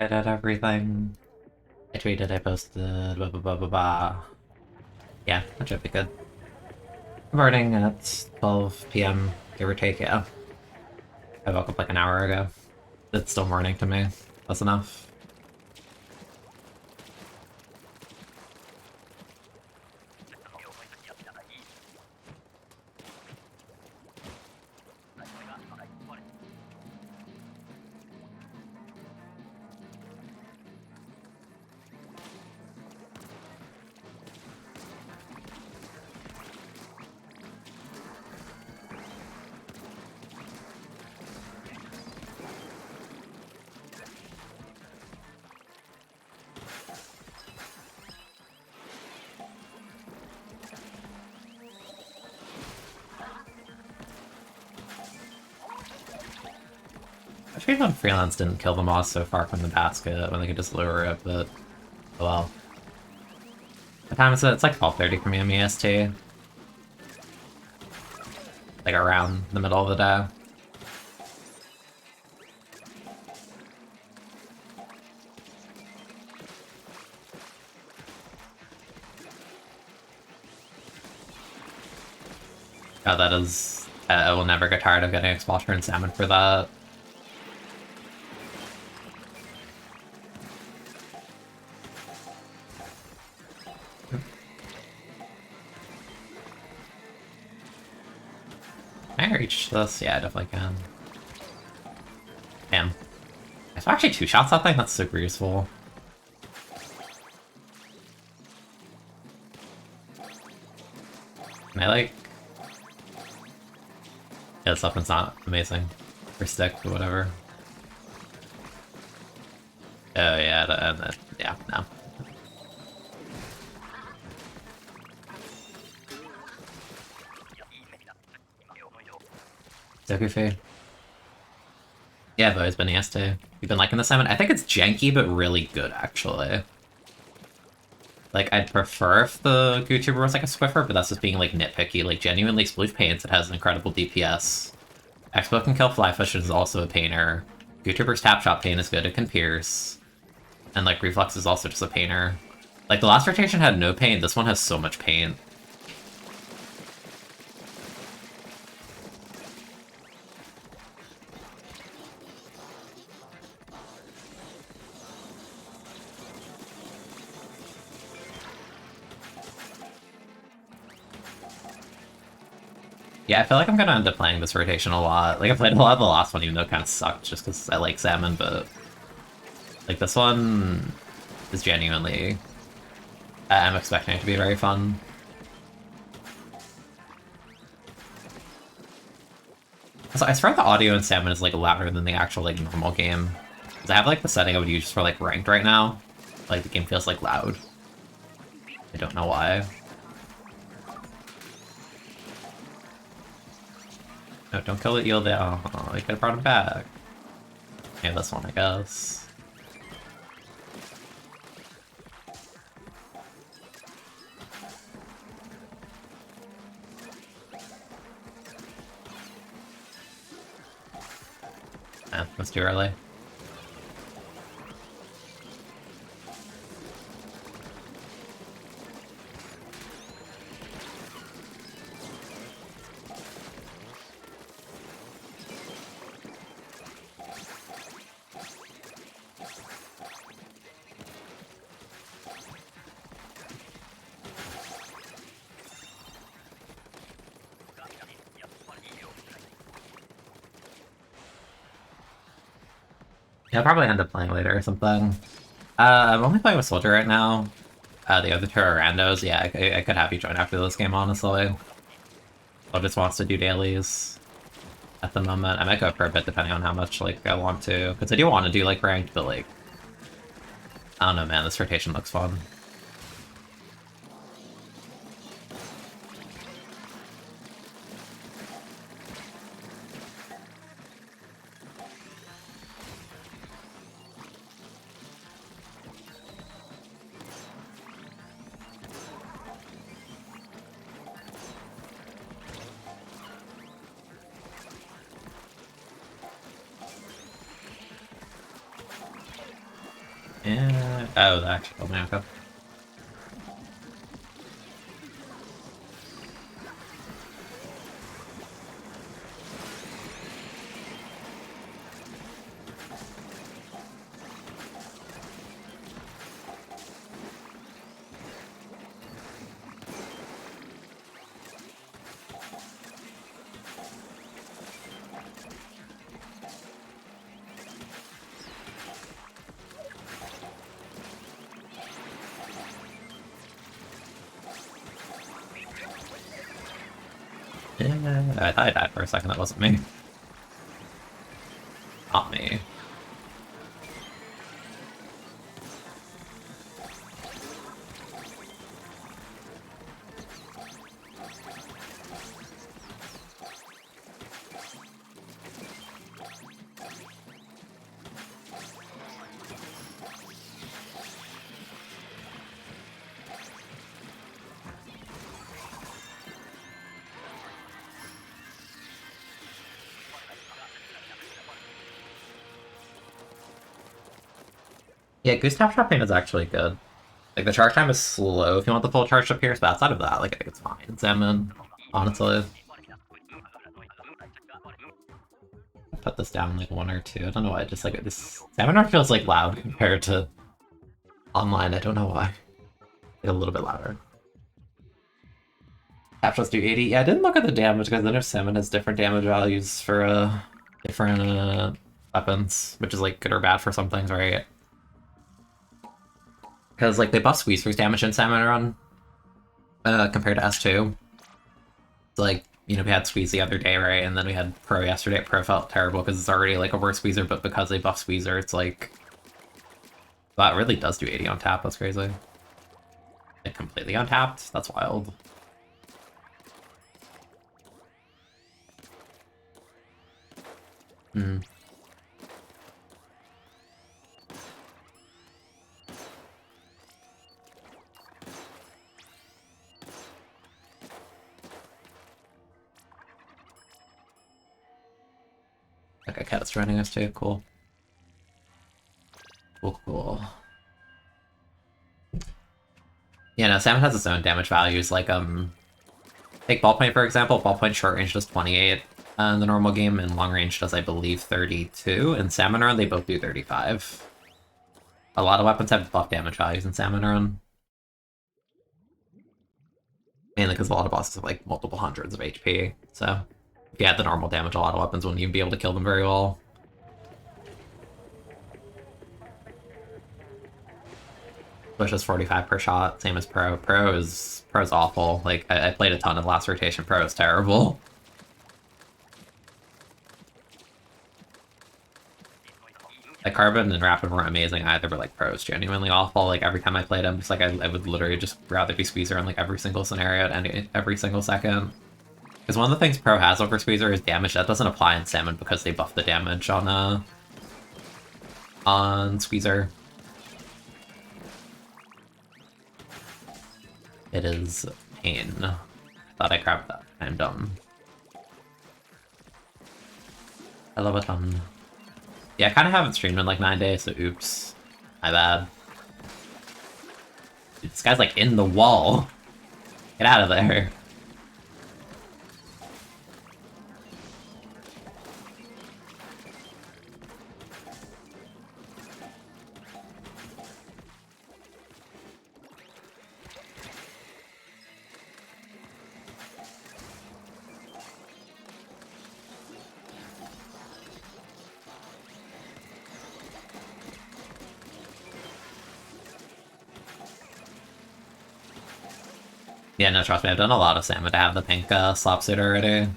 I did everything. I tweeted, I posted, blah blah blah blah blah. Yeah, that should be good. Morning at 12 p.m., give or take, yeah. I woke up like an hour ago. It's still morning to me. That's enough. I feel on freelance didn't kill them all so far from the basket when they could just lure it, but oh well. What time is it? It's like 12:30 for me on EST. Like around the middle of the day. Oh, that is... I will never get tired of getting Exploiter and Salmon for that. Can I reach this? Yeah, I definitely can. Damn. It's actually 2 shots that thing? That's super useful. Can I, like... Yeah, this weapon's not amazing. For stick, or whatever. Oh, yeah, and yeah, no. So goofy. Yeah, I've always been EST. You've been liking the Salmon? I think it's janky, but really good, actually. Like, I'd prefer if the YouTuber was like a Swiffer, but that's just being, like, nitpicky. Like, genuinely, Sploosh paints, it has an incredible DPS. Expo can kill Flyfish, is also a painter. YouTuber's Tap Shot paint is good, it can pierce. And, like, Reflex is also just a painter. Like, the last rotation had no paint, this one has so much paint. Yeah, I feel like I'm gonna end up playing this rotation a lot. Like, I played a lot of the last one, even though it kind of sucked, just because I like Salmon, but... Like, this one is genuinely... I'm expecting it to be very fun. So I swear the audio in Salmon is, like, louder than the actual, like, normal game. Because I have, like, the setting I would use for, like, ranked right now. Like, the game feels, like, loud. I don't know why. No, don't kill the eel there. Oh, you could've brought him back. Yeah, this one, I guess. That's too early. Yeah, I'll probably end up playing later or something. I'm only playing with Soldier right now. The other two are randos. Yeah, I could have you join after this game, honestly. Or just wants to do dailies at the moment. I might go for a bit depending on how much, like, I want to. Because I do want to do, like, ranked, but, like... I don't know, man. This rotation looks fun. Yeah. Oh, that actually killed me. Okay. Yeah, I thought I died for a second. That wasn't me. Not me. Yeah, Goose Tap Trapping is actually good. Like, the charge time is slow if you want the full charge to pierce, but outside of that, like, I think it's fine. Salmon, honestly. Put this down, like, 1 or 2. I don't know why, just, like, this... Salmon feels, like, loud compared to online. I don't know why. Like, a little bit louder. Captures do 80. Yeah, I didn't look at the damage, because I know Salmon has different damage values for, different, weapons, which is, like, good or bad for some things, right? Because, like, they buff Squeezer's damage in Salmon Run, compared to S2. So, like, you know, we had Squeeze the other day, right? And then we had Pro yesterday. Pro felt terrible because it's already, like, a worse Squeezer, but because they buff Squeezer, it's like... Wow, it really does do 80 on tap. That's crazy. Like, completely untapped? That's wild. Hmm. Okay, Cat's joining us too. Cool. Cool. Yeah, no, Salmon has its own damage values. Like, take Ballpoint, for example. Ballpoint short range does 28 in the normal game, and long range does, I believe, 32. In Salmon Run, they both do 35. A lot of weapons have buff damage values in Salmon Run. Mainly because a lot of bosses have, like, multiple hundreds of HP, so... If you had the normal damage, a lot of weapons wouldn't even be able to kill them very well. Push is 45 per shot, same as Pro. Pro's awful. Like, I played a ton of last rotation. Pro is terrible. Like, Carbon and Rapid weren't amazing either, but, like, Pro is genuinely awful. Like, every time I played him, just, like, I would literally just rather be Squeezer in, like, every single scenario at every single second. Because one of the things Pro has over Squeezer is damage. That doesn't apply in Salmon because they buff the damage on Squeezer. It is pain. Thought I grabbed that. I'm dumb. I love a ton. Yeah, I kind of haven't streamed in like 9 days, so oops. My bad. Dude, this guy's like in the wall. Get out of there. Yeah, no, trust me, I've done a lot of Salmon to have the pink slop suit already.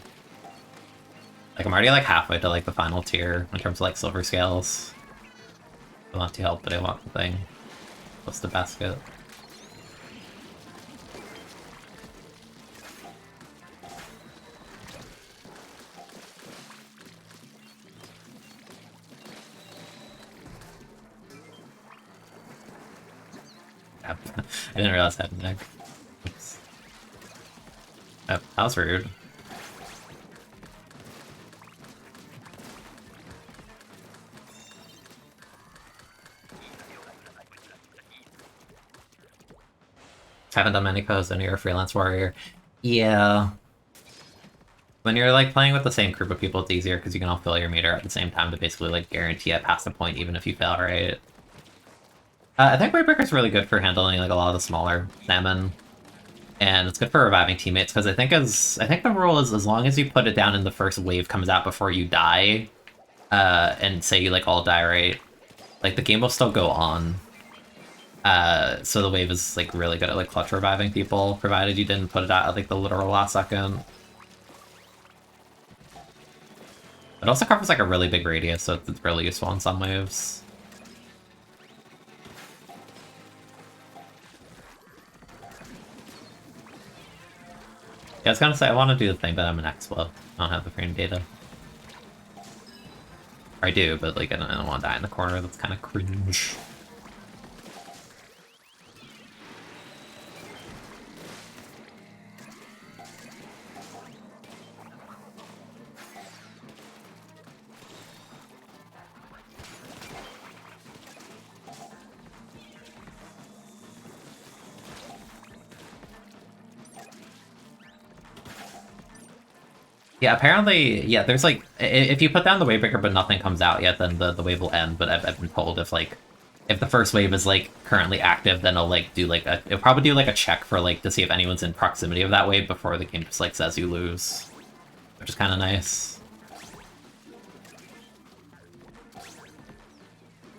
Like, I'm already like halfway to like the final tier in terms of like silver scales. I want to help, but I want the thing. What's the basket? I didn't realize I had an egg. Oops. Oh, that was rude. haven't done many codes and you're a freelance warrior. Yeah. When you're like playing with the same group of people, it's easier because you can all fill your meter at the same time to basically like guarantee it past the point even if you fail, right? I think Wavebreaker's really good for handling like a lot of the smaller salmon. And it's good for reviving teammates, because I think the rule is as long as you put it down and the first wave comes out before you die, and say you like all die, right? Like the game will still go on. So the wave is like really good at like clutch reviving people, provided you didn't put it out at like the literal last second. It also covers like a really big radius, so it's really useful in some waves. Yeah, I was gonna say I want to do the thing, but I'm an expo. I don't have the frame data. Or I do, but like I don't want to die in the corner. That's kind of cringe. Yeah, apparently, yeah, there's like, if you put down the wavebreaker but nothing comes out yet, then the wave will end, but I've been told if the first wave is like currently active, then it'll like do like it'll probably do like a check for like to see if anyone's in proximity of that wave before the game just like says you lose. Which is kind of nice.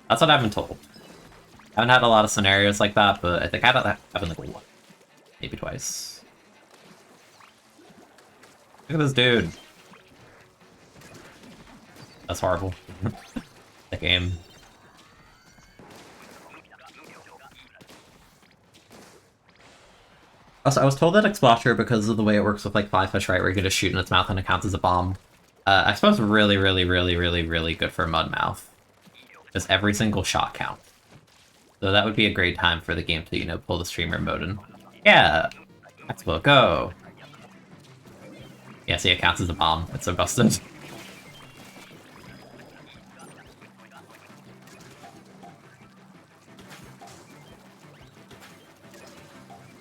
That's what I've been told. I haven't had a lot of scenarios like that, but I think I've been like one, maybe twice. Look at this dude. That's horrible. The game. Also, I was told that Explocher, because of the way it works with like Flyfish, right, where you can just shoot in its mouth and it counts as a bomb. I suppose really, really, really, really, really good for Mudmouth. Does every single shot count? So that would be a great time for the game to, you know, pull the streamer mode and... Yeah! Expo, go! Yeah, see, it counts as a bomb. It's so busted.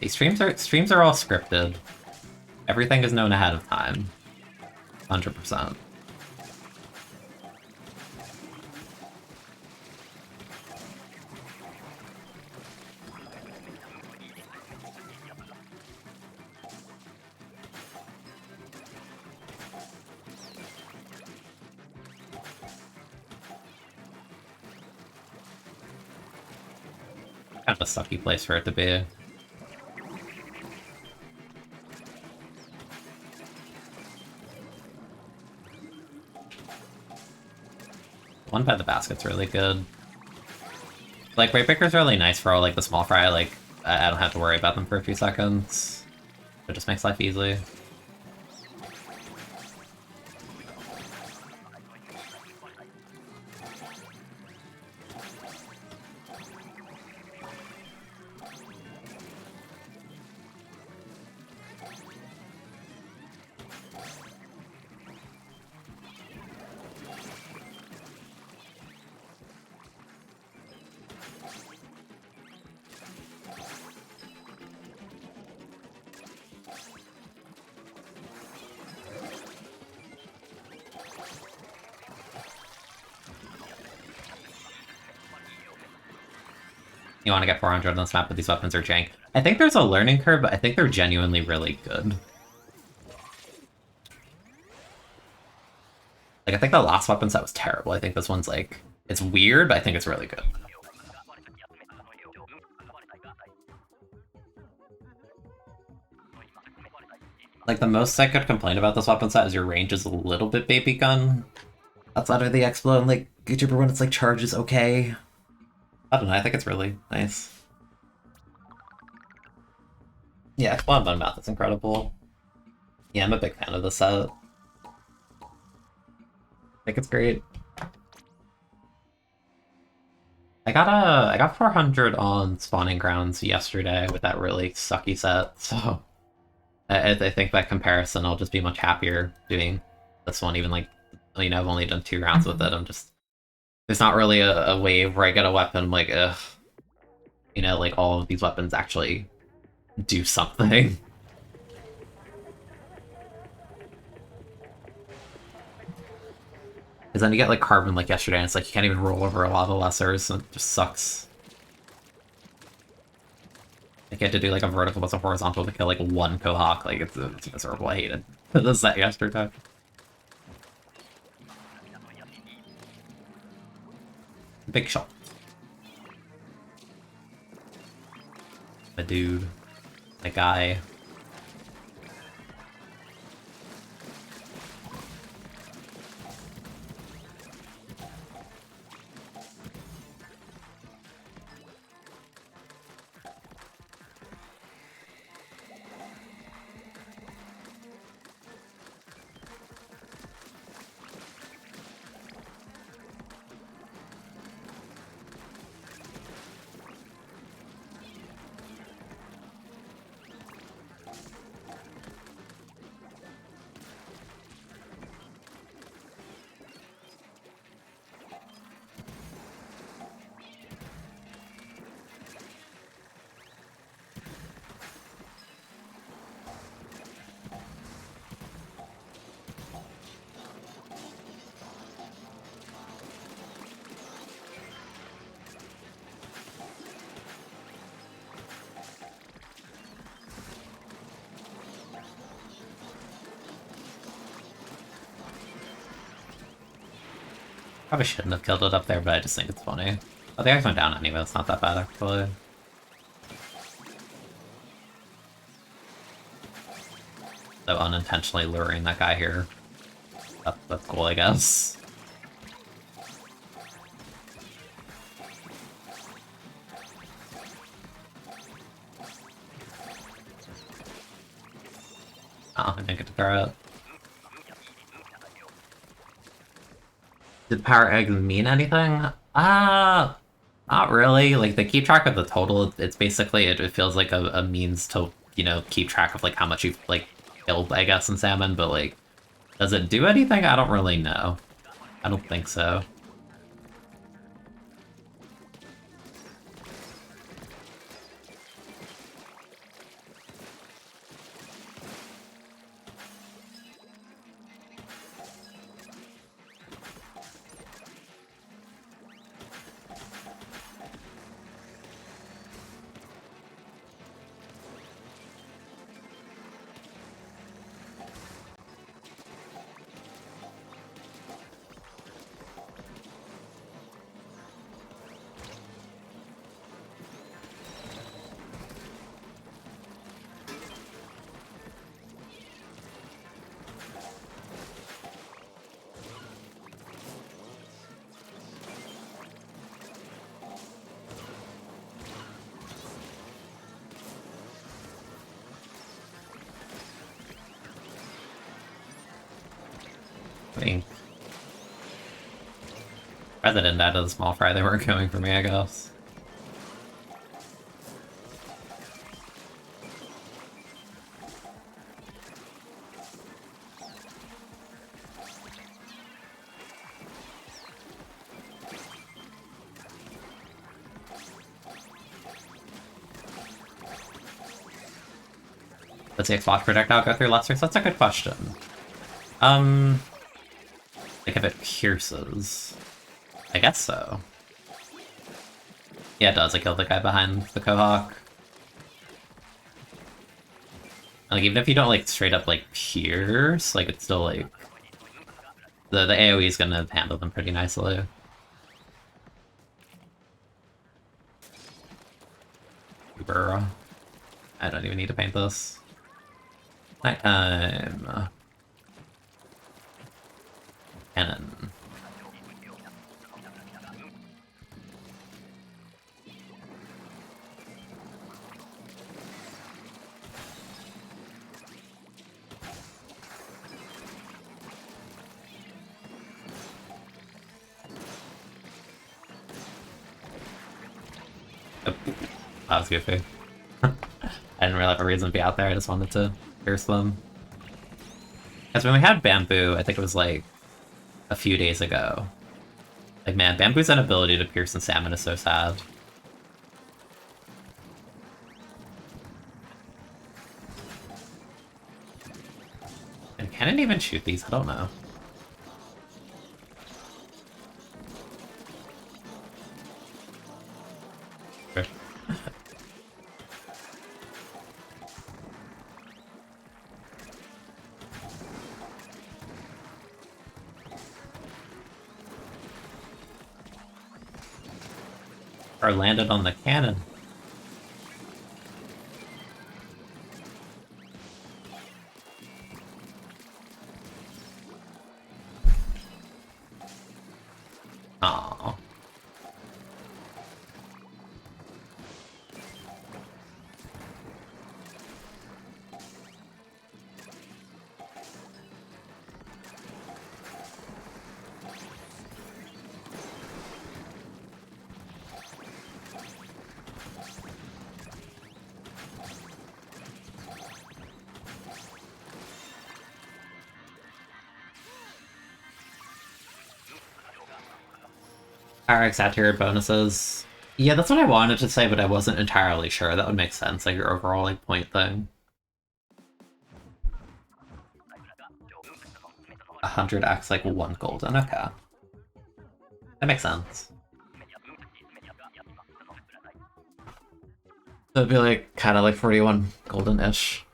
These streams are all scripted. Everything is known ahead of time. 100%. Kind of a sucky place for it to be. One by the basket's really good. Like, Wavebreaker's really nice for all, like, the small fry, like, I don't have to worry about them for a few seconds. It just makes life easy. You want to get 400 on this map, but these weapons are jank. I think there's a learning curve, but I think they're genuinely really good. Like, I think the last weapon set was terrible. I think this one's, like, it's weird, but I think it's really good. Like, the most I could complain about this weapon set is your range is a little bit baby gun. Outside of the Explode and, like, YouTuber when it's, like, charge is okay. I don't know, I think it's really nice. Yeah, Explode on Mouth is incredible. Yeah, I'm a big fan of the set. I think it's great. I got 400 on Spawning Grounds yesterday with that really sucky set, so I think by comparison I'll just be much happier doing this one, even like, you know, I've only done 2 rounds with it. I'm just... There's not really a wave where I get a weapon, like, ugh. You know, like, all of these weapons actually do something. Because then you get like carbon like yesterday, and it's like you can't even roll over a lot of the lessers, and it just sucks. Like you had to do like a vertical plus a horizontal to kill like one Kohawk. Like it's miserable. I hated the set yesterday. Big shot. My dude. My guy. Probably shouldn't have killed it up there, but I just think it's funny. Oh, the guys went down anyway, it's not that bad actually. So unintentionally luring that guy here. That's cool, I guess. Oh, I didn't get to throw it. Did power eggs mean anything? Not really. Like, they keep track of the total. It's basically, it feels like a means to, you know, keep track of, like, how much you've, like, killed, I guess, in Salmon, but, like, does it do anything? I don't really know. I don't think so. I mean, President out of the small fry, they weren't going for me, I guess. Does the Xbox projectile go through lessers? That's a good question. Like if it pierces. I guess so. Yeah, it does. I killed the guy behind the Kohawk. Like, even if you don't, like, straight up, like, pierce, like, it's still, like... The AoE is gonna handle them pretty nicely. Uber. I don't even need to paint this. Nighttime. Cannon. Oh, that was goofy. I didn't really have a reason to be out there, I just wanted to pierce them. Because when we had Bamboo, I think it was like a few days ago. Like, man, Bamboo's inability to pierce in Salmon is so sad. Can it even shoot these? I don't know. Or landed on the cannon. Aww. RX tier bonuses. Yeah, that's what I wanted to say, but I wasn't entirely sure. That would make sense, like your overall like point thing. 100x like 1 golden, okay. That makes sense. So it'd be like kind of like 41 golden-ish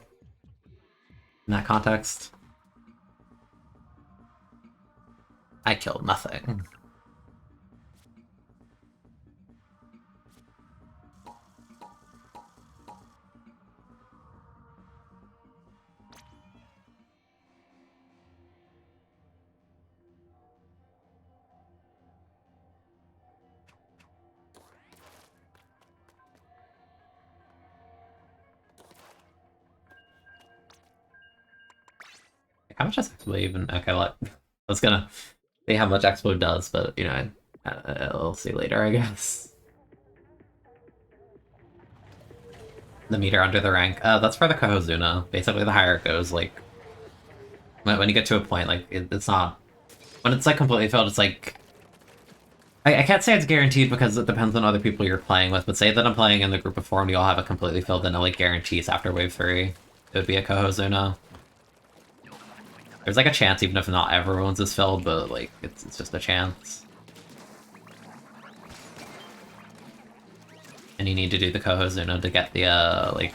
in that context. I killed nothing. How much does Expo even? Okay, what? I was gonna see how much Expo does, but you know, I'll see later, I guess. The meter under the rank. That's for the Kohozuna. Basically, the higher it goes, like when you get to a point, like it's not when it's like completely filled. It's like I can't say it's guaranteed because it depends on other people you're playing with. But say that I'm playing in the group of 4 and we all have it completely filled, then it like guarantees after wave 3 it would be a Kohozuna. There's like a chance even if not everyone's is filled, but like it's just a chance. And you need to do the Kohozuna to get the like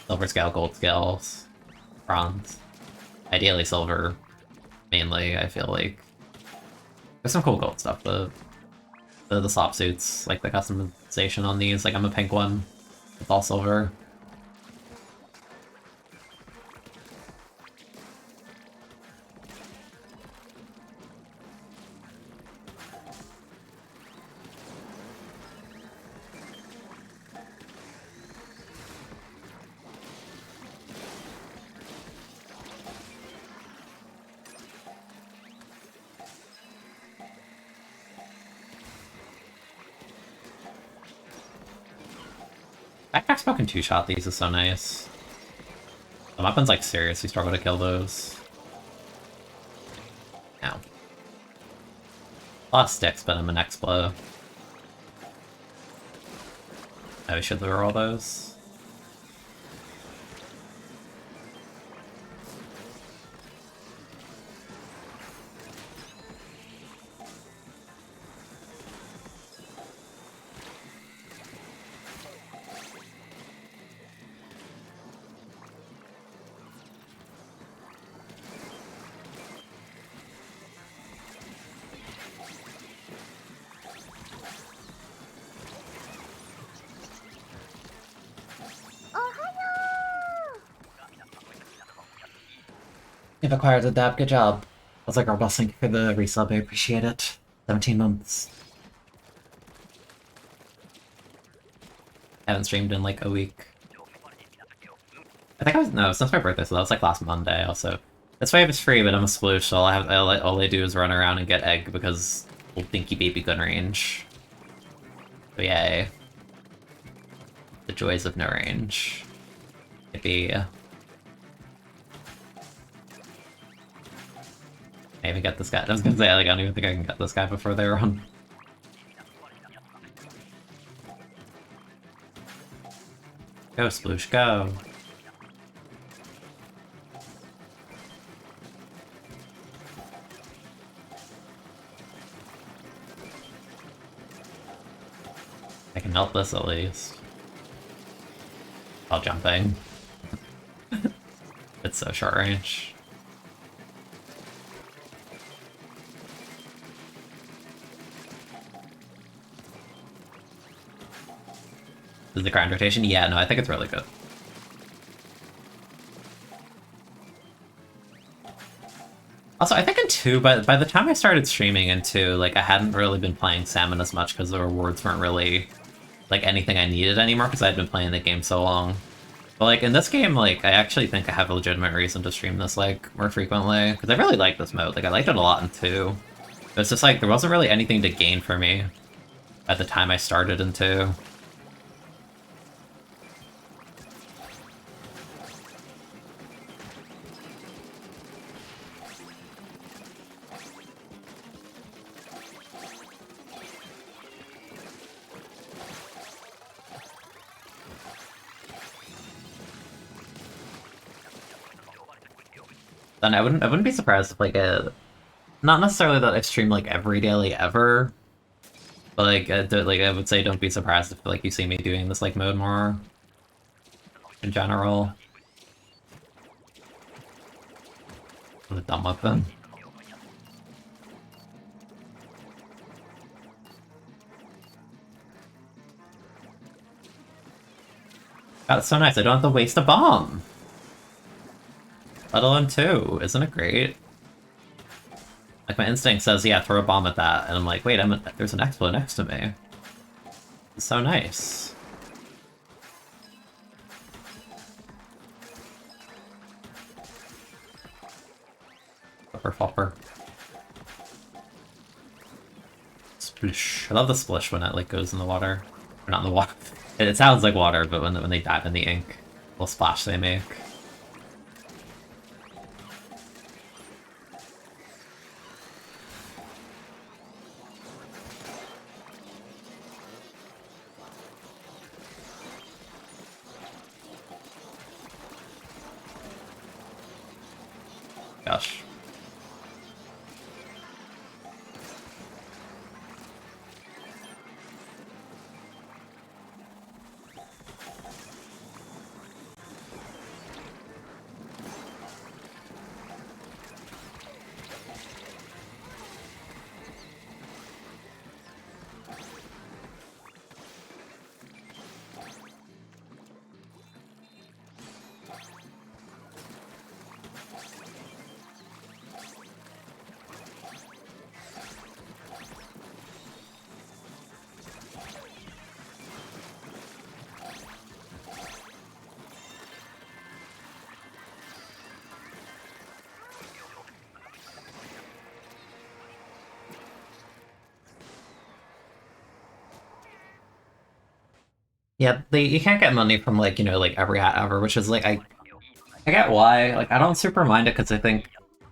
silver scale, gold scales, bronze. Ideally silver, mainly, I feel like. There's some cool gold stuff, the slop suits, like the customization on these, like I'm a pink one, it's all silver. Backpack smoke and 2-shot these is so nice. The weapons like seriously struggle to kill those. Ow. A lot of sticks, but I'm an Explo. Oh, we should lure all those. You've acquired the dab, good job. I was like, our boss, thank you for the resub, I appreciate it. 17 months. I haven't streamed in like a week. I think I was, no, since my birthday, so that was like last Monday also. This wave is free, but I'm a sploosh, so all I do is run around and get egg because old dinky baby gun range. So yay. The joys of no range. Yippee. I even get this guy. I was gonna say, like, I don't even think I can get this guy before they run. Go, Sploosh, go. I can melt this at least. While jumping. It's so short range. Is the grind rotation? Yeah, no, I think it's really good. Also, I think in 2, by the time I started streaming in 2, like, I hadn't really been playing Salmon as much because the rewards weren't really, like, anything I needed anymore because I had been playing the game so long. But, like, in this game, like, I actually think I have a legitimate reason to stream this, like, more frequently. Because I really like this mode. Like, I liked it a lot in 2. But it's just, like, there wasn't really anything to gain for me at the time I started in 2. Then I wouldn't be surprised if, like, not necessarily that I've streamed, like, every daily ever, but, like, I would say don't be surprised if, like, you see me doing this, like, mode more in general. With a dumb weapon. God, it's so nice. I don't have to waste a bomb. Let alone 2. Isn't it great? Like, my instinct says, yeah, throw a bomb at that. And I'm like, wait, there's an Explo next to me. It's so nice. Flopper. Splish. I love the splish when it, like, goes in the water. Or not in the water. It sounds like water, but when they dive in the ink, little splash they make. Gosh. Yeah, you can't get money from, like, you know, like, every hat ever, which is, like, I get why. Like, I don't super mind it because I think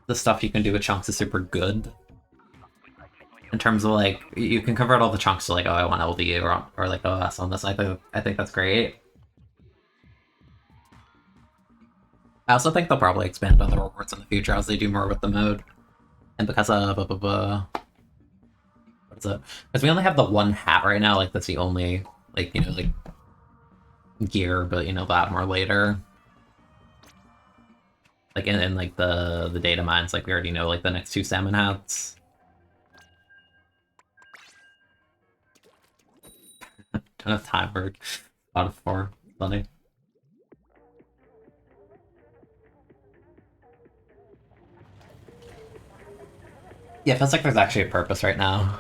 the stuff you can do with chunks is super good. In terms of, like, you can convert all the chunks to, like, oh, I want LD or like, OS on this. I think that's great. I also think they'll probably expand on the rewards in the future as they do more with the mode. And because of, what is it? Because we only have the one hat right now, like, that's the only, like, you know, like, gear, but, you know, they'll add more later. Like, in like, the data mines, like, we already know, like, the next 2 salmon hats. Don't have time for out of 4. Funny. Yeah, it feels like there's actually a purpose right now.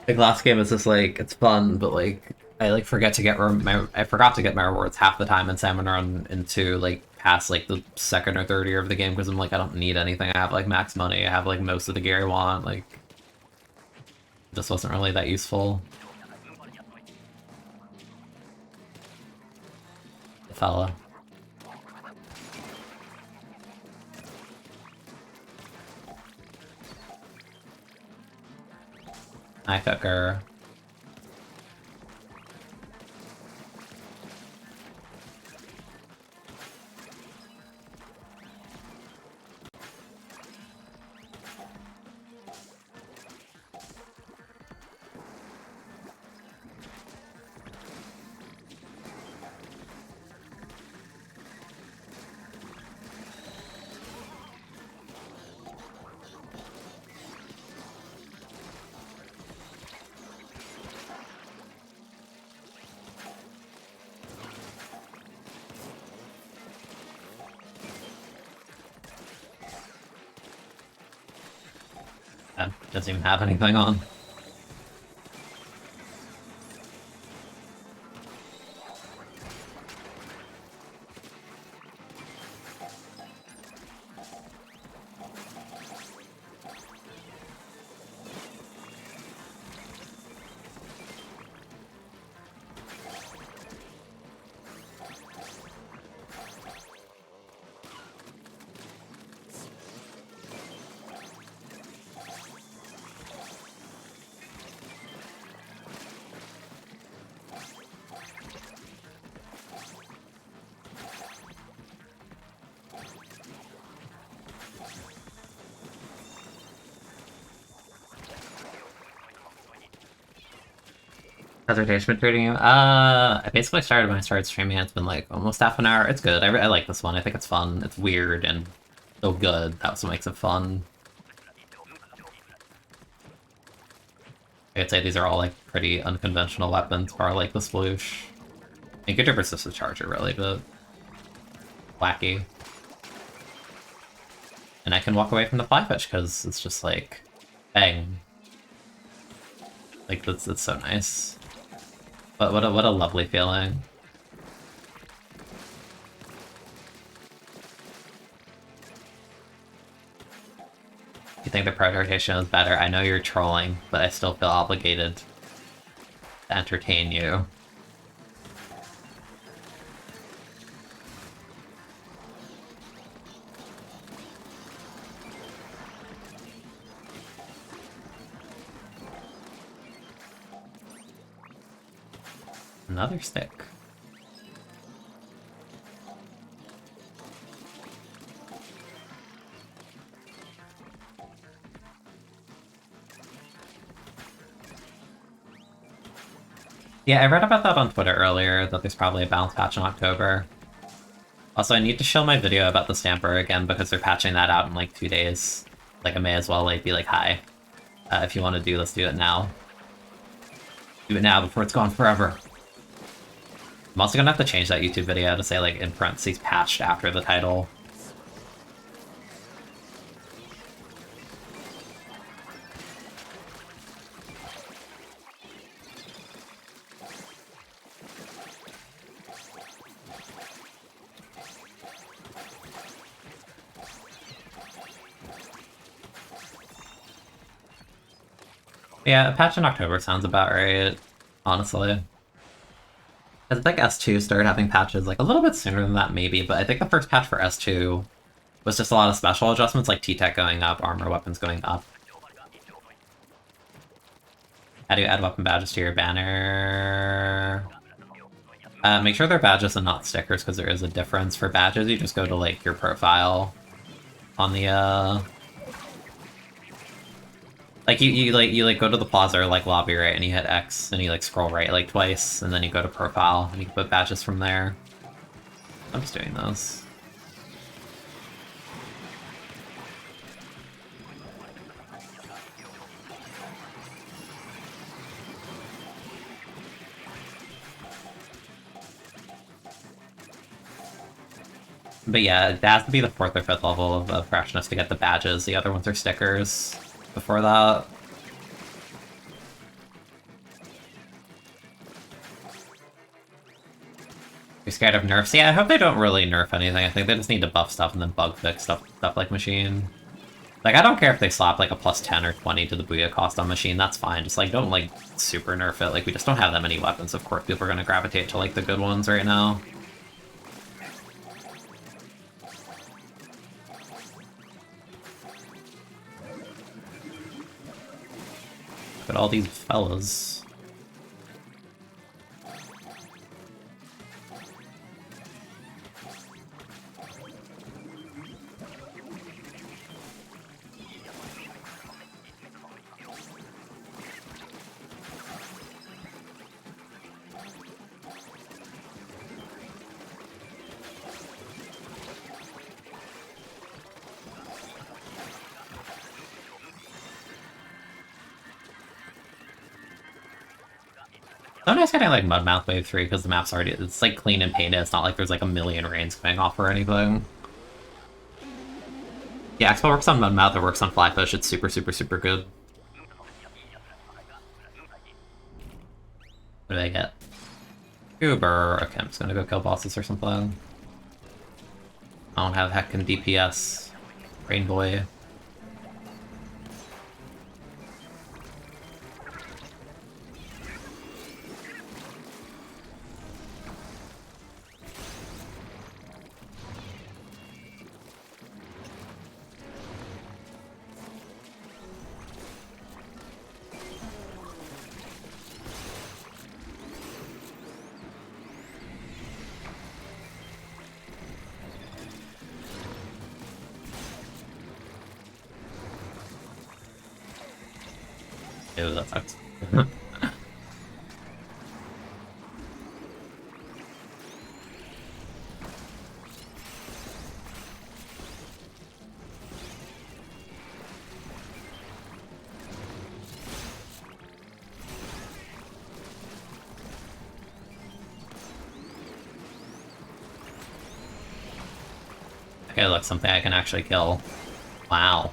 The last game is just like, it's fun, but like, I like forgot to get my rewards half the time in Salmon Run into like past like the second or third year of the game because I'm like, I don't need anything. I have like max money. I have like most of the gear I want. Like, it just wasn't really that useful. The fella. Hi, Cooker. Yeah, doesn't even have anything on. How's rotation been treating you? I basically started when I started streaming. It's been like almost half an hour. It's good. I like this one. I think it's fun. It's weird and so good. That's what makes it fun. I'd say these are all like pretty unconventional weapons, or like the sploosh. I mean, good difference just the charger, really, but wacky. And I can walk away from the fly fish because it's just like, bang. Like it's so nice. But what a lovely feeling. You think the pro rotation is better? I know you're trolling, but I still feel obligated to entertain you. Another stick. Yeah, I read about that on Twitter earlier, that there's probably a balance patch in October. Also, I need to show my video about the Stamper again because they're patching that out in like 2 days. Like, I may as well like be like, hi. If you want to let's do it now. Do it now before it's gone forever. I'm also gonna have to change that YouTube video to say, like, in parentheses, patched after the title. Yeah, a patch in October sounds about right, honestly. I think S2 started having patches like a little bit sooner than that, maybe, but I think the first patch for S2 was just a lot of special adjustments, like T-Tech going up, armor weapons going up. How do you add weapon badges to your banner? Make sure they're badges and not stickers, because there is a difference. For badges, you just go to, like, your profile on the, like, you go to the plaza or, like, lobby, right, and you hit X, and you, like, scroll right, like, twice, and then you go to profile, and you can put badges from there. I'm just doing those. But yeah, it has to be the 4th or 5th level of freshness to get the badges. The other ones are stickers before that. You're scared of nerfs? Yeah, I hope they don't really nerf anything. I think they just need to buff stuff and then bug fix stuff like Machine. Like, I don't care if they slap, like, a plus 10 or 20 to the Booyah cost on Machine, that's fine. Just, like, don't, like, super nerf it. Like, we just don't have that many weapons. Of course, people are gonna gravitate to, like, the good ones right now. Look at all these fellas. So nice getting, like, Mudmouth Wave 3, because the map's already, it's, like, clean and painted. It's not like there's, like, a million rains coming off or anything. Yeah, Expo works on Mudmouth, it works on Flyfish, it's super, super, super good. What do I get? Uber. Okay, I'm just gonna go kill bosses or something. I don't have heckin' DPS. Rain Boy. Ew, that sucks. Okay, look, something I can actually kill. Wow.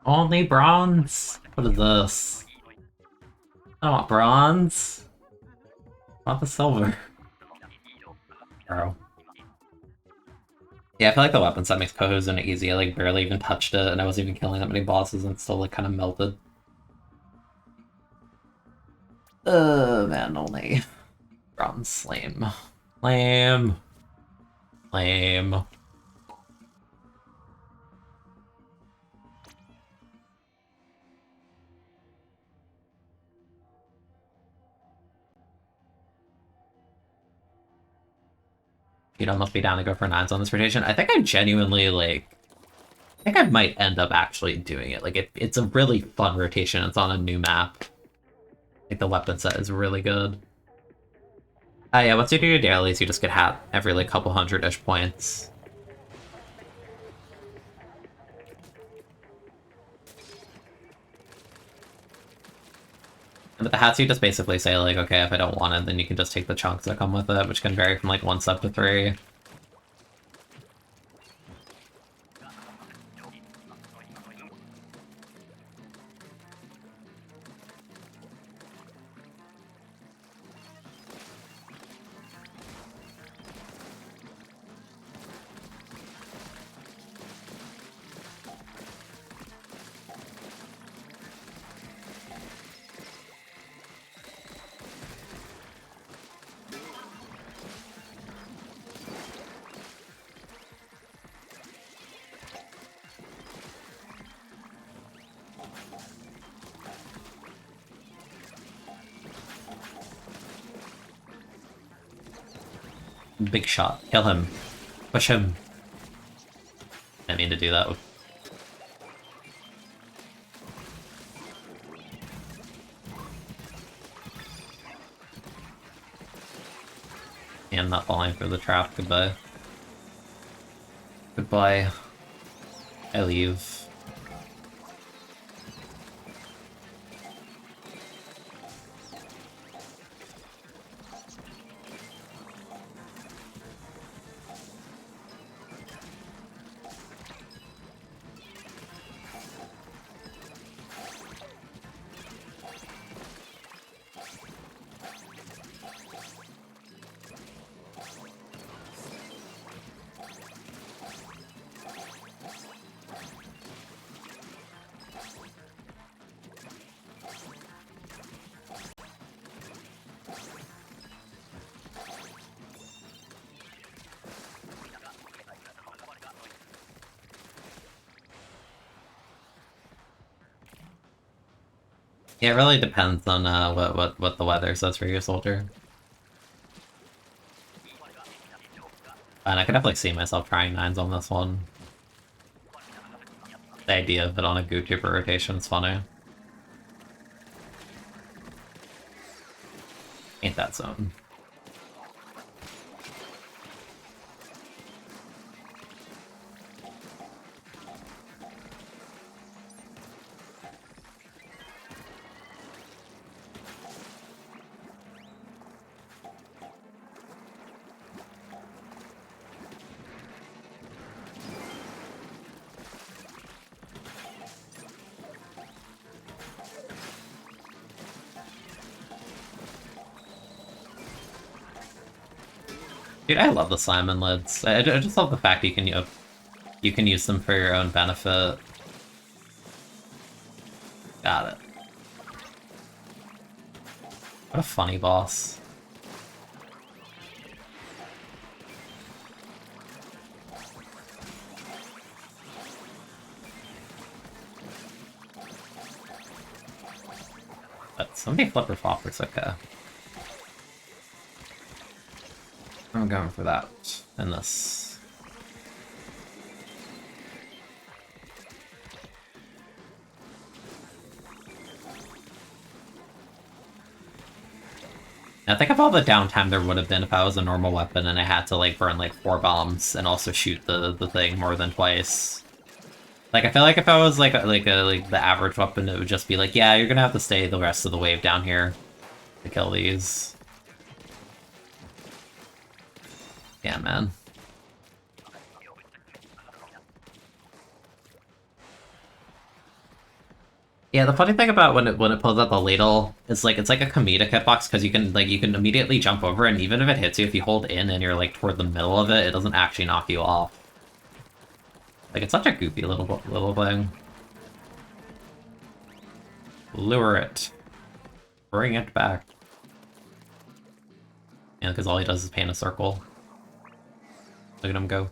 Only bronze? What is this? I don't want bronze. I want the silver. Bro. Yeah, I feel like the weapon set makes Kohouzuna easy. I like barely even touched it, and I wasn't even killing that many bosses, and it still like kind of melted. Man, only. Bronze lame. Lame. Lame. You'd almost be down to go for 9s on this rotation. I think I genuinely, like... I think I might end up actually doing it. Like, it's a really fun rotation. It's on a new map. Like, the weapon set is really good. Yeah, once you do your dailies, you just get hat every, like, couple hundred-ish points. But the hats, you just basically say, like, okay, if I don't want it, then you can just take the chunks that come with it, which can vary from, like, 1 sub to 3. Big shot. Kill him. Push him. I mean to do that. And not falling for the trap. Goodbye. Goodbye. I leave. Yeah, it really depends on what the weather says for your soldier. And I could definitely see myself trying 9s on this one. The idea of it on a GooTuber rotation is funny. Ain't that zone. Dude, I love the Salmon lids. I just love the fact you can use them for your own benefit. Got it. What a funny boss. But somebody flipper floppers, okay. I'm going for that in this. Now think of all the downtime there would have been if I was a normal weapon and I had to like burn like 4 bombs and also shoot the thing more than twice. Like I feel like if I was like the average weapon, it would just be like, yeah, you're gonna have to stay the rest of the wave down here to kill these. Yeah, man. Yeah, the funny thing about when it pulls out the ladle is like it's like a comedic hitbox because you can immediately jump over and even if it hits you, if you hold in and you're like toward the middle of it, it doesn't actually knock you off. Like it's such a goofy little thing. Lure it. Bring it back. Yeah, because all he does is paint a circle. Look at him go.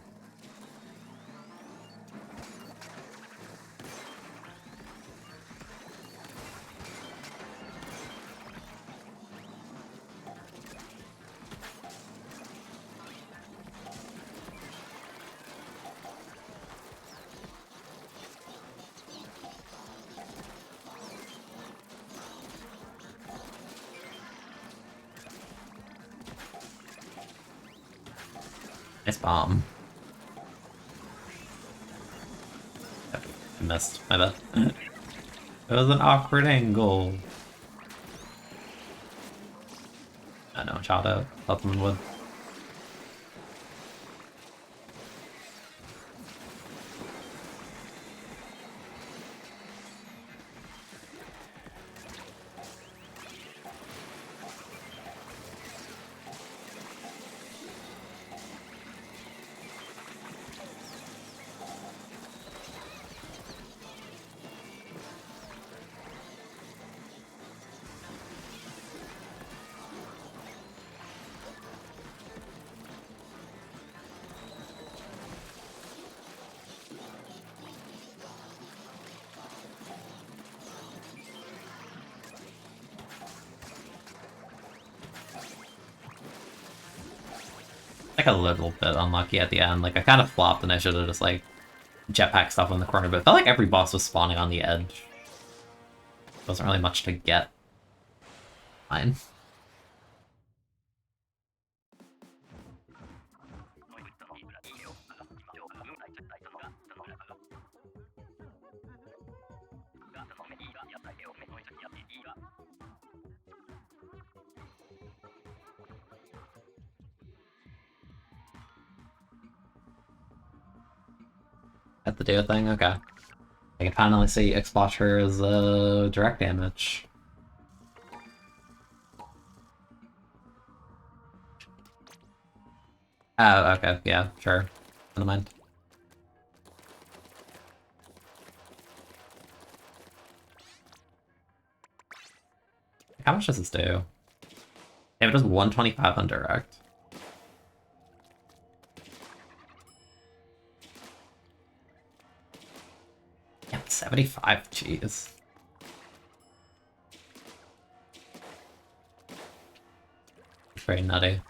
Nice bomb. Yep, I missed. My bad. It was an awkward angle. I know, shout out. Help him with. Like a little bit unlucky at the end. Like I kind of flopped and I should have just like jetpack stuff in the corner, but it felt like every boss was spawning on the edge. There wasn't really much to get. Fine. At the do thing? Okay. I can finally see Exploiter as direct damage. Oh, okay, yeah, sure. Never mind. How much does this do? Yeah, it does 125 on direct. Yeah, 75, jeez. Very nutty.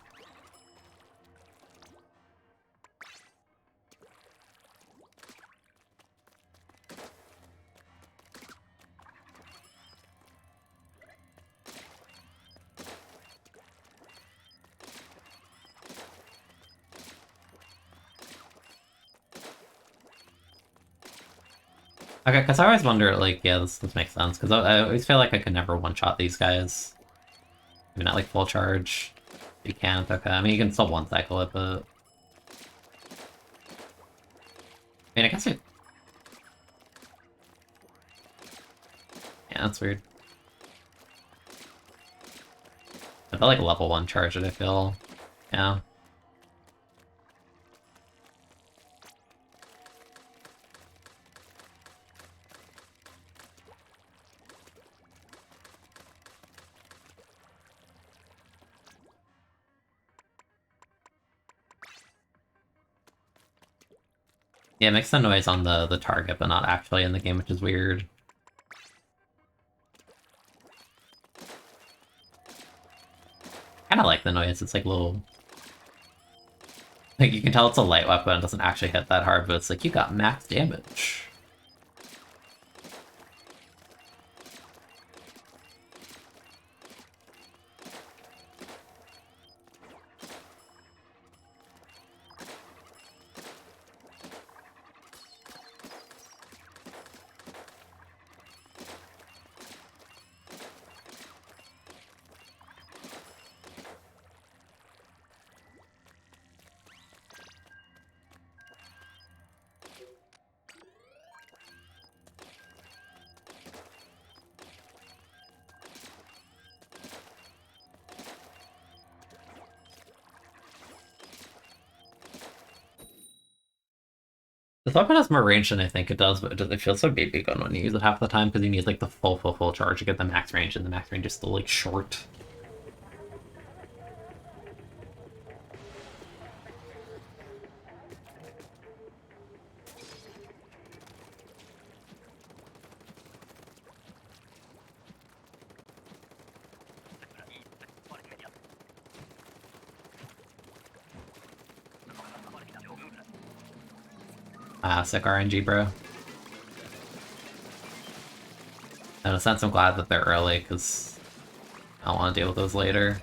Okay, because I always wonder, like, yeah, this makes sense, because I always feel like I could never one-shot these guys. Even at, like, full charge. You can't, okay. I mean, you can still one-cycle it, but... I mean, I guess it... Yeah, that's weird. I feel like level 1 charge it, I feel. Yeah. Yeah, it makes the noise on the target, but not actually in the game, which is weird. Kinda like the noise, it's like little... Like, you can tell it's a light weapon, it doesn't actually hit that hard, but it's like, you got max damage. The weapon has more range than I think it does, but it feels so baby gun when you use it half the time, because you need, like, the full charge to get the max range, and the max range is still, like, short. Ah, sick RNG, bro. In a sense, I'm glad that they're early, because I don't want to deal with those later.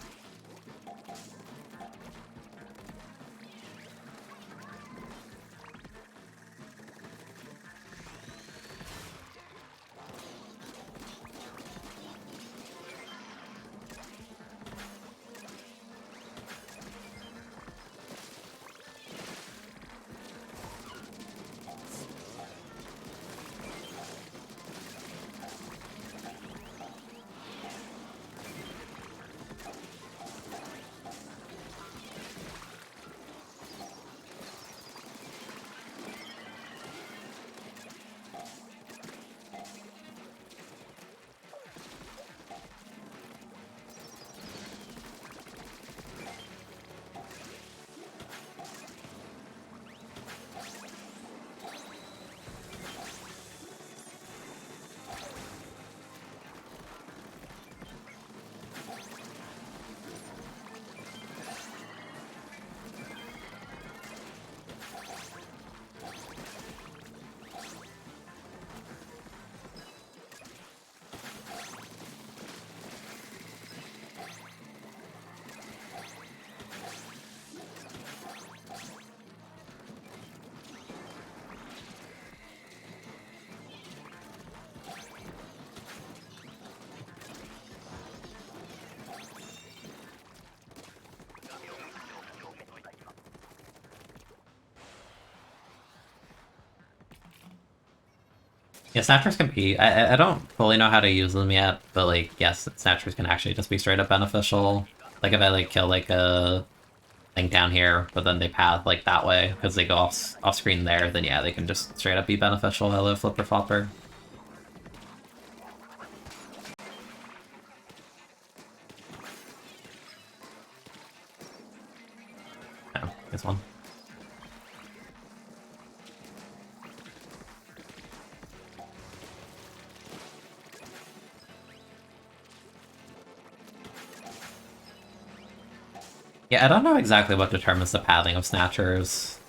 Yeah, Snatchers can be... I don't fully know how to use them yet, but, like, yes, Snatchers can actually just be straight up beneficial. Like, if I, like, kill, like, a thing down here, but then they path, like, that way, because they go off screen there, then yeah, they can just straight up be beneficial. Hello, Flipper Flopper. Oh, this one. Yeah, I don't know exactly what determines the pathing of Snatchers.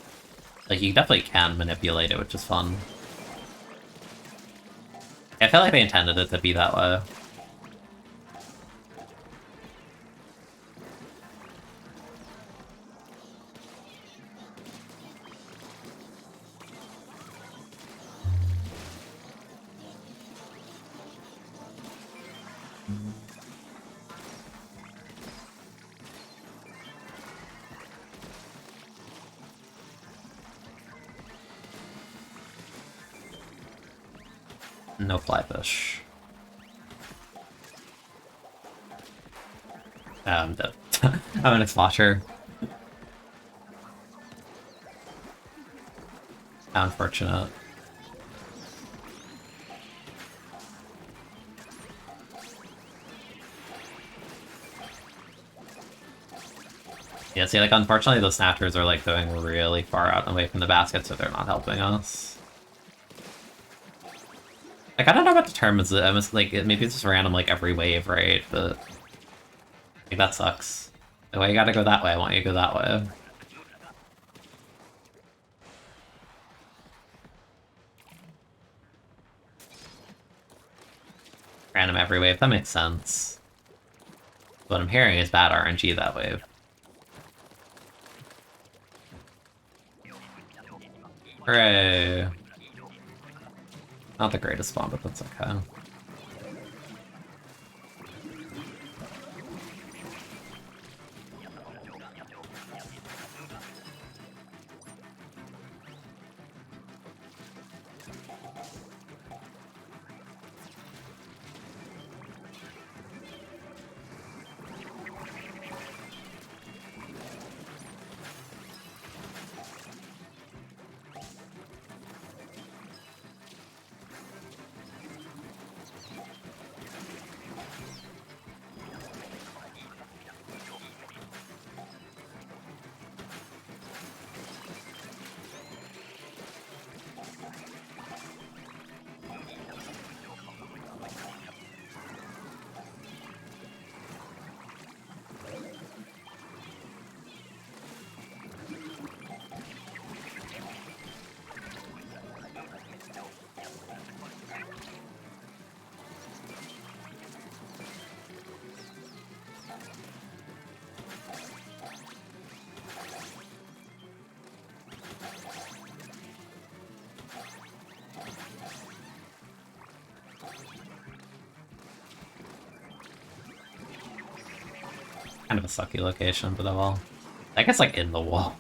Like, you definitely can manipulate it, which is fun. I feel like they intended it to be that way. No flyfish. I'm dead. I'm an X-Watcher. How unfortunate. Yeah, see, like, unfortunately the snatchers are, like, going really far out and away from the basket, so they're not helping us. Like, I don't know what determines it. I was like, maybe it's just random, like, every wave, right? But like, that sucks. Like, why you gotta go that way? I want you to go that way. Random every wave, that makes sense. What I'm hearing is bad RNG that wave. Hooray! Not the greatest spawn, but that's okay. Kind of a sucky location, but oh well. I guess, like, in the wall.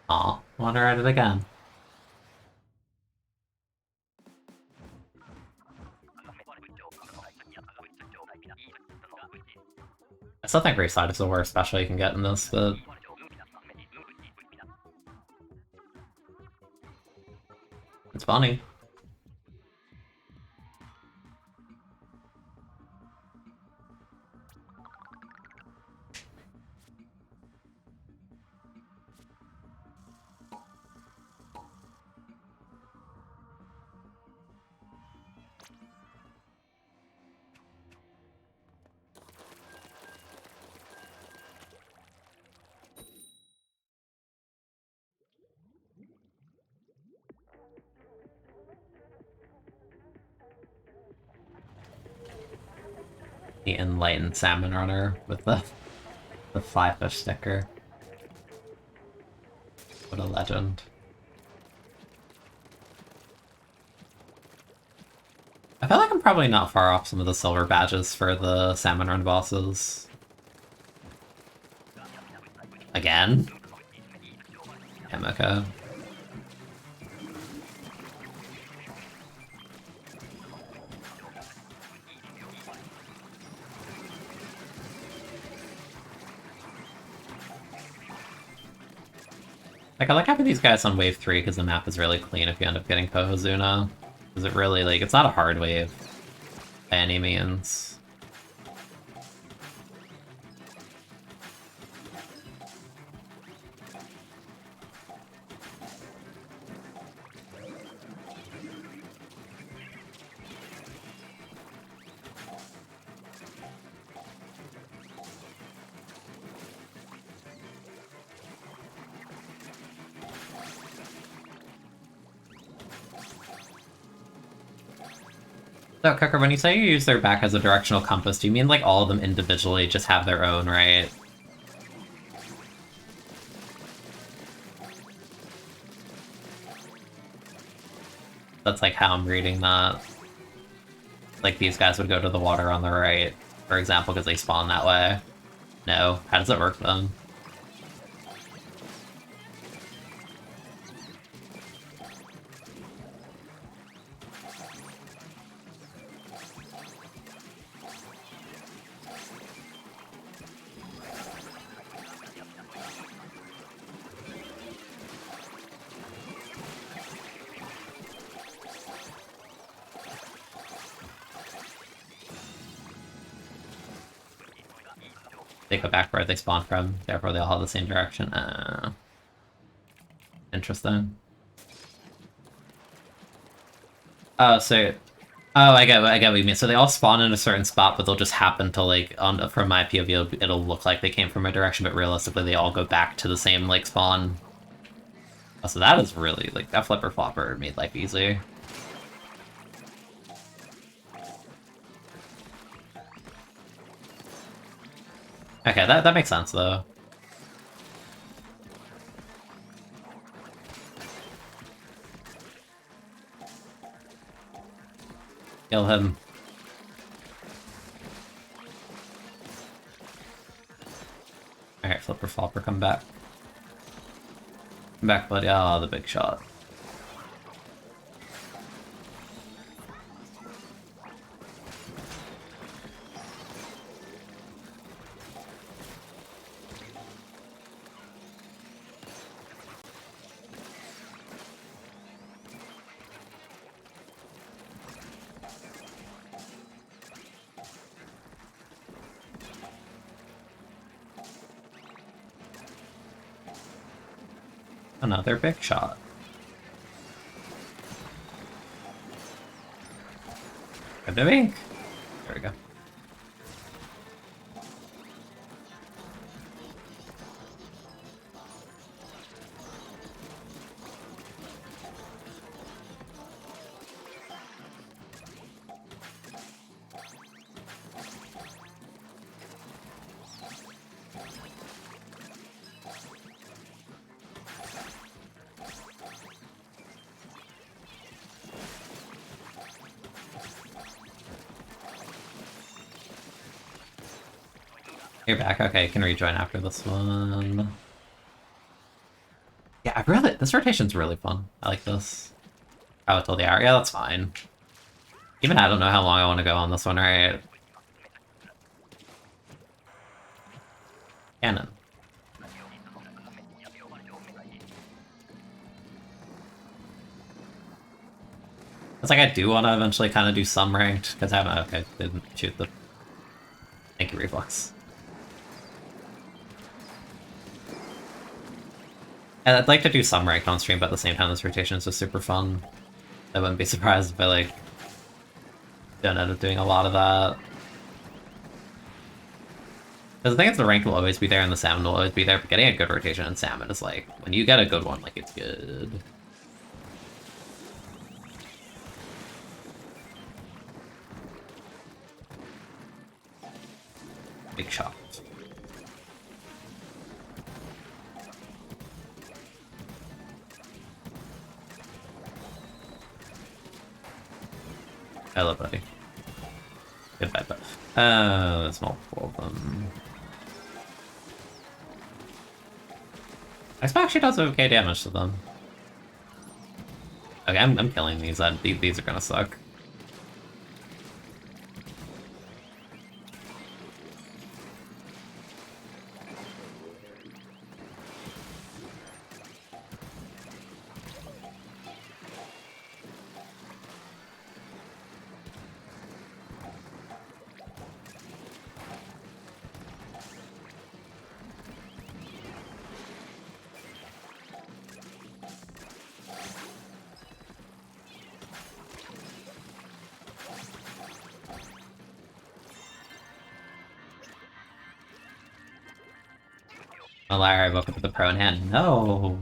Aw, wanna ride it again. I still think Reef is the worst special you can get in this, but it's funny. The enlightened salmon runner with the flyfish sticker. What a legend. I feel like I'm probably not far off some of the silver badges for the salmon run bosses. Again? I'm okay. Like, I like having these guys on wave 3 because the map is really clean if you end up getting Kohozuna. Because it really, like, it's not a hard wave by any means. So, Cooker, when you say you use their back as a directional compass, do you mean, like, all of them individually just have their own, right? That's like how I'm reading that. Like these guys would go to the water on the right, for example, because they spawn that way. No. How does it work then? They go back where they spawn from, therefore they all have the same direction. Interesting. Oh, so... Oh, I get what you mean. So they all spawn in a certain spot, but they'll just happen to, like, from my POV, it'll look like they came from a direction, but realistically they all go back to the same, like, spawn. Oh, so that is really, like, that flipper flopper made life easy. Okay, that makes sense, though. Kill him. Alright, flipper flopper, come back. Come back, buddy. Oh, the big shot. Another big shot. Grab the ink. There we go. You're back. Okay, you can rejoin after this one. Yeah, this rotation's really fun. I like this. Oh, till the hour. Yeah, that's fine. Even I don't know how long I want to go on this one, right? Cannon. It's like I do want to eventually kind of do some ranked, because I haven't... Okay, didn't shoot the... Thank you, Reflex. And I'd like to do some ranked on stream, but at the same time this rotation is just super fun. I wouldn't be surprised if I, like, don't end up doing a lot of that. Because the thing is, the rank will always be there and the salmon will always be there, but getting a good rotation in salmon is like, when you get a good one, like, it's good. Big shot. Hello, buddy. Goodbye, bud. There's multiple of them. X-Pac actually does okay damage to them. Okay, I'm killing these. These are gonna suck. Alara, I woke up with the pro in hand. No!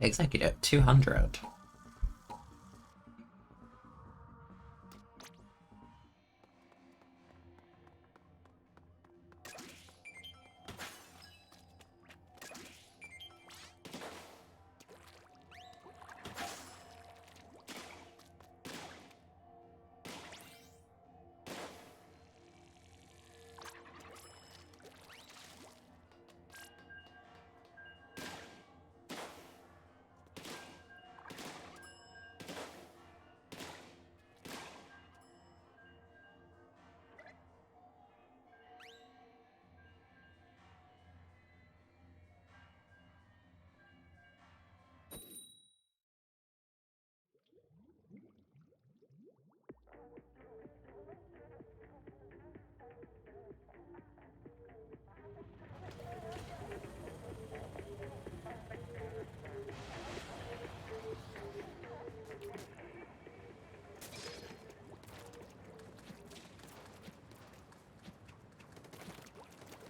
Executive, 200.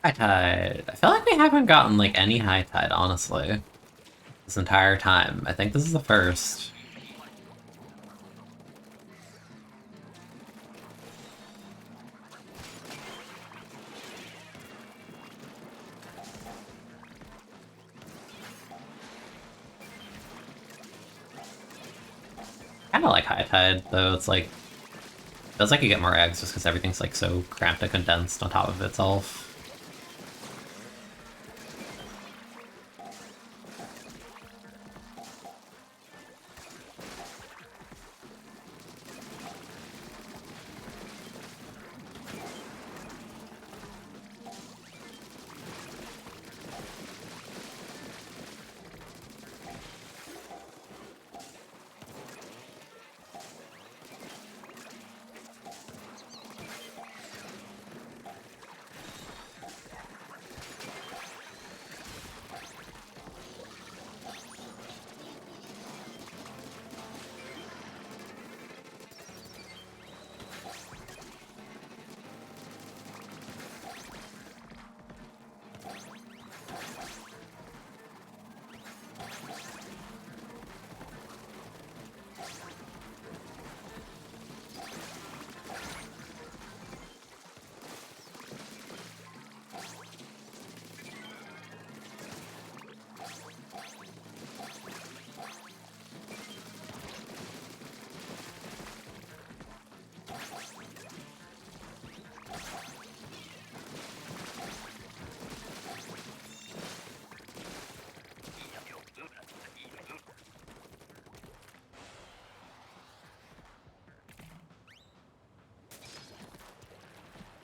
High tide. I feel like we haven't gotten, like, any high tide, honestly. This entire time. I think this is the first. Kinda like high tide, though it's like... Feels like you get more eggs just because everything's, like, so cramped and condensed on top of itself.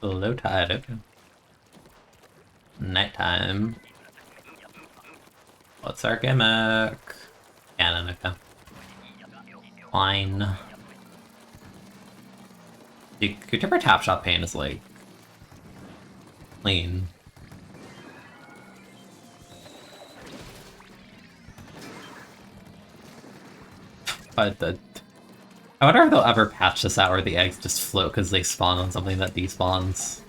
Low tide, okay. Nighttime. What's our gimmick? Cannon, okay. Fine. The Kutemper Tap Shot Pain is, like, clean. But I wonder if they'll ever patch this out where the eggs just float because they spawn on something that despawns.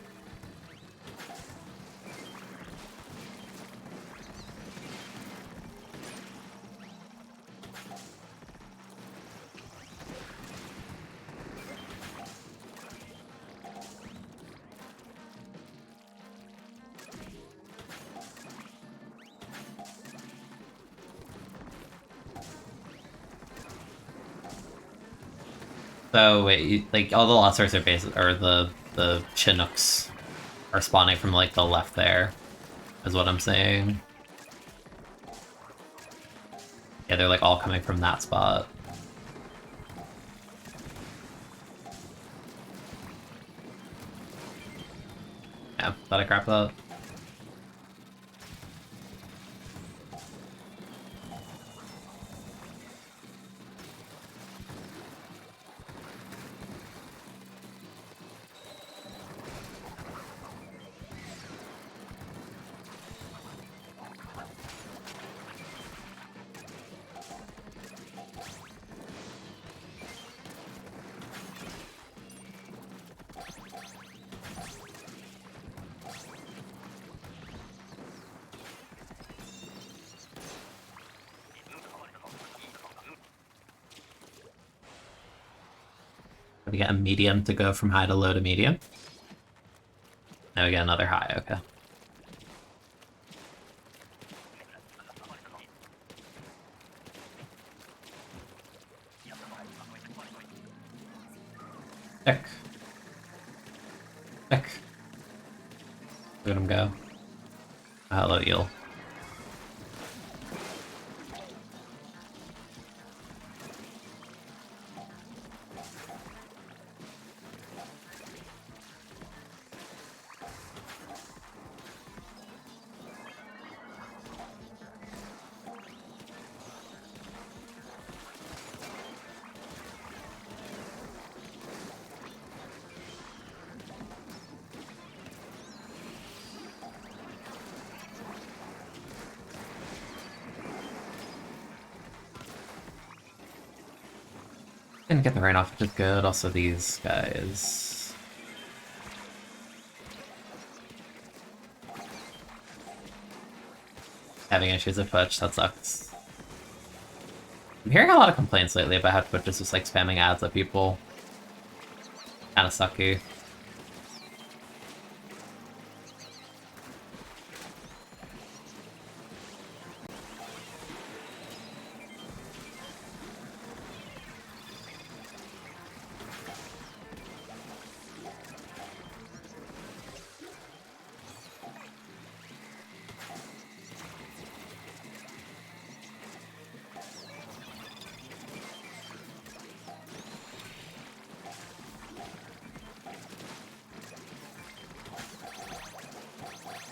So wait, like all the Lost are basically, or the Chinooks are spawning from like the left there, is what I'm saying. Yeah, they're like all coming from that spot. Yeah, thought I grabbed that. We get a medium to go from high to low to medium. Now we get another high, okay. Thick. Thick. Look at him go. Hello, eel. Didn't get the rain off, which is good. Also, these guys. Having issues with Twitch, that sucks. I'm hearing a lot of complaints lately about how Twitch is just like spamming ads at people. Kinda sucky.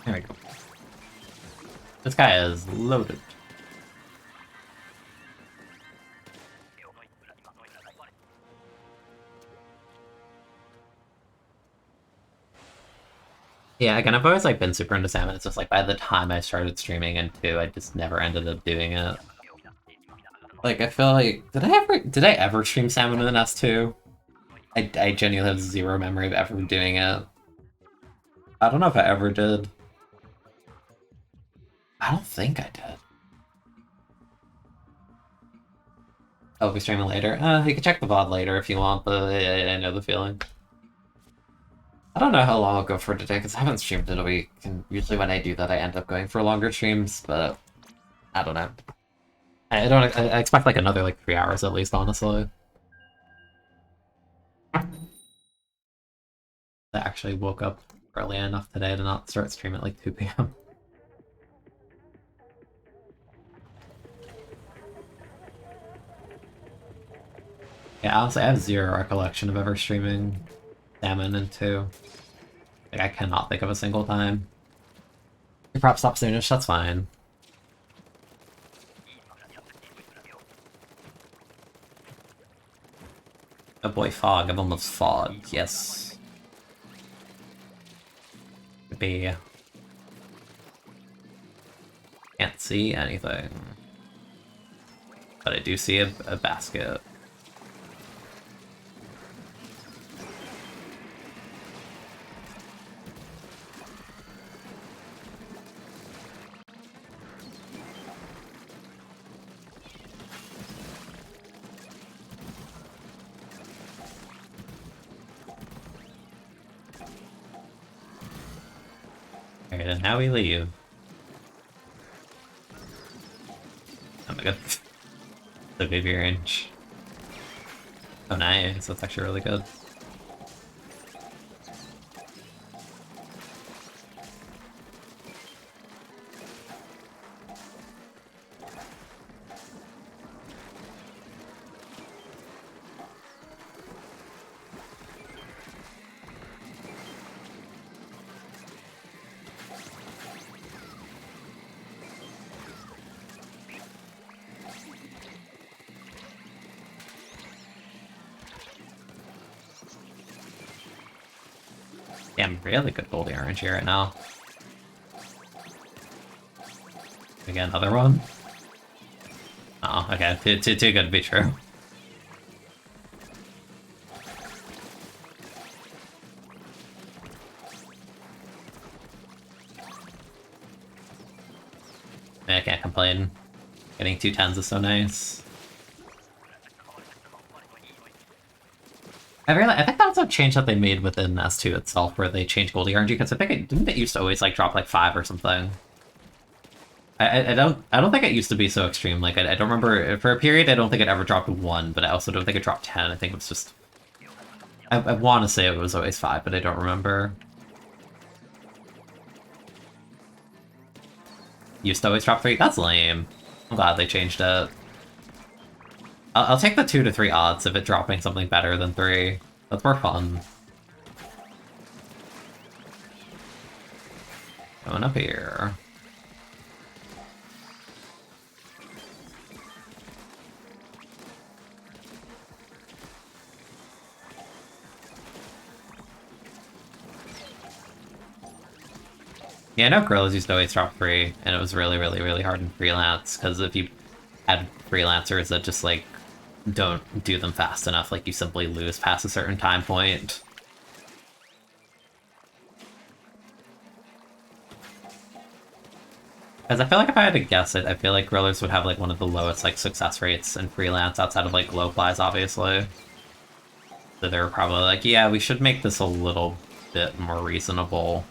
There we go. This guy is loaded. Yeah, again, I've always like been super into salmon. It's just like by the time I started streaming into, I just never ended up doing it. Like I feel like did I ever stream salmon with an S2? I genuinely have zero memory of ever doing it. I don't know if I ever did. I don't think I did. I'll be streaming later. You can check the VOD later if you want, but I know the feeling. I don't know how long I'll go for today, because I haven't streamed in a week, and usually when I do that I end up going for longer streams, but I don't know. I expect like another like 3 hours at least, honestly. I actually woke up early enough today to not start streaming at like 2 p.m. Yeah, honestly, I have zero recollection of ever streaming Salmon into. Like, I cannot think of a single time. Your prop stop soonish, that's fine. Oh boy, fog. I'm almost fogged, yes. Could be. Can't see anything. But I do see a basket. Alright, and now we leave. Oh my god. The baby range. Oh nice, that's actually really good. Yeah, I'm really good goldie orange here right now. Again, another one? Oh, okay, too good to be true. I can't complain. Getting 2 10s is so nice. I think that was a change that they made within S2 itself, where they changed Goldie RNG, because I think didn't it used to always like drop like 5 or something. I don't think it used to be so extreme. Like I don't remember for a period. I don't think it ever dropped 1, but I also don't think it dropped 10. I think it was just I want to say it was always 5, but I don't remember. Used to always drop 3. That's lame. I'm glad they changed it. I'll take the 2 to 3 odds of it dropping something better than 3. That's more fun. Going up here. Yeah, I know Gorillas used to always drop 3, and it was really, really, really hard in freelance, because if you had freelancers that just, like, don't do them fast enough, like, you simply lose past a certain time point. Because I feel like if I had to guess it, I feel like Grillers would have, like, one of the lowest, like, success rates in freelance outside of, like, low flies, obviously. So they were probably like, yeah, we should make this a little bit more reasonable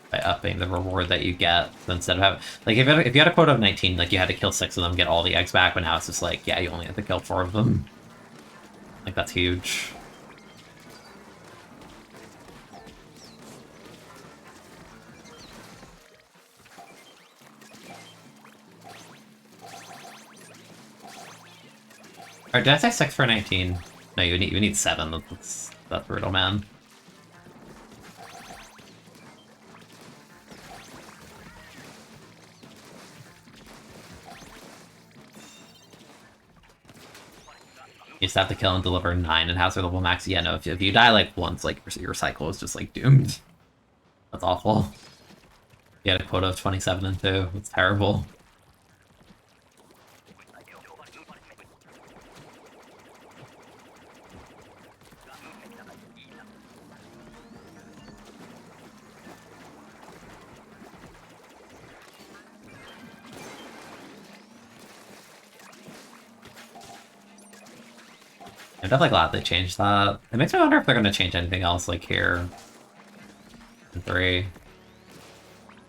by upping the reward that you get. So instead of having, like, if you had a quota of 19, like, you had to kill 6 of them, get all the eggs back, but now it's just like, yeah, you only have to kill 4 of them. Like, that's huge. Or did I say 6 for 19? No, you need 7. That's brutal, man. You just have to kill and deliver 9 and hazard level max. Yeah, no, if you die like once, like your cycle is just like doomed. That's awful. You had a quota of 27 and 2. It's terrible. I'm definitely glad they changed that. It makes me wonder if they're going to change anything else, like here in 3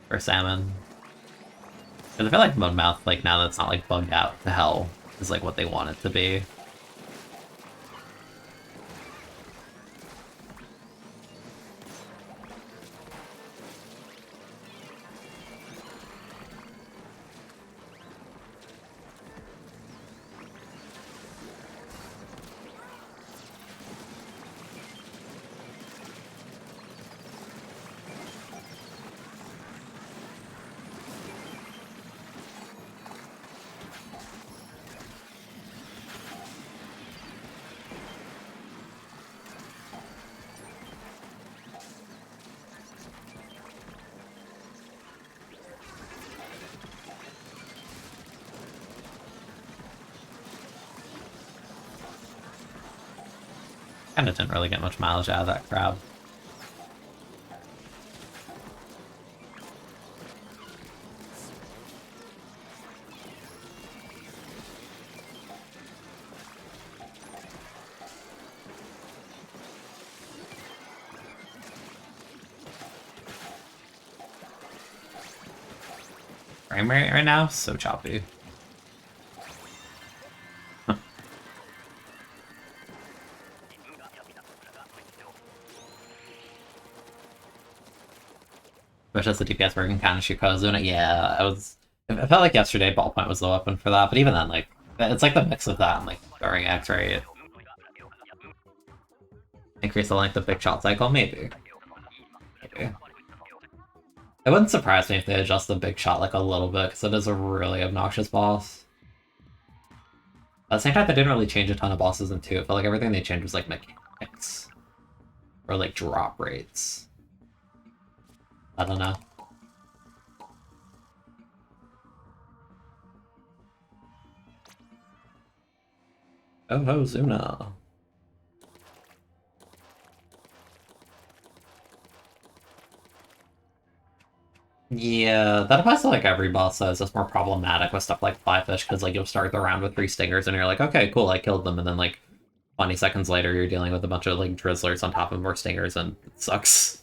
for Salmon. Because I feel like Mode Mouth, like now that it's not like bugged out to hell, is like what they want it to be. Kinda didn't really get much mileage out of that crab. Frame rate right now? So choppy. Especially as the DPS working kind of shoot Kozuna. Yeah, I felt like yesterday ballpoint was the weapon for that, but even then, like, it's like the mix of that and like throwing X rate. Increase the length of big shot cycle, maybe. Maybe. It wouldn't surprise me if they adjust the big shot like a little bit, because it is a really obnoxious boss. At the same time, they didn't really change a ton of bosses in 2. I felt like everything they changed was like mechanics. Or like drop rates. I don't know. Oh ho, Zuna. Yeah, that applies to like every boss, so it's just more problematic with stuff like Flyfish, because like you'll start the round with 3 stingers and you're like, okay, cool, I killed them, and then like 20 seconds later, you're dealing with a bunch of like drizzlers on top of more stingers, and it sucks.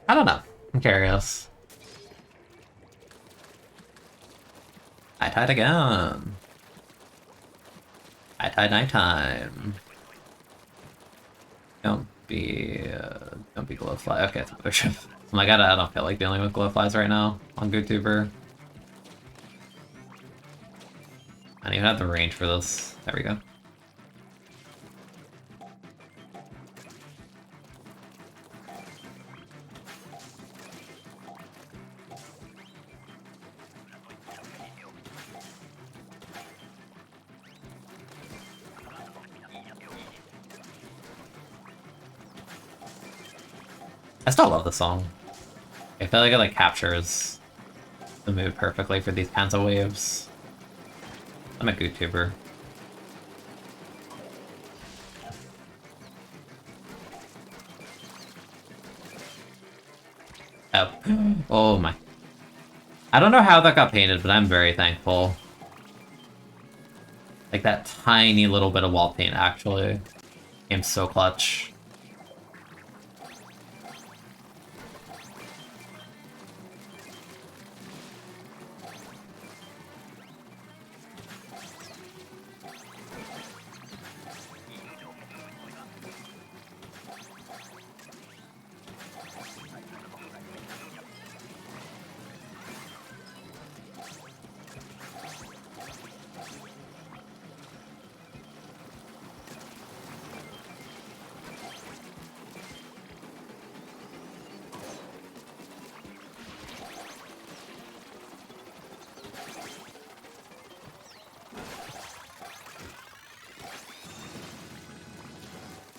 I don't know. I'm curious. I tied again. I tied nighttime. Don't be glowfly. Okay, it's another ship. Oh my god, I don't feel like dealing with glowflies right now on GoodTuber. I don't even have the range for this. There we go. I still love the song. I feel like it like captures the mood perfectly for these kinds of waves. I'm a GoodTuber. Oh. Oh my. I don't know how that got painted, but I'm very thankful. Like that tiny little bit of wall paint actually came so clutch.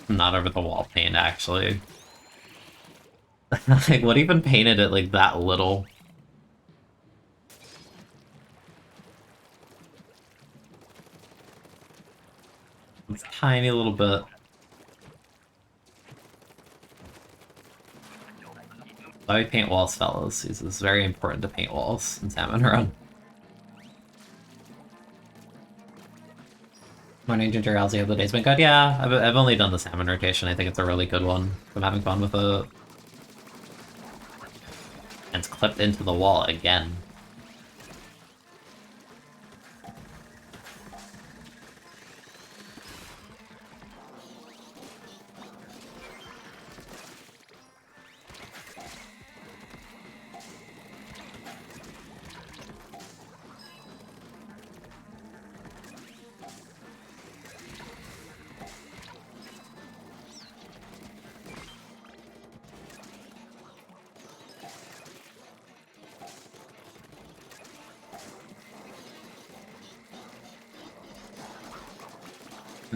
Not over the wall paint, actually. Like, what even painted it like that little? It's a tiny little bit. Why we paint walls, fellas? It's very important to paint walls in Salmon Run. Morning, Ginger. How's the day's been good? Yeah, I've only done the Salmon rotation. I think it's a really good one. I'm having fun with it. And it's clipped into the wall again.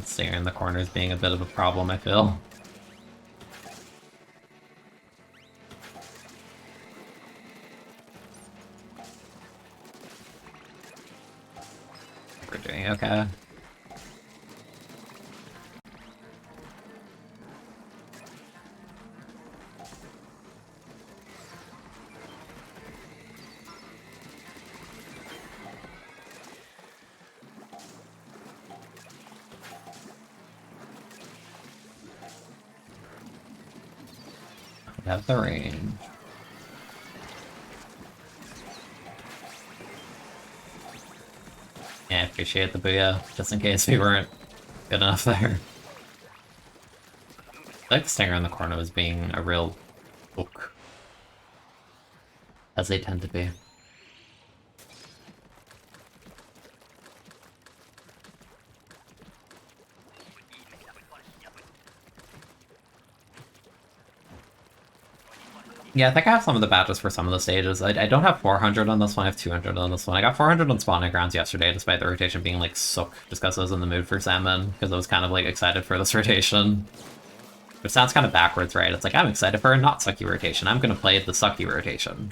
Staring in the corners being a bit of a problem, I feel. We're doing okay. Have the range. Yeah, I appreciate the booyah, just in case we weren't good enough there. I like the stinger in the corner was being a real hook. As they tend to be. Yeah, I think I have some of the badges for some of the stages. I don't have 400 on this one, I have 200 on this one. I got 400 on spawning grounds yesterday, despite the rotation being like sook, just because I was in the mood for Salmon, because I was kind of like excited for this rotation. Which sounds kind of backwards, right? It's like, I'm excited for a not sucky rotation, I'm gonna play the sucky rotation.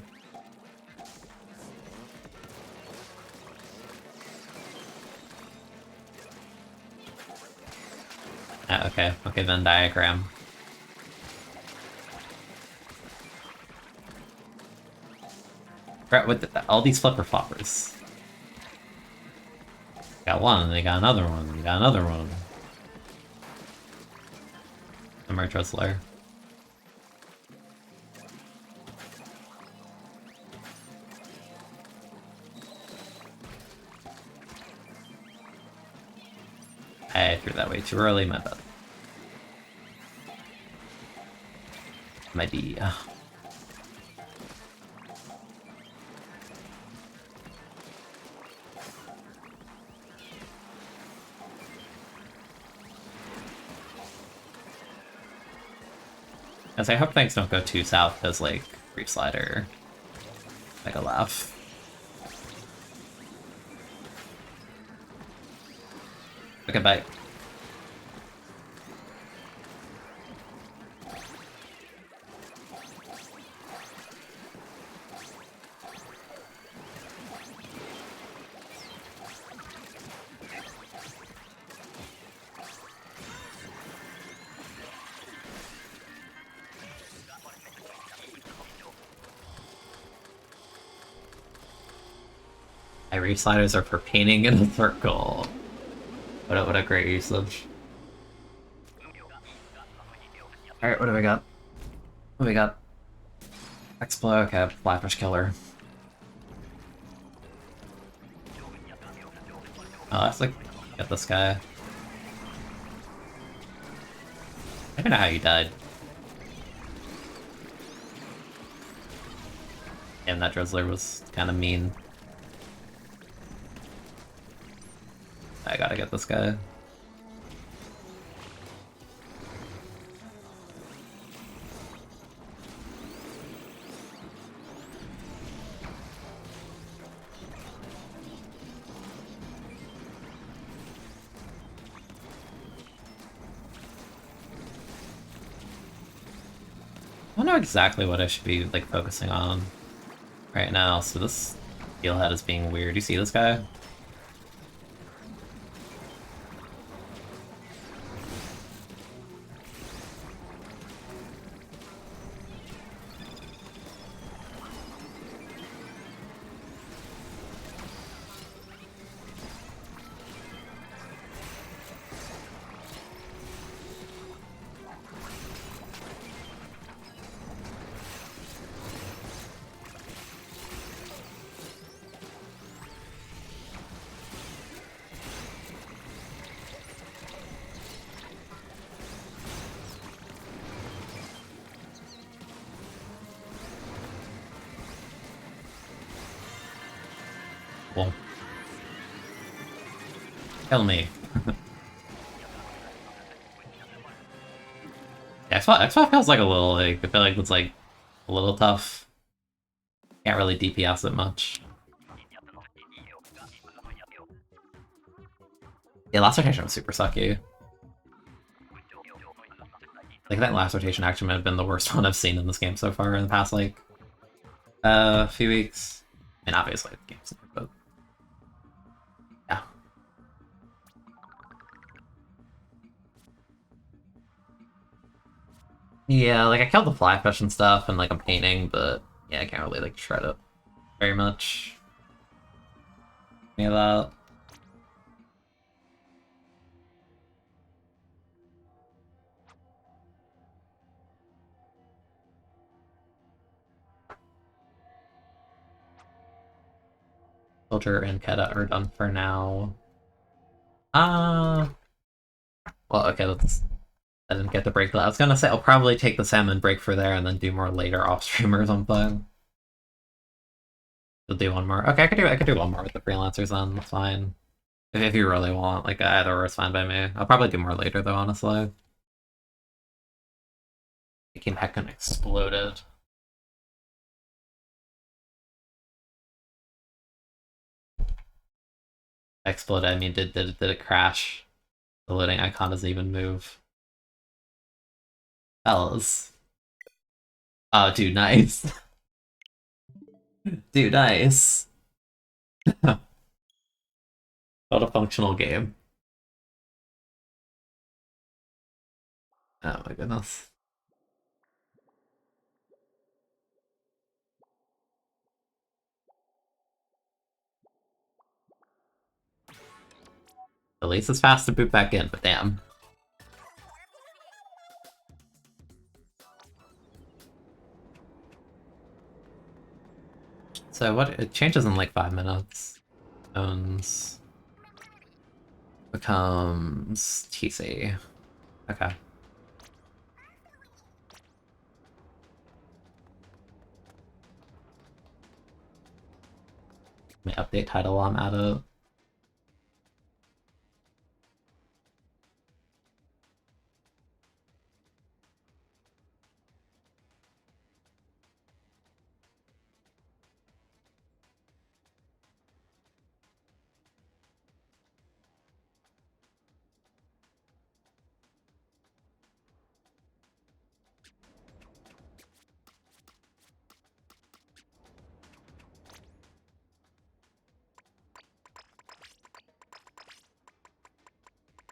Okay, Venn diagram. Crap with all these flipper floppers. Got one, they got another one, they got another one. The merch wrestler. I threw that way too early, my bad. Might be. As I hope things don't go too south, because, like, Reef Slider. Like a laugh. Okay, bye. My Reef Sliders are for painting in a circle. What a great usage. Alright, what do we got? What do we got? Explode, okay, Flatfish Killer. Oh, that's like, get this guy. I don't know how you died. Damn, that Drizzler was kind of mean. I gotta get this guy. I don't know exactly what I should be, like, focusing on right now, so this steelhead is being weird. You see this guy? Well, kill me. Yeah, X5 feels like a little, like, I feel like it's, like, a little tough. Can't really DPS it much. Yeah, last rotation was super sucky. Like, that last rotation actually might have been the worst one I've seen in this game so far in the past, like, few weeks. I mean, obviously, the game's new, but... yeah. Yeah, like, I killed the flyfish and stuff, and, like, I'm painting, but, yeah, I can't really, like, shred it very much. Any of that. Soldier and Keta are done for now. Well, okay, I didn't get the break. I was gonna say I'll probably take the salmon break for there and then do more later off stream or something. We'll do one more. Okay, I could do one more with the freelancers then. That's fine. If you really want, like either or is fine by me. I'll probably do more later though, honestly. It came heckin' exploded. Exploded. I mean, did it crash? The loading icon doesn't even move. Fellas. Oh, dude, nice. Dude, nice. Not a functional game. Oh my goodness. At least it's fast to boot back in, but damn. So what, it changes in like 5 minutes. Owns becomes TC. Okay. Let me update title while I'm at it.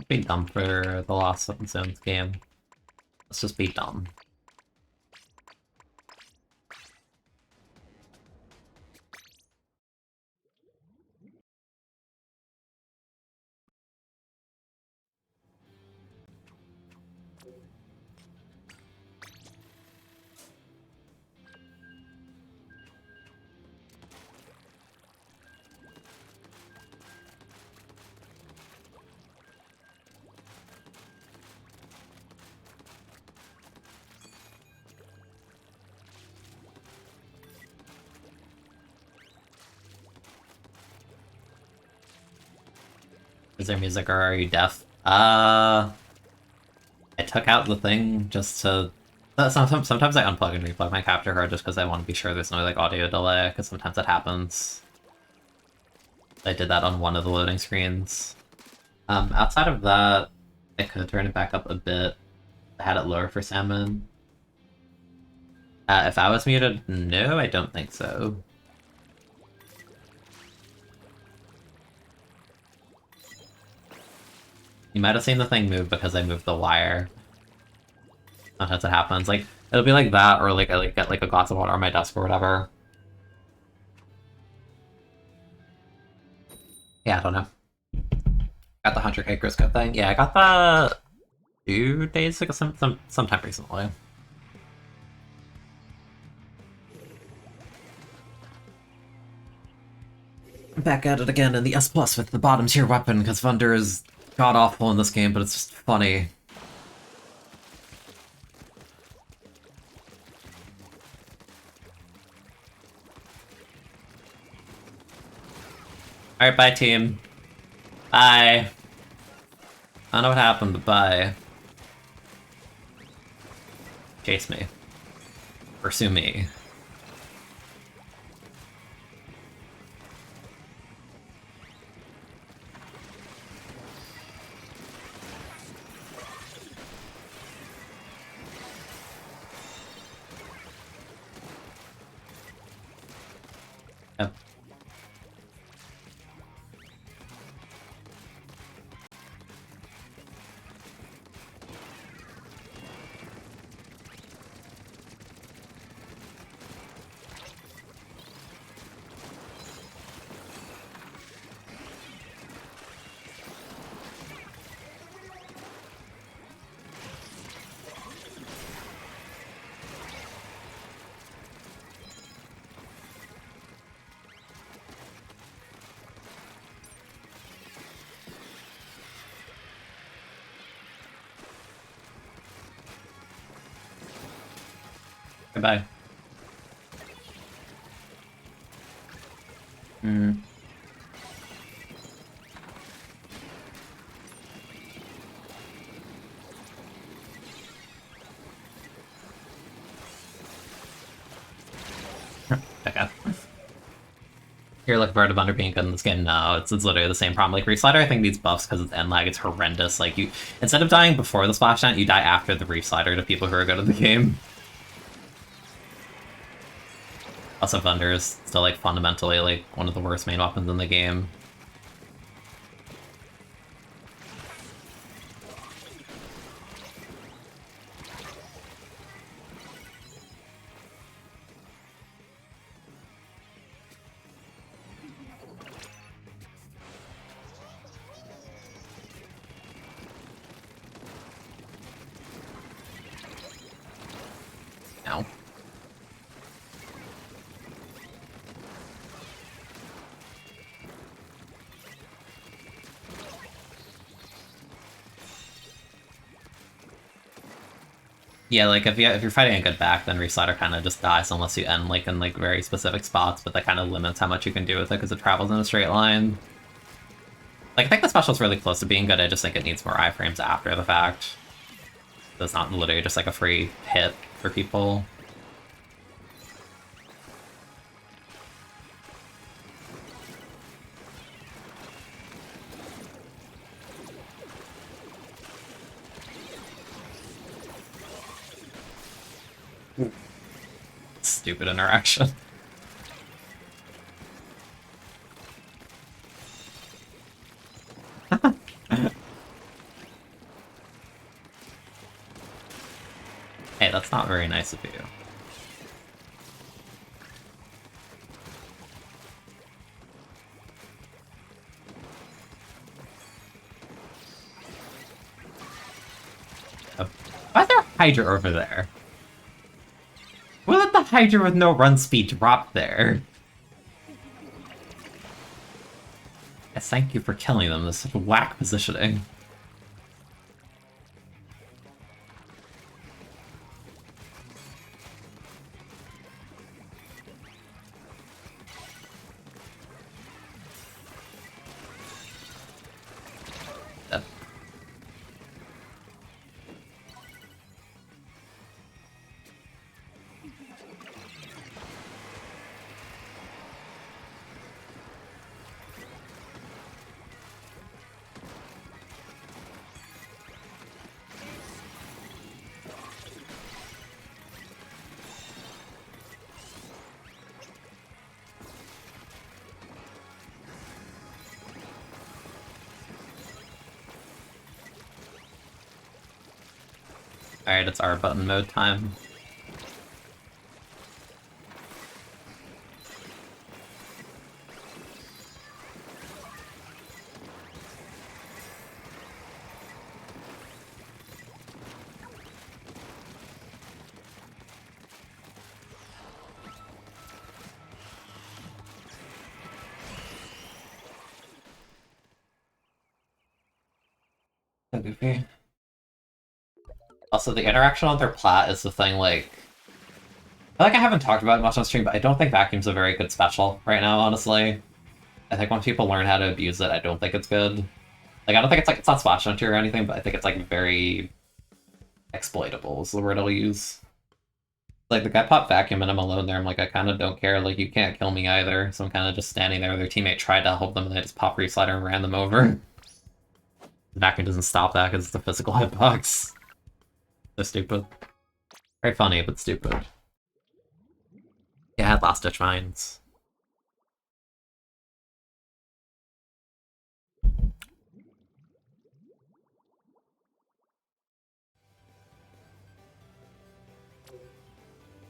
Be dumb for the Lost Zones game. Let's just be dumb. Is there music or are you deaf? I took out the thing just to... Sometimes I unplug and replug my capture card just because I want to be sure there's no like audio delay, because sometimes that happens. I did that on one of the loading screens. Outside of that, I could turn it back up a bit. I had it lower for Salmon. If I was muted, no, I don't think so. You might have seen the thing move because I moved the wire. Sometimes it happens. Like, it'll be like that, or like I get like a glass of water on my desk or whatever. Yeah, I don't know. Got the 100k Grisco thing. Yeah, I got that 2 days ago, sometime recently. I'm back at it again in the S plus with the bottom tier weapon because Thunder is god awful in this game, but it's just funny. Alright, bye team. Bye. I don't know what happened, but bye. Chase me. Pursue me. Yep. Goodbye. Okay. You're looking forward to Thunder being good in this game? No, it's literally the same problem. Like, Reef Slider, I think, needs buffs because it's end lag. It's horrendous. Like, you instead of dying before the splash dance, you die after the Reef Slider to people who are good at the game. Also, Thunder is still, like, fundamentally, like, one of the worst main weapons in the game. Yeah, like if you're fighting a good back, then Reslider kind of just dies unless you end like in like very specific spots, but that kind of limits how much you can do with it because it travels in a straight line. Like I think the special's really close to being good. I just think it needs more iframes after the fact. So it's not literally just like a free hit for people. Stupid interaction. Hey, that's not very nice of you. Why is there a Hydra over there? Why let the Hydra with no run speed drop there? Yes, thank you for killing them. This is such whack positioning. Alright, it's R button mode time. So goofy. Also, the interaction on their plat is the thing, like... I feel like I haven't talked about it much on stream, but I don't think Vacuum's a very good special right now, honestly. I think once people learn how to abuse it, I don't think it's good. Like, I don't think it's like, it's not Splash Hunter or anything, but I think it's like very... exploitable is the word I'll use. Like, the guy popped Vacuum and I'm alone there, I'm like, I kind of don't care, like, you can't kill me either, so I'm kind of just standing there. Their teammate tried to help them and they just popped Reslider and ran them over. Vacuum doesn't stop that because it's a physical hitbox. So stupid. Very funny, but stupid. Yeah, I had last ditch mines.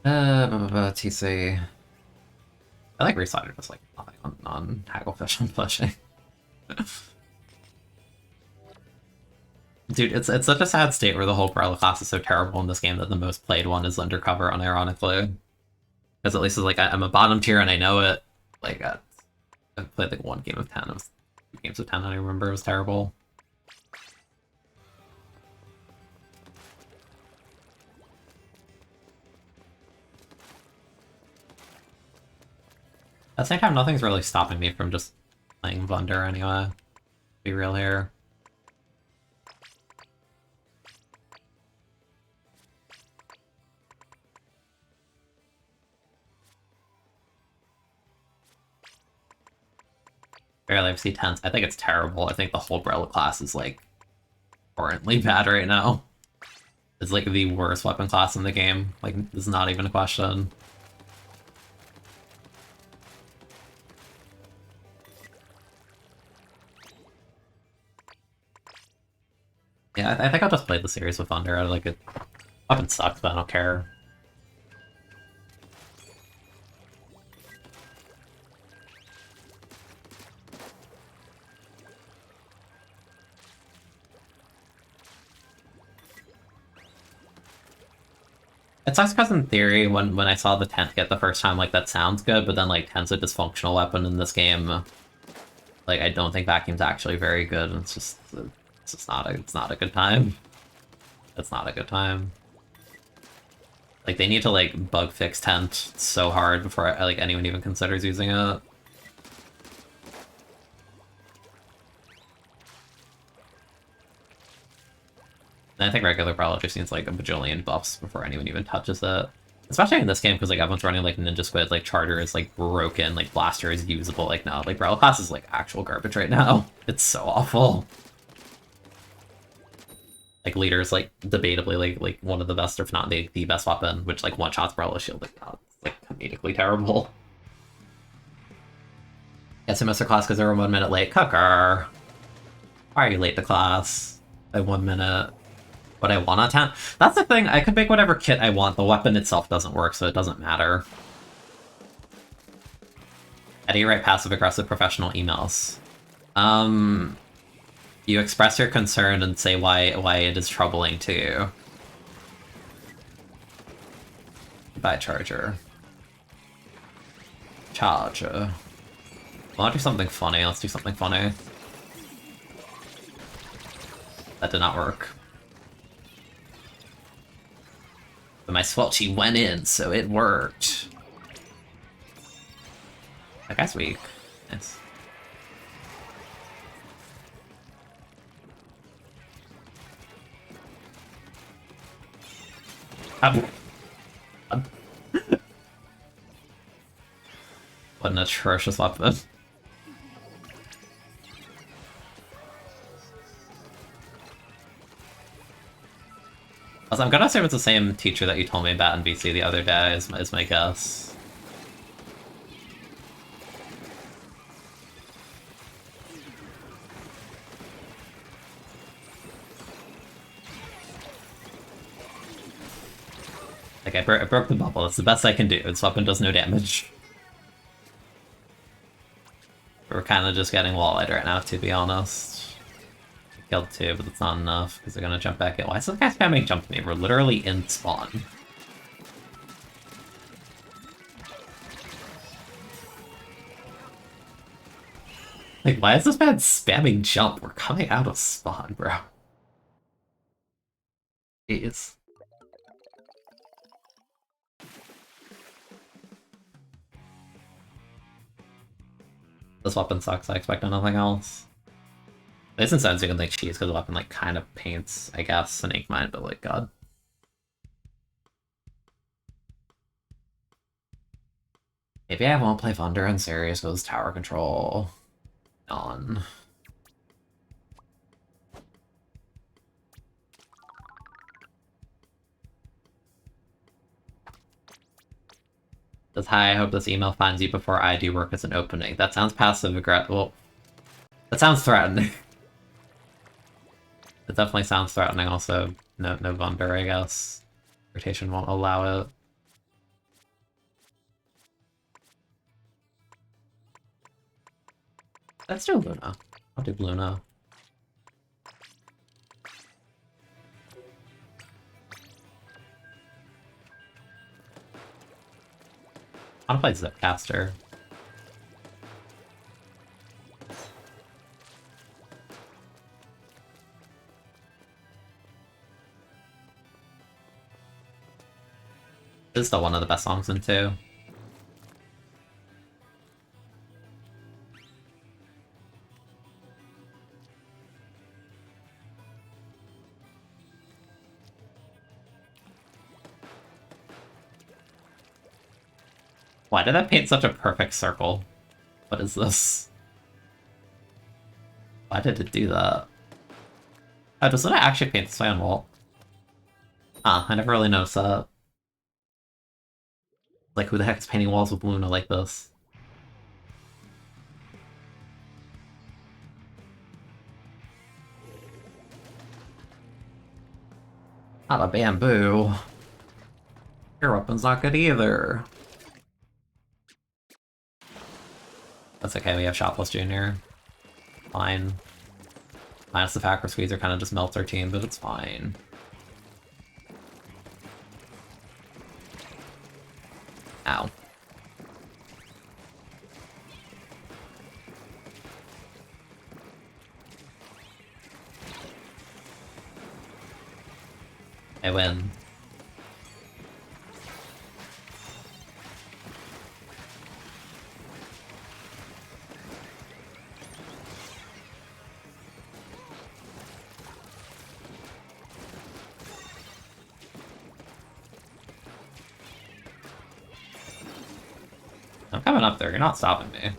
TC. I like Reslider just like nothing on Hagglefish and pushing. Dude, it's such a sad state where the whole Umbrella class is so terrible in this game that the most played one is Undercover, unironically. Because at least it's like, I'm a bottom tier and I know it. Like, I played like one game of 10. It was 2 games of 10, I remember. It was terrible. At the same time, nothing's really stopping me from just playing Vunder anyway. Be real here. Barely ever see 10s. I think it's terrible. I think the whole Umbrella class is like currently bad right now. It's like the worst weapon class in the game. Like, this is not even a question. Yeah, I think I'll just play the series with Thunder. I like it. Weapon sucks, but I don't care. It sucks because in theory, when I saw the 10th get the first time, like, that sounds good, but then, like, 10's a dysfunctional weapon in this game. Like, I don't think Vacuum's actually very good, and it's just not a good time. It's not a good time. Like, they need to, like, bug fix Tent so hard before, like, anyone even considers using it. And I think regular Brawl just needs, like, a bajillion buffs before anyone even touches it. Especially in this game, because, like, everyone's running, like, Ninja Squid, like, Charger is, like, broken, like, Blaster is usable, like, no, like, Brawl class is, like, actual garbage right now. It's so awful. Like, Leader is, like, debatably, like one of the best, or if not the best weapon, which, like, one-shots Brawl Shield, like, no, it's, like, comedically terrible. Yes, I missed the class because they were 1 minute late. Cooker! Why are you late to class? By 1 minute. But I want a 10. That's the thing, I could make whatever kit I want. The weapon itself doesn't work, so it doesn't matter. How do you write passive-aggressive professional emails? You express your concern and say why it is troubling to you. Goodbye, Charger. Charger. Wanna do something funny? Let's do something funny. That did not work. But my Swelchy went in, so it worked. That guy's weak. Nice. What an atrocious weapon. Also, I'm gonna assume it's the same teacher that you told me about in BC the other day, is my guess. Like, I broke the bubble. It's the best I can do. This weapon does no damage. We're kind of just getting wall-eyed right now, to be honest. I killed 2, but it's not enough, because they're gonna jump back in. Why is this guy spamming jump me? We're literally in spawn. Like, why is this man spamming jump? We're coming out of spawn, bro. Jeez. This weapon sucks, I expect nothing else. This incense you can like cheese because the weapon like kind of paints, I guess, an ink mine, but like god. Maybe I won't play Thunder in series because tower control. None. Says, hi, I hope this email finds you before I do work as an opening. That sounds passive-aggressive. Well, that sounds threatening. It definitely sounds threatening. Also, no Thunder, I guess. Rotation won't allow it. Let's do Luna. I'll do Luna. I want to play Zipcaster. This is still one of the best songs in 2. Why did that paint such a perfect circle? What is this? Why did it do that? Oh, does it actually paint this way on wall? Huh, I never really noticed that. Like, who the heck is painting walls with Luna like this? Not a bamboo. Your weapon's not good either. That's okay, we have Shopless Jr. Fine. Minus the Factor Squeezer kind of just melts our team, but it's fine. Ow. I win. I'm coming up there, you're not stopping me.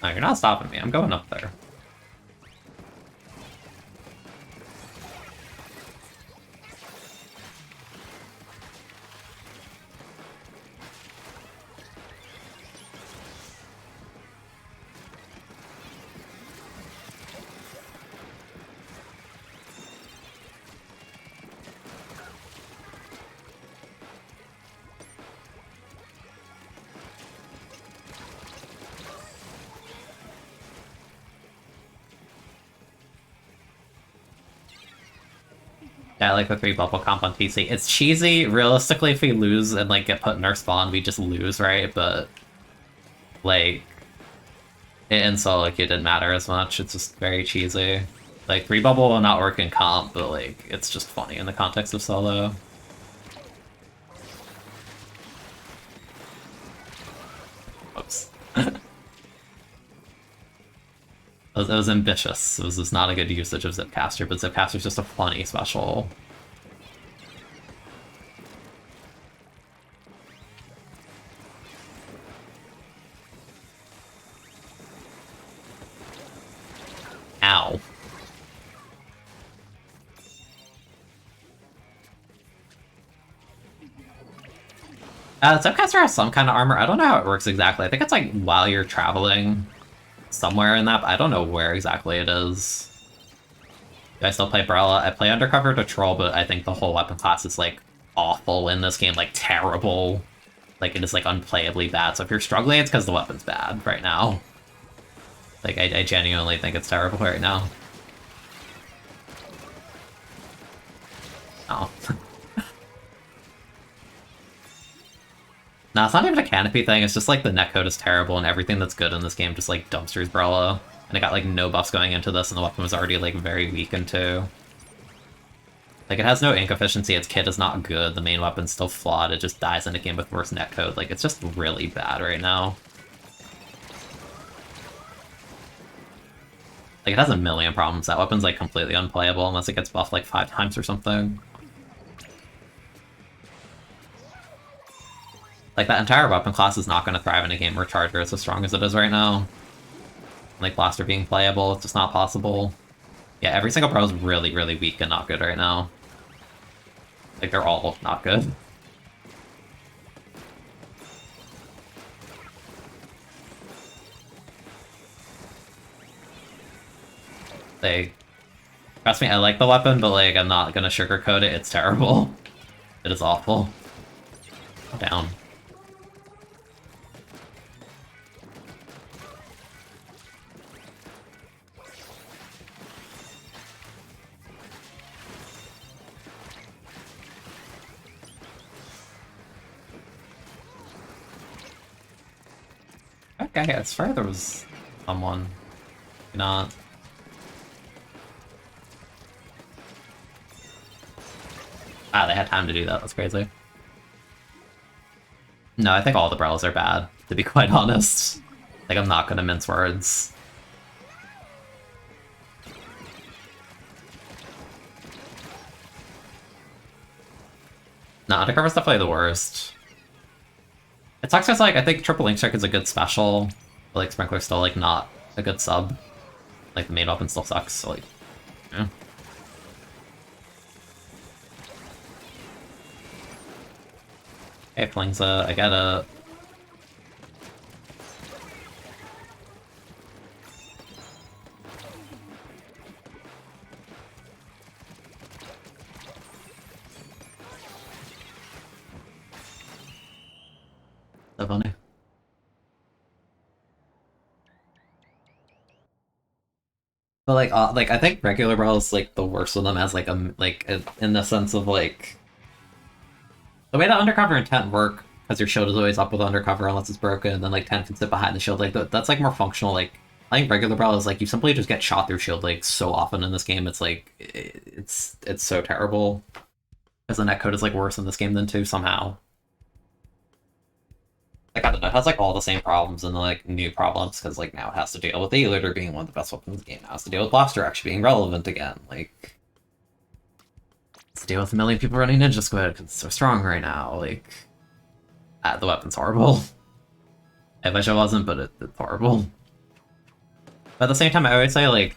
No, you're not stopping me, I'm going up there. Yeah, I like the 3 bubble comp on TC. It's cheesy. Realistically, if we lose and like get put in our spawn, we just lose, right? But like in solo, like it didn't matter as much. It's just very cheesy. Like 3 bubble will not work in comp, but like it's just funny in the context of solo. Oops. It was ambitious. It was just not a good usage of Zipcaster, but Zipcaster's just a funny special. Ow. Zipcaster has some kind of armor. I don't know how it works exactly. I think it's like while you're traveling somewhere in that, but I don't know where exactly it is. Do I still play Brella? I play Undercover to troll, but I think the whole weapon class is like awful in this game, like terrible. Like it is like unplayably bad. So if you're struggling, it's because the weapon's bad right now. Like I genuinely think it's terrible right now. Oh. No, it's not even a canopy thing, it's just like the netcode is terrible and everything that's good in this game just like dumpsters Brella. And it got like no buffs going into this and the weapon was already like very weakened too. Like it has no ink efficiency, its kit is not good, the main weapon's still flawed, it just dies in a game with worse netcode. Like it's just really bad right now. Like it has a million problems, that weapon's like completely unplayable unless it gets buffed like 5 times or something. Like, that entire weapon class is not going to thrive in a game where Charger is as strong as it is right now. Like, Blaster being playable, it's just not possible. Yeah, every single pro is really, really weak and not good right now. Like, they're all not good. Like, trust me, I like the weapon, but, like, I'm not gonna sugarcoat it, it's terrible. It is awful. Down. Okay, I swear there was someone. Not. Ah, they had time to do that, that's crazy. No, I think all the Brellas are bad, to be quite honest. Like, I'm not gonna mince words. No, Undercover's definitely the worst. It sucks because, like, I think Triple Link Check is a good special, but, like, Sprinkler's still, like, not a good sub. Like, the main weapon still sucks, so, like, yeah. Hey, Flingza, I get it. So funny. But like I think regular Brawl is like the worst of them as like in the sense of like the way that Undercover and Tent work, because your shield is always up with Undercover unless it's broken, and then like Tent can sit behind the shield. Like that's like more functional. Like I think regular Brawl is like you simply just get shot through shield like so often in this game. It's like it's so terrible. Because the netcode is like worse in this game than 2 somehow. Like, I don't know, it has, like, all the same problems and, like, new problems, because, like, now it has to deal with the Eluder being one of the best weapons in the game. Now it has to deal with Blaster actually being relevant again, like... Let's deal with a million people running Ninja Squid because it's so strong right now. Like, the weapon's horrible. I wish it wasn't, but it's horrible. But at the same time, I always say, like,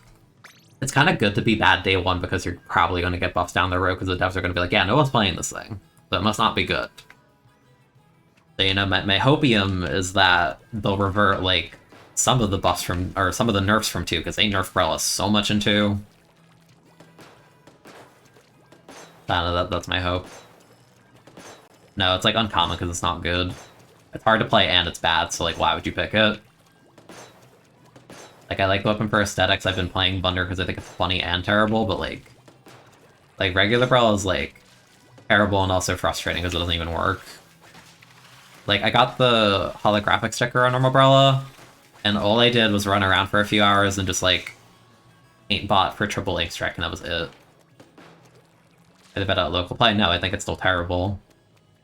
it's kind of good to be bad day one because you're probably going to get buffs down the road because the devs are going to be like, yeah, no one's playing this thing, so it must not be good. So, you know, my hopium is that they'll revert, like, some of the buffs from, or some of the nerfs from 2, because they nerf Brella so much in 2. I don't know, that's my hope. No, it's, like, uncommon because it's not good. It's hard to play and it's bad, so, like, why would you pick it? Like, I like the weapon for aesthetics. I've been playing Thunder because I think it's funny and terrible, but, like regular Brella is, like, terrible and also frustrating because it doesn't even work. Like, I got the holographic sticker on normal Brella, and all I did was run around for a few hours and just, like, paint bot for triple ink strike, and that was it. Is it better at local play? No, I think it's still terrible.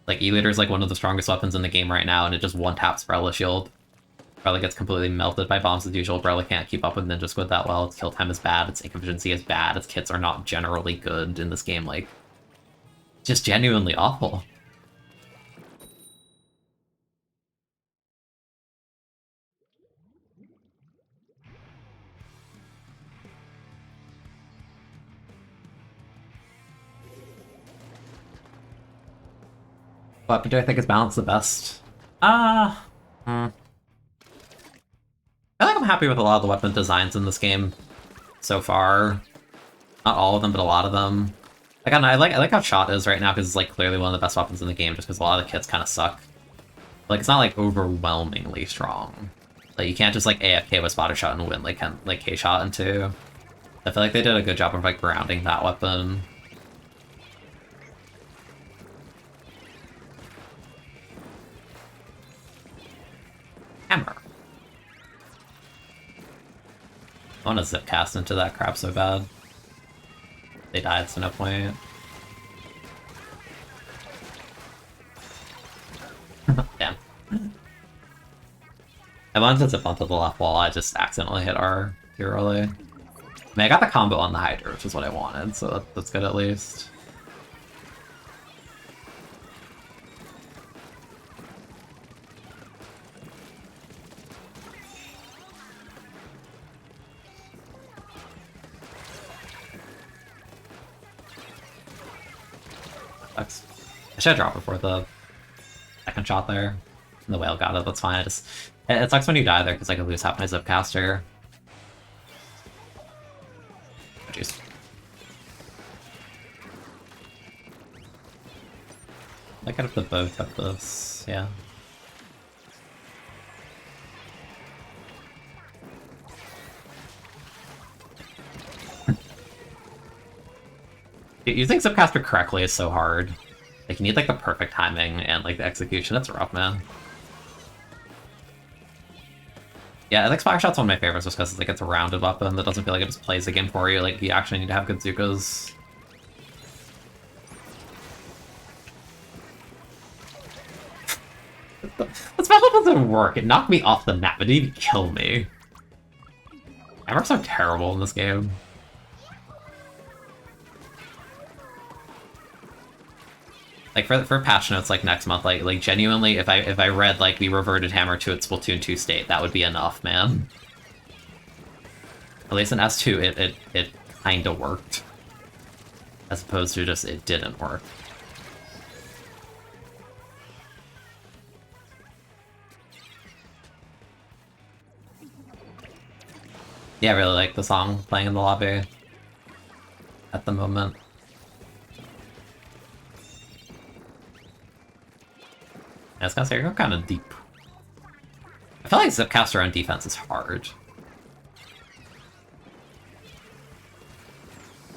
Like, E-Leader is, like, one of the strongest weapons in the game right now, and it just one-taps Brella shield. Brella gets completely melted by bombs as usual. Brella can't keep up with Ninja Squid that well. Its kill time is bad, its ink efficiency is bad, its kits are not generally good in this game, like, just genuinely awful. What weapon do I think is balanced the best? I feel like I'm happy with a lot of the weapon designs in this game so far. Not all of them, but a lot of them. Like, I don't know, I like how Shot is right now, because it's, like, clearly one of the best weapons in the game, just because a lot of the kits kind of suck. Like, it's not, like, overwhelmingly strong. Like, you can't just, like, AFK with Spotter Shot and win, like K-Shot in 2. I feel like they did a good job of, like, grounding that weapon. Hammer. I want to zip cast into that crap so bad. They died, so no point. Damn. I wanted to zip onto the left wall, I just accidentally hit R too early. I mean, I got the combo on the Hydra, which is what I wanted, so that's good at least. Sucks. I should have dropped before the second shot there. And the whale got it, that's fine. It sucks when you die there because I could lose half my zipcaster. Oh, jeez. I could have the bow took this, yeah. Using Zipcaster correctly is so hard. Like, you need, like, the perfect timing and, like, the execution. That's rough, man. Yeah, I think Spire Shot's one of my favorites just because, like, it's a rounded weapon that doesn't feel like it just plays the game for you. Like, you actually need to have good Zukas. The special doesn't work. It knocked me off the map. It didn't even kill me. Hammers are terrible in this game. Like, for patch notes, like, next month, like genuinely, if I read, like, we reverted Hammer to its Splatoon 2 state, that would be enough, man. At least in S2, it kinda worked. As opposed to just, it didn't work. Yeah, I really like the song playing in the lobby at the moment. I was gonna say, you're going kind of deep. I feel like Zipcaster on defense is hard.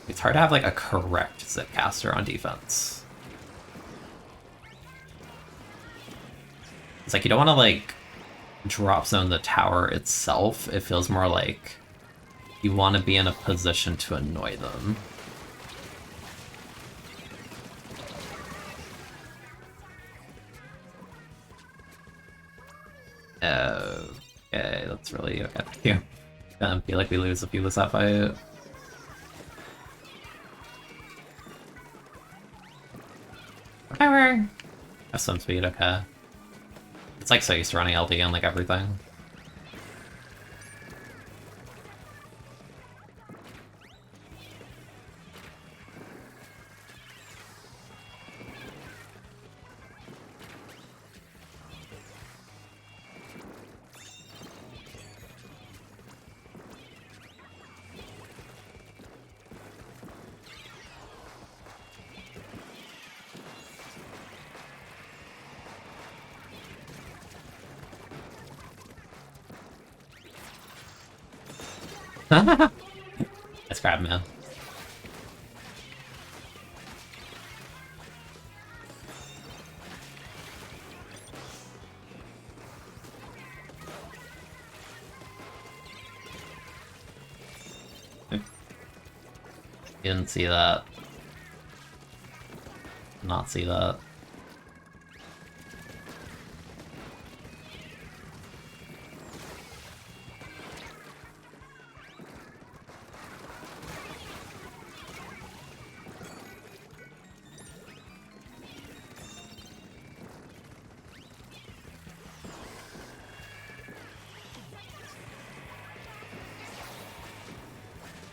It's hard to have, like, a correct Zipcaster on defense. It's like, you don't want to, like, drop zone the tower itself. It feels more like you want to be in a position to annoy them. Okay, that's really okay. Thank you. I feel like we lose if you lose that fight. Whatever. Have some speed, okay. It's like so used to running LD on like everything. Let's grab him, man. Didn't see that. Not see that.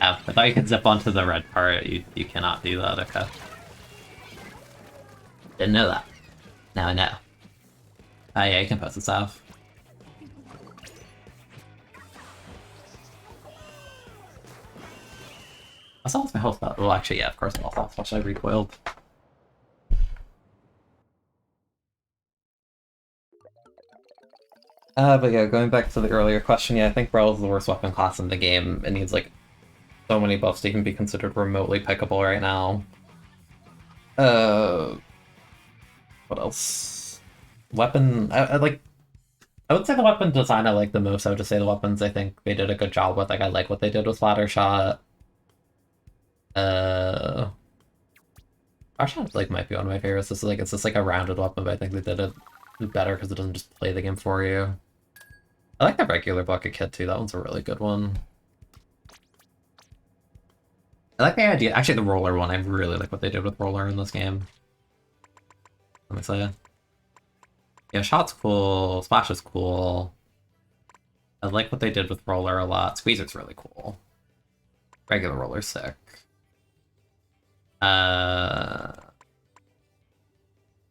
I thought you could zip onto the red part. You cannot do that, okay. Didn't know that. Now I know. Oh yeah, you can post this off. I saw my health battle. Well, actually, yeah, of course, I lost. Watch, I recoiled. But yeah, going back to the earlier question, yeah, I think Brawl is the worst weapon class in the game. It needs, like, so many buffs to even be considered remotely pickable right now. What else? Weapon... I would say the weapon design I like the most. I would just say the weapons I think they did a good job with. Like, I like what they did with Ladder Shot. Shot, like, might be one of my favorites. This is like, it's just like a rounded weapon, but I think they did it better because it doesn't just play the game for you. I like the regular bucket kit too. That one's a really good one. I like the idea. Actually, the roller one. I really like what they did with roller in this game. Let me say. Yeah, shot's cool. Splash is cool. I like what they did with roller a lot. Squeezer's really cool. Regular roller's sick.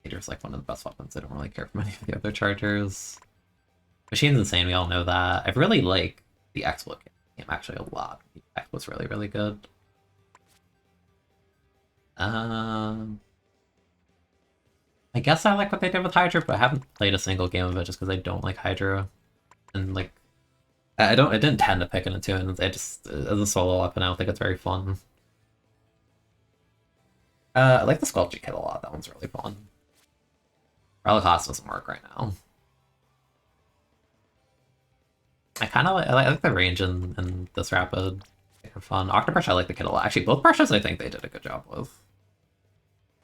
Meteor's like one of the best weapons. I don't really care for many of the other chargers. Machine's insane. We all know that. I really like the exploit game actually a lot. The exploit's really, really good. I guess I like what they did with Hydra, but I haven't played a single game of it just because I don't like Hydra. And like, I didn't tend to pick it into it, and I just, as a solo weapon, I don't think it's very fun. I like the Sculpture Kit a lot, that one's really fun. Relic Host doesn't work right now. I kind of I like the range in this rapid. They're fun. Octobrush, I like the kit a lot. Actually, both brushes I think they did a good job with.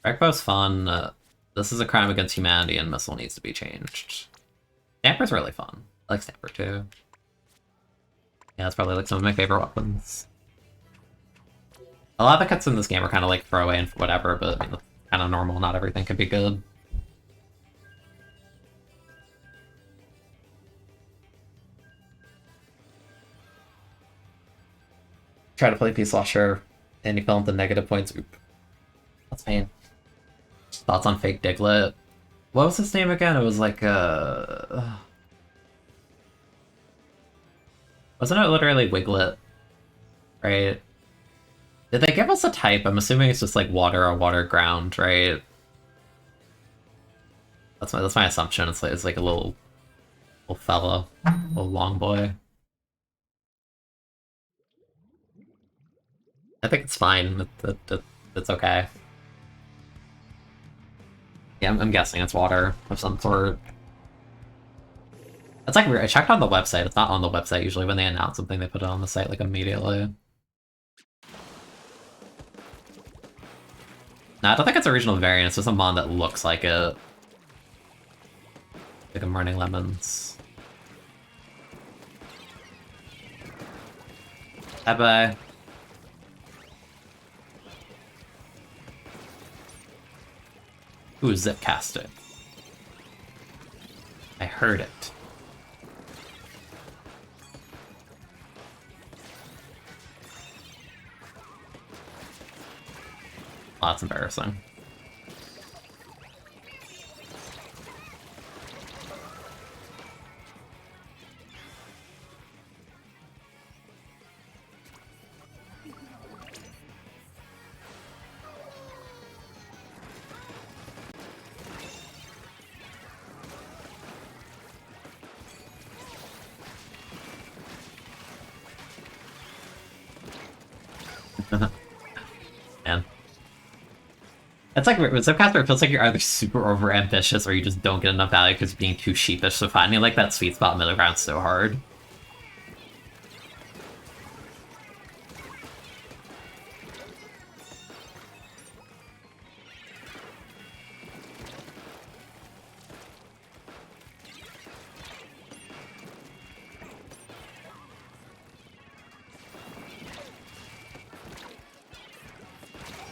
Breakbow's fun. This is a crime against humanity, and Missile needs to be changed. Stamper's really fun. I like Stamper too. Yeah, it's probably like some of my favorite weapons. A lot of the kits in this game are kind of like throwaway and whatever, but I mean, kind of normal. Not everything could be good. Try to play Peace Slasher, and you fell into negative points. Oop. That's pain. Thoughts on fake Diglett? What was his name again? It was like, wasn't it literally Wiglet? Right? Did they give us a type? I'm assuming it's just like water or water ground, right? That's my assumption. It's like a little fella, little long boy. I think it's fine. It's okay. Yeah, I'm guessing it's water of some sort. That's like weird. I checked on the website. It's not on the website usually. When they announce something, they put it on the site like immediately. No, I don't think it's a regional variant. It's just a mon that looks like it. Like I'm running lemons. Bye-bye. Ooh, zip casting. I heard it. Oh, that's embarrassing. Man. It's like with Zipcaster, it feels like you're either super over ambitious or you just don't get enough value because you're being too sheepish. So finding like that sweet spot middle ground's so hard.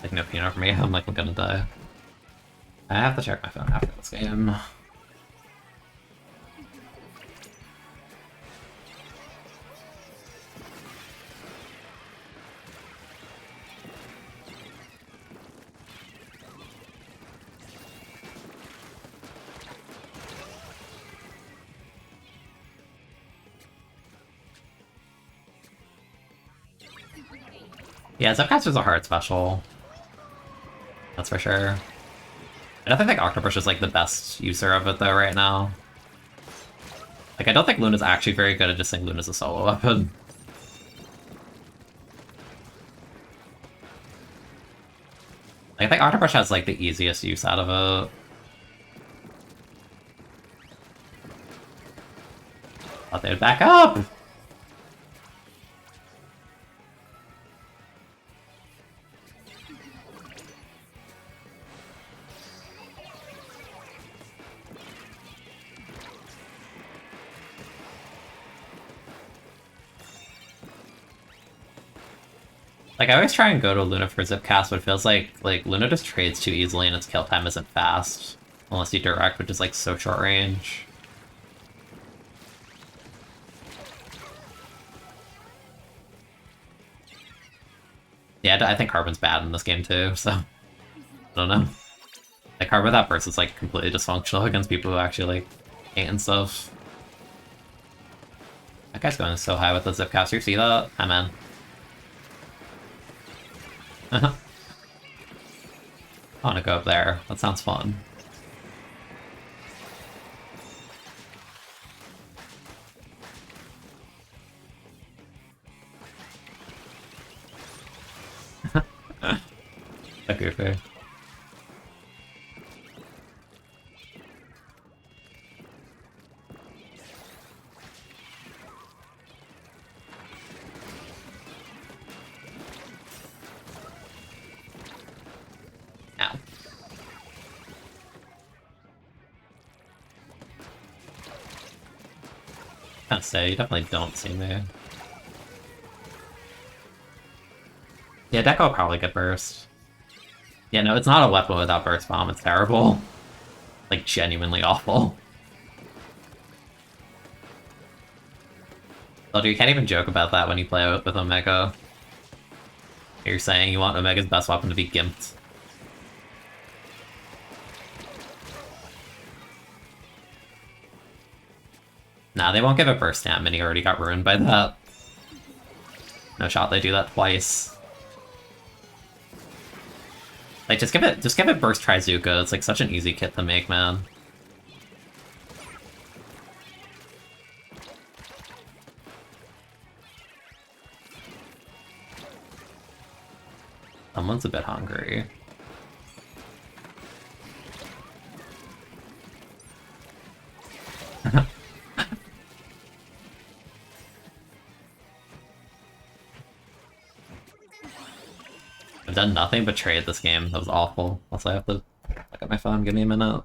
Like no peanut for me. I'm like I'm gonna die. I have to check my phone after this game. Yeah, Zipcaster's a hard special. That's for sure. I don't think Octopus is like the best user of it though right now. Like I don't think Luna's actually very good at just saying Luna's a solo weapon. Like, I think Octopus has like the easiest use out of it. Thought they would back up! Like, I always try and go to Luna for Zipcast, but it feels like Luna just trades too easily and its kill time isn't fast. Unless you direct, which is like so short range. Yeah, I think Carbon's bad in this game too, so... I don't know. Like, Carbon without burst is like completely dysfunctional against people who actually like hate and stuff. That guy's going so high with the Zipcaster, see that? Hi, man. I wanna go up there. That sounds fun. A goofy. Ow. Can't say, you definitely don't see me. Yeah, Deco will probably get burst. Yeah, no, it's not a weapon without burst bomb, it's terrible. Like, genuinely awful. Although you can't even joke about that when you play with Omega. You're saying you want Omega's best weapon to be gimped. Nah, they won't give it burst stamp, and he already got ruined by that. No shot they do that twice. Like, just give it burst Trizuka. It's like such an easy kit to make, man. Someone's a bit hungry. I've done nothing but trade this game. That was awful. Also, I have to look at my phone. Give me a minute.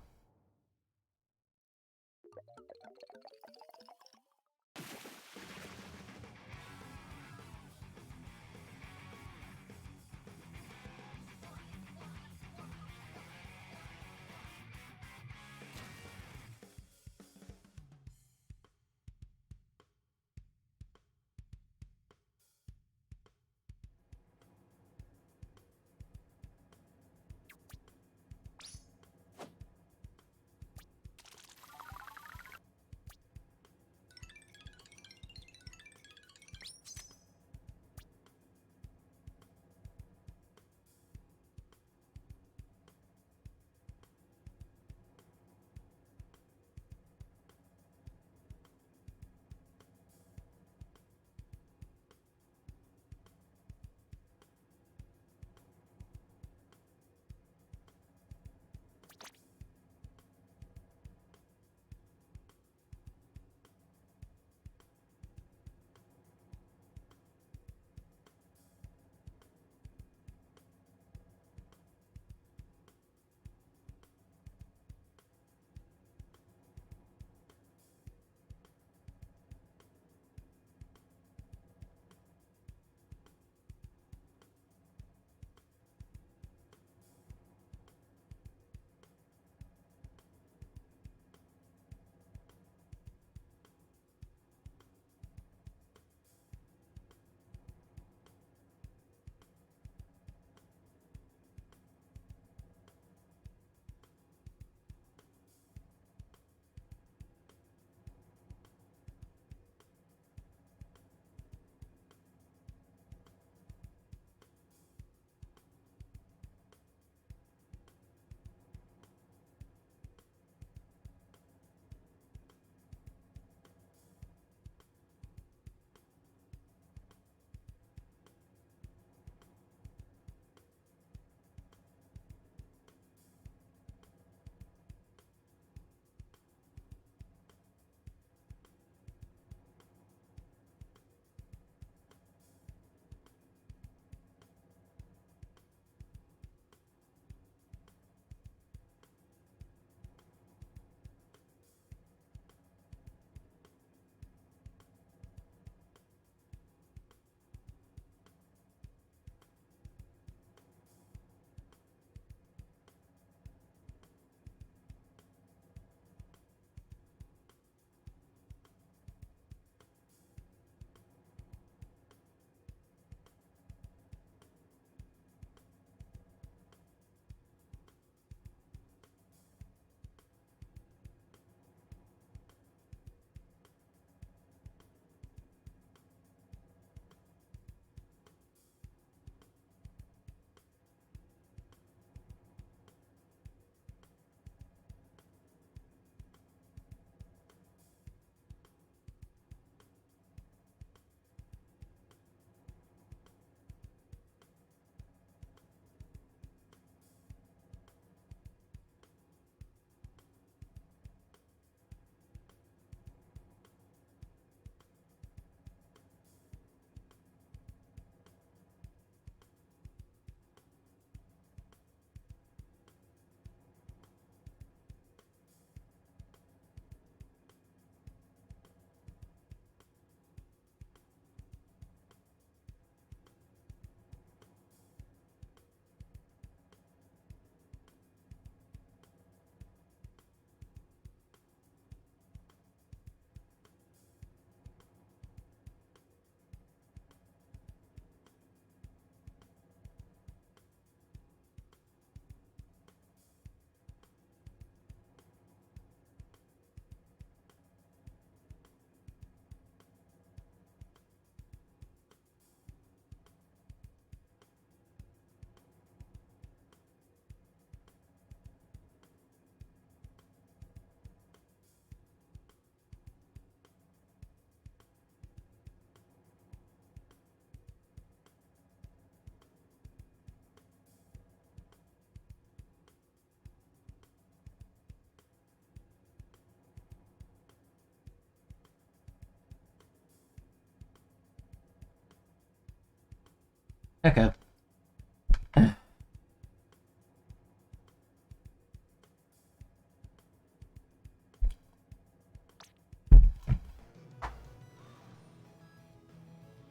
Okay.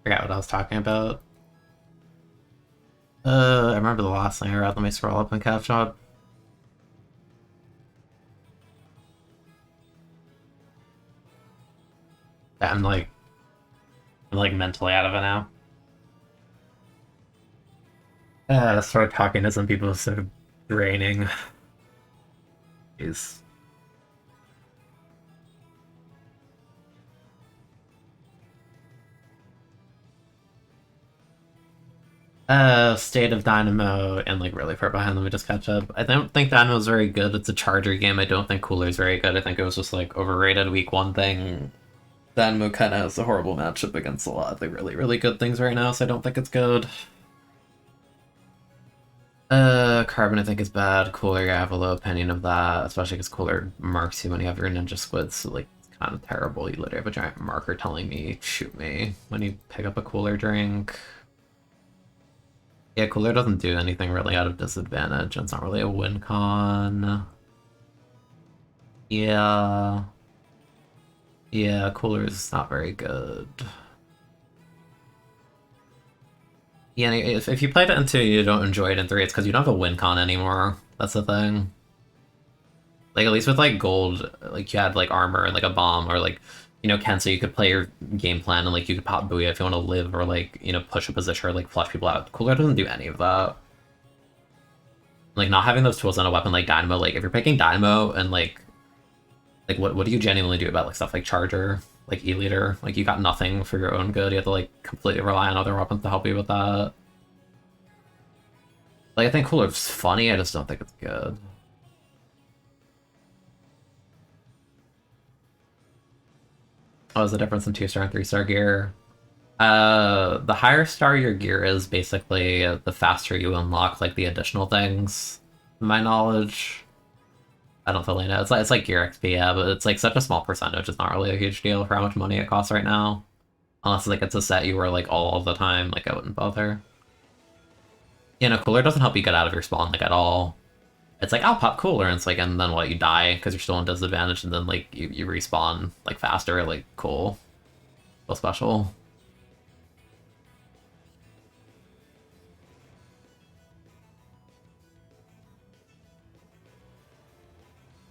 Forgot what I was talking about. I remember the last thing I read. Let me scroll up and catch up. Yeah, I'm like mentally out of it now. Start talking to some people is so draining. Jeez. State of Dynamo and like really far behind. Let me just catch up. I don't think Dynamo's very good. It's a Charger game. I don't think Cooler's very good. I think it was just like overrated week one thing. Dynamo kind of has a horrible matchup against a lot of the really, really good things right now, so I don't think it's good. Carbon I think is bad. Cooler, I have a low opinion of that, especially because Cooler marks you when you have your Ninja Squids, so like it's kind of terrible. You literally have a giant marker telling me, shoot me, when you pick up a Cooler drink. Yeah, Cooler doesn't do anything really out of disadvantage. It's not really a win con. Yeah. Yeah, Cooler's not very good. Yeah, if you played it in 2, you don't enjoy it in 3, it's because you don't have a win con anymore. That's the thing. Like, at least with, like, gold, like, you had, like, armor and, like, a bomb, or, like, you know, Ken, so you could play your game plan, and, like, you could pop Booyah if you want to live, or, like, you know, push a position, or, like, flush people out. Cooler doesn't do any of that. Like, not having those tools on a weapon like Dynamo, like, if you're picking Dynamo, and, like, what do you genuinely do about, like, stuff like Charger, like, E-Leader? Like, you got nothing for your own good, you have to, like, completely rely on other weapons to help you with that. Like, I think Cooler's funny, I just don't think it's good. What was the difference in 2-star and 3-star gear? The higher star your gear is, basically, the faster you unlock, like, the additional things, to my knowledge. I don't fully know. It's like gear XP, yeah, but it's, like, such a small percentage, it's not really a huge deal for how much money it costs right now. Unless, like, it's a set you wear, like, all of the time, like, I wouldn't bother. You know, Cooler doesn't help you get out of your spawn, like, at all. It's like, I'll pop Cooler, and it's like, and then what, you die because you're still in disadvantage, and then, like, you respawn, like, faster, like, cool. So special.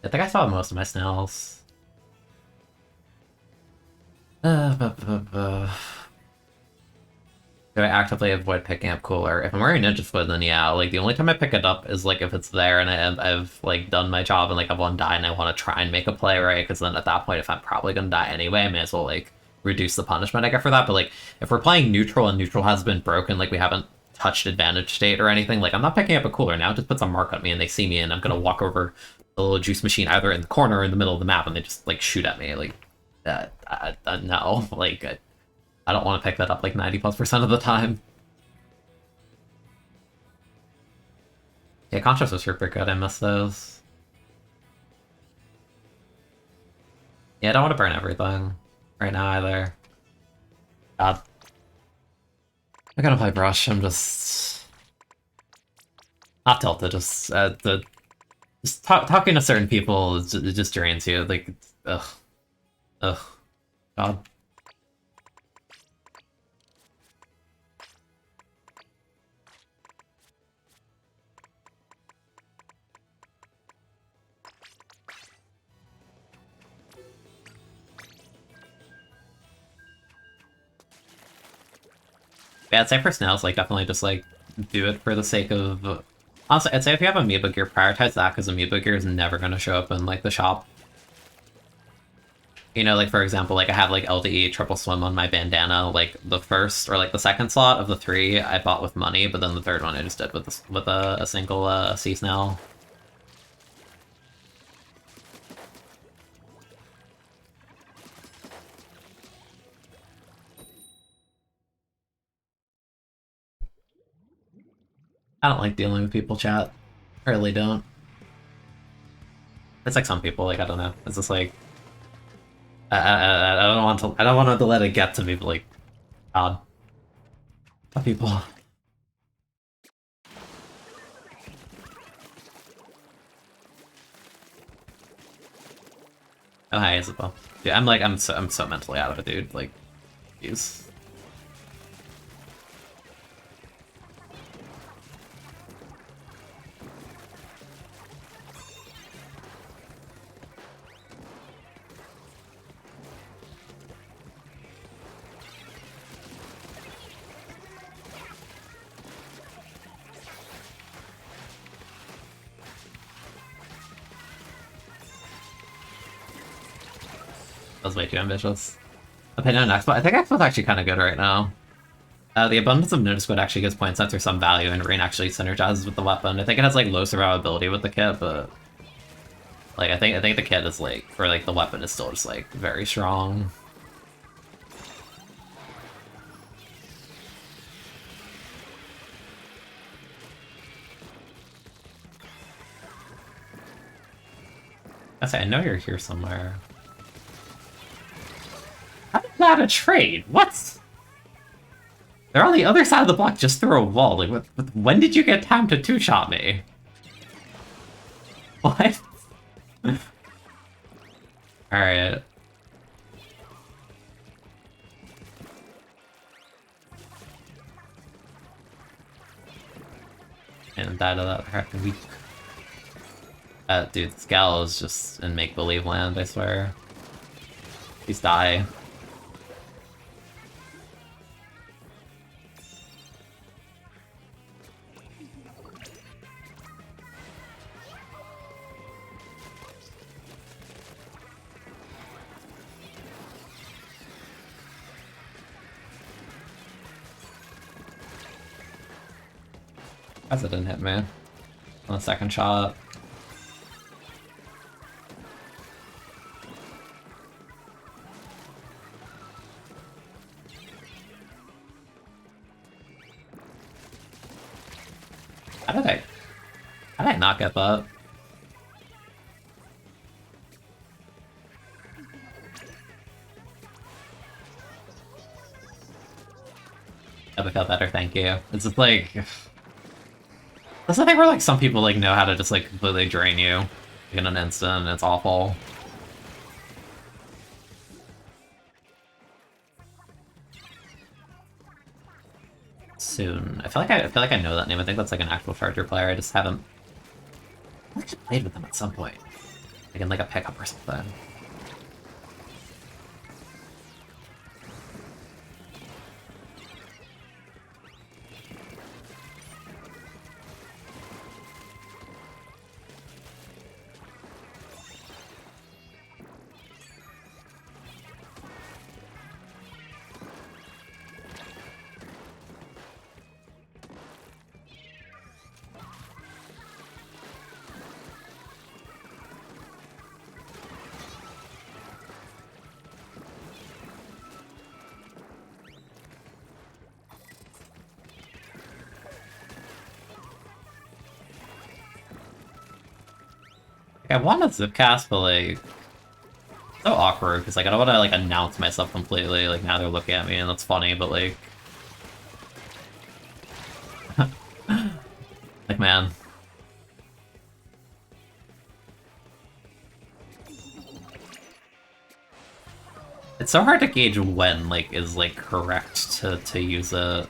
I think I saw most of my snails. Do I actively avoid picking up Cooler? If I'm wearing Ninja Squid, then yeah. Like, the only time I pick it up is, like, if it's there and I've like, done my job and, like, I've one die and I want to try and make a play, right? Because then at that point, if I'm probably gonna die anyway, I may as well, like, reduce the punishment I get for that. But, like, if we're playing neutral and neutral has been broken, like, we haven't touched advantage state or anything, like, I'm not picking up a Cooler now. It just puts a mark on me and they see me and I'm gonna walk over the little juice machine either in the corner or in the middle of the map and they just, like, shoot at me. Like, no. Like, I don't want to pick that up, like, 90+% of the time. Yeah, Contrast was super good, I miss those. Yeah, I don't want to burn everything right now either. God. I gotta play Brush, I'm just... not tilted, just, talking to certain people just drains you, like, ugh. Ugh. God. Yeah, I'd say for snails, like, definitely just, like, do it for the sake of... Honestly, I'd say if you have Amoeba gear, prioritize that, because Amoeba gear is never going to show up in, like, the shop. You know, like, for example, like, I have, like, LDE triple swim on my bandana, like, the first, or, like, the second slot of the 3 I bought with money, but then the third one I just did with a single, sea snail. I don't like dealing with people, chat. I really don't. It's like some people, like, I don't know. It's just like... I don't want to let it get to me, but, like, God. Some people. Oh, hi, Isabel. Dude, I'm so mentally out of it, dude. Like, jeez. That was way too ambitious. Opinion on Expo. I think Expo's actually kind of good right now. The Abundance of Notice Squid actually gives point sensor some value, and Rain actually synergizes with the weapon. I think it has like low survivability with the kit, but like I think the kit is like, or like the weapon is still just like very strong. I say I know you're here somewhere. How did that a trade? What? They're on the other side of the block just through a wall. Like, when did you get time to two-shot me? What? Alright. And died of that happened week. Dude, this gal is just in make-believe land, I swear. Please die. As it didn't hit me. On the second shot. How did I not get that? I felt better, thank you. It's just like... That's the thing where like some people like know how to just like completely drain you in an instant, and it's awful. Soon. I feel like I know that name. I think that's like an actual character player. I just haven't I actually played with them at some point. Like in like a pickup or something. Like, I want to zipcast, but like, so awkward because like I don't want to like announce myself completely. Like now they're looking at me and that's funny, but like, like man, it's so hard to gauge when like is like correct to use it.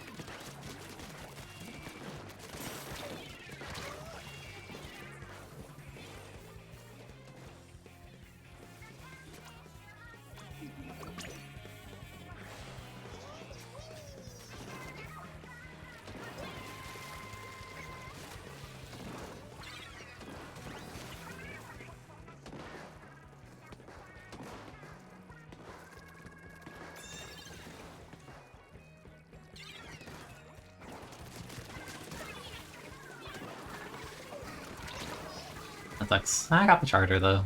That sucks. I got the charger though.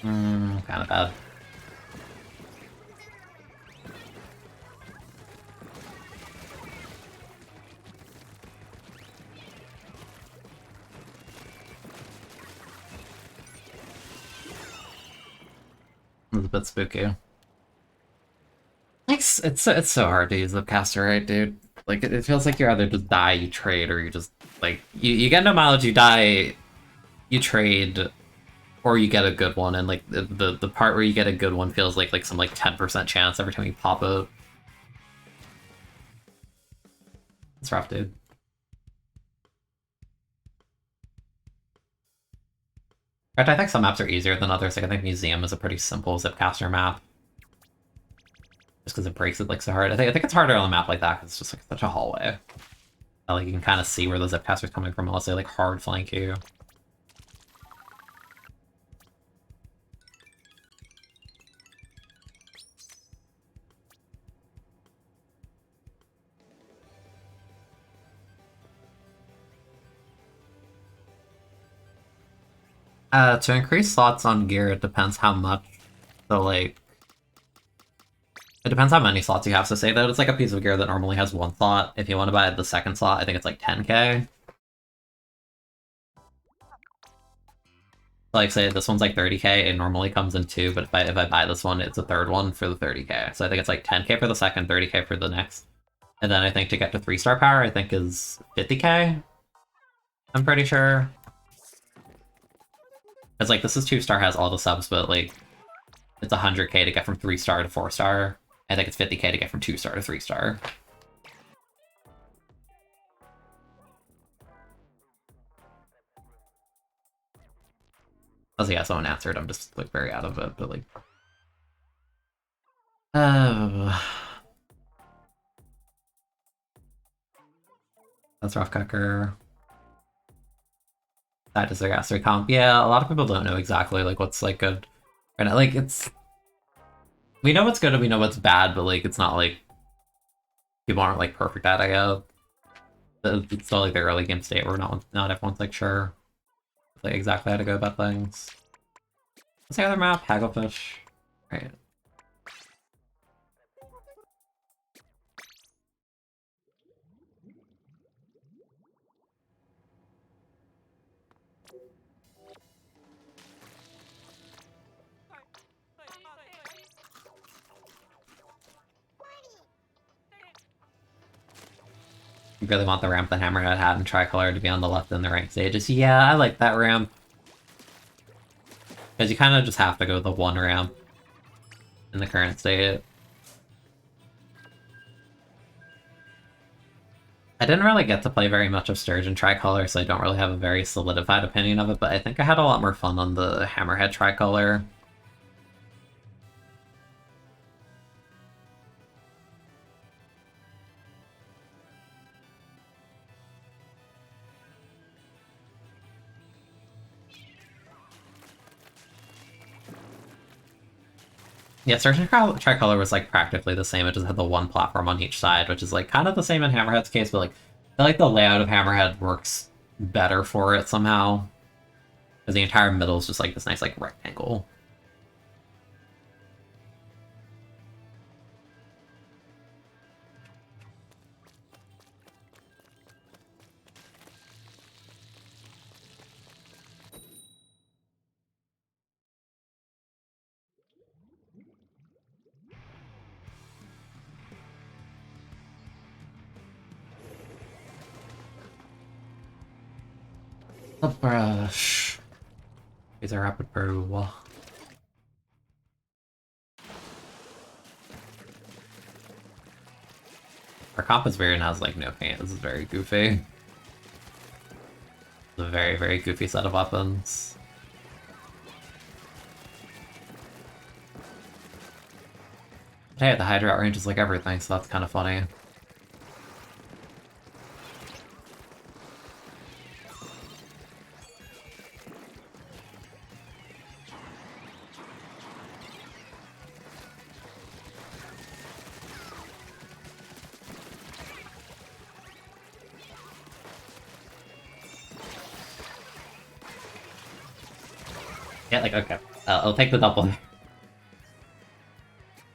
Kind of bad. It was a bit spooky. Like, it's so hard to use the caster, right, dude? Like, it feels like you either just die, you trade, or you just, like, you get no mileage, you die, you trade, or you get a good one, and, like, the part where you get a good one feels like some, like, 10% chance every time you pop it. It's rough, dude. In fact, I think some maps are easier than others. Like, I think Museum is a pretty simple Zipcaster map. Just because it breaks it, like, so hard. I think it's harder on a map like that, because it's just, like, such a hallway. Like, you can kind of see where the Zipcaster's coming from, unless they, like, hard flank you. To increase slots on gear, it depends how much. So, like, it depends how many slots you have. So say that it's like a piece of gear that normally has one slot. If you want to buy the second slot, I think it's like 10k. Like, say this one's like 30k, it normally comes in two, but if I buy this one, it's a third one for the 30k. So I think it's like 10k for the second, 30k for the next. And then I think to get to 3-star power, I think is 50k. I'm pretty sure. Because, like, this is 2-star, has all the subs, but, like, it's 100k to get from 3-star to 4-star. I think it's 50k to get from 2-star to 3-star. Oh, yeah, someone answered. I'm just, like, very out of it, but, like... That's rough, Cucker. That is their Aster comp. Yeah, a lot of people don't know exactly, like, what's, like, good. And, like, it's... We know what's good and we know what's bad, but, like, it's not, like... People aren't, like, perfect at it. It's still, like, the early game state where not everyone's, like, sure. Like, exactly how to go about things. What's the other map? Hagglefish. Right. You really want the ramp that Hammerhead had in Tricolor to be on the left and the right stages. Yeah, I like that ramp. Because you kind of just have to go the one ramp in the current state. I didn't really get to play very much of Sturgeon Tricolor, so I don't really have a very solidified opinion of it, but I think I had a lot more fun on the Hammerhead Tricolor. Yeah, Sturgeon Tricolor was, like, practically the same. It just had the one platform on each side, which is, like, kind of the same in Hammerhead's case, but, like, I feel like the layout of Hammerhead works better for it somehow. Because the entire middle is just, like, this nice, like, rectangle. The brush. Is a rapid brew. Our comp is weird and has, like, no paint. This is very goofy. It's a very, very goofy set of weapons. Hey, the Hydra outrange is like everything, so that's kind of funny. Yeah, like, okay. I'll take the double.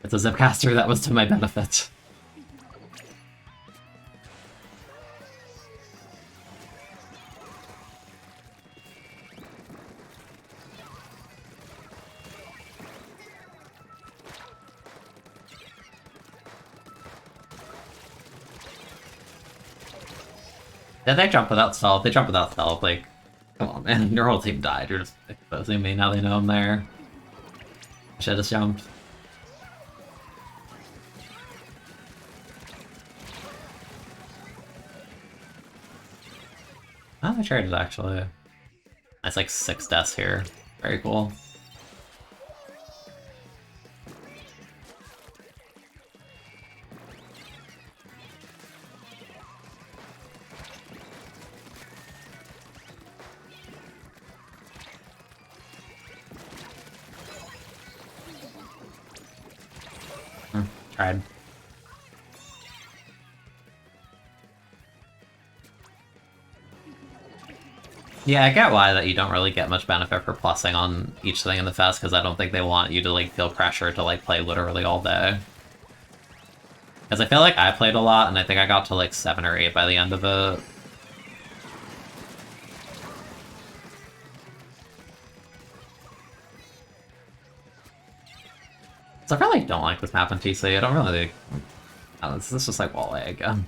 It's a Zipcaster that was to my benefit. Did they jump without stealth? They jump without stealth, like, come on, man. Your whole team died. You're just exposing me. Now they know I'm there. I should've just jumped. Oh, they traded, actually. That's like 6 deaths here. Very cool. Tried. Yeah, I get why that you don't really get much benefit for plussing on each thing in the fest, because I don't think they want you to, like, feel pressure to, like, play literally all day. Because I feel like I played a lot, and I think I got to, like, 7 or 8 by the end of it. So I really don't like this map in TC. I don't really... this is just like wall A again.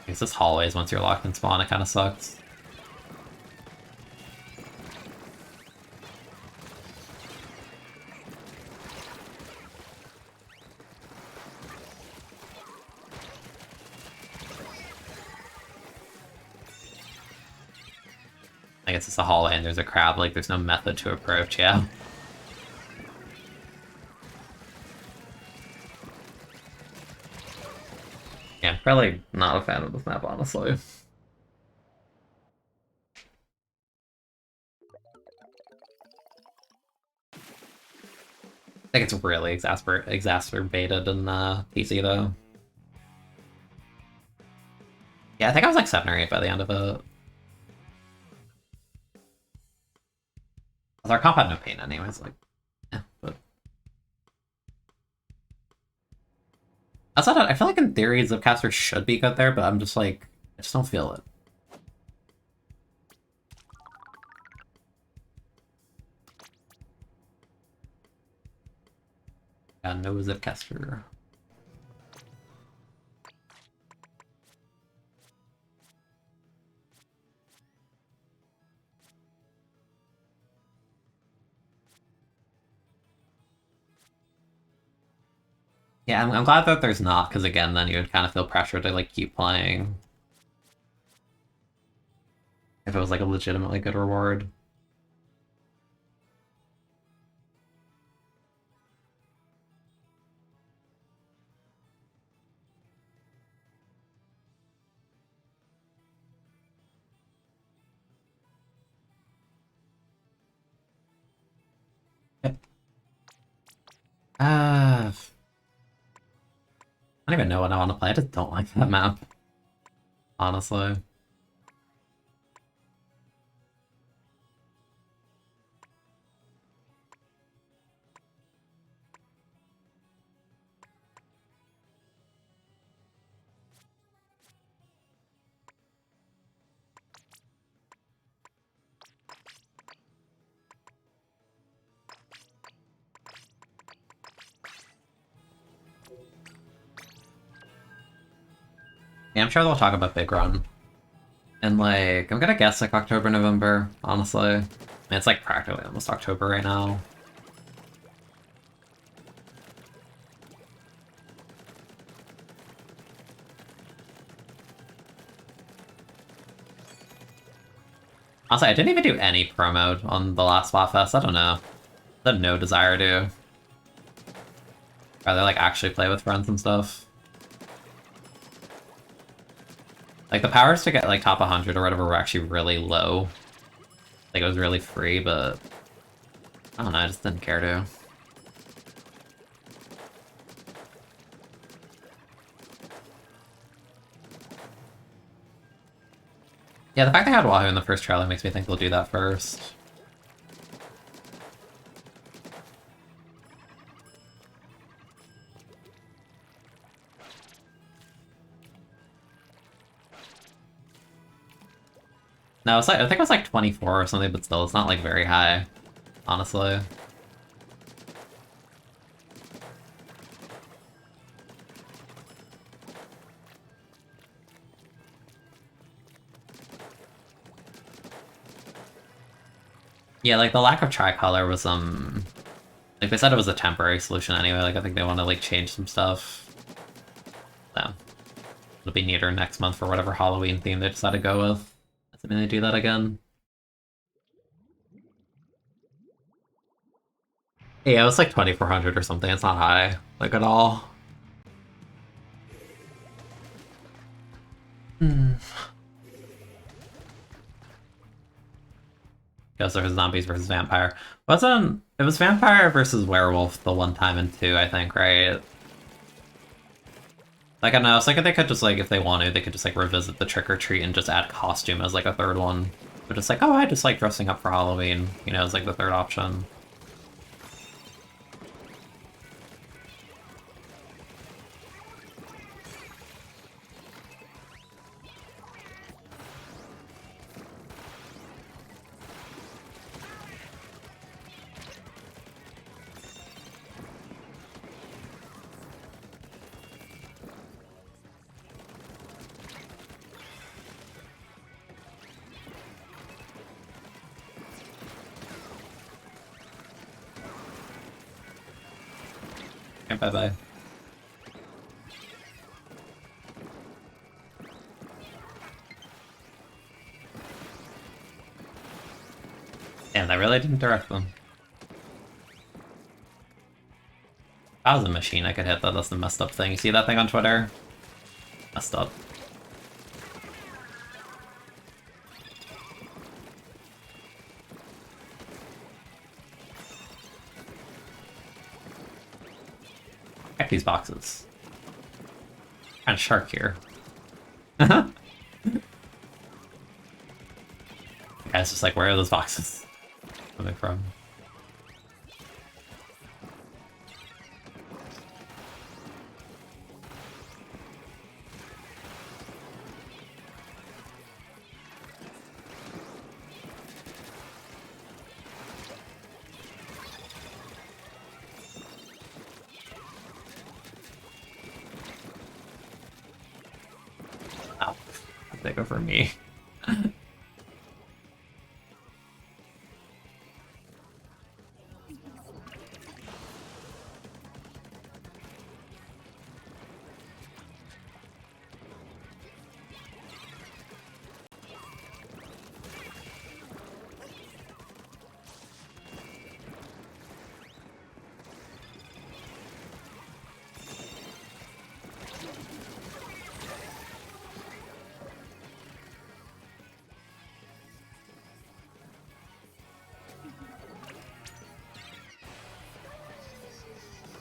It's just hallways once you're locked in spawn, it kind of sucks. I guess it's a hallway and there's a crab, like there's no method to approach, yeah. Yeah, probably not a fan of this map, honestly. I think it's really exacerbated in PC, though. Yeah, I think I was like 7 or 8 by the end of it. Our comp had no pain anyways, like, yeah, but... Outside of that, I feel like in theory, Zipcaster should be good there, but I'm just like, I just don't feel it. Yeah, no Zipcaster. Yeah, I'm glad that there's not, because again, then you would kind of feel pressure to, like, keep playing. If it was, like, a legitimately good reward. I don't even know what I want to play, I just don't like that map. Honestly. Yeah, I'm sure they'll talk about Big Run. And, like, I'm gonna guess, like, October, November, honestly. I mean, it's, like, practically almost October right now. Honestly, I didn't even do any pro mode on the last Splatfest, I don't know. I had no desire to. Rather, like, actually play with friends and stuff. Like, the powers to get, like, top 100 or whatever were actually really low. Like, it was really free, but... I don't know, I just didn't care to. Yeah, the fact they had Wahoo in the first trailer makes me think they'll do that first. No, it's like, I think it was like 24 or something, but still, it's not like very high, honestly. Yeah, like the lack of tricolor was like they said it was a temporary solution anyway. Like I think they want to like change some stuff. So it'll be neater next month for whatever Halloween theme they decide to go with. Assuming they do that again. Yeah, it was like 2,400 or something. It's not high, like at all. Ghosts versus zombies versus vampire. Wasn't it was vampire versus werewolf the one time in 2, I think, right? Like I don't know, it's like if they could just like if they wanted, they could just like revisit the trick or treat and just add costume as like a third one. But just like, oh, I just like dressing up for Halloween, you know, as like the third option. Okay, bye-bye. Damn, that really didn't direct them. If I was a machine, I could hit that. That's the messed up thing. You see that thing on Twitter? Messed up. Check these boxes. Kind of shark here. Guy's just like, where are those boxes coming from? Oh, they go for me.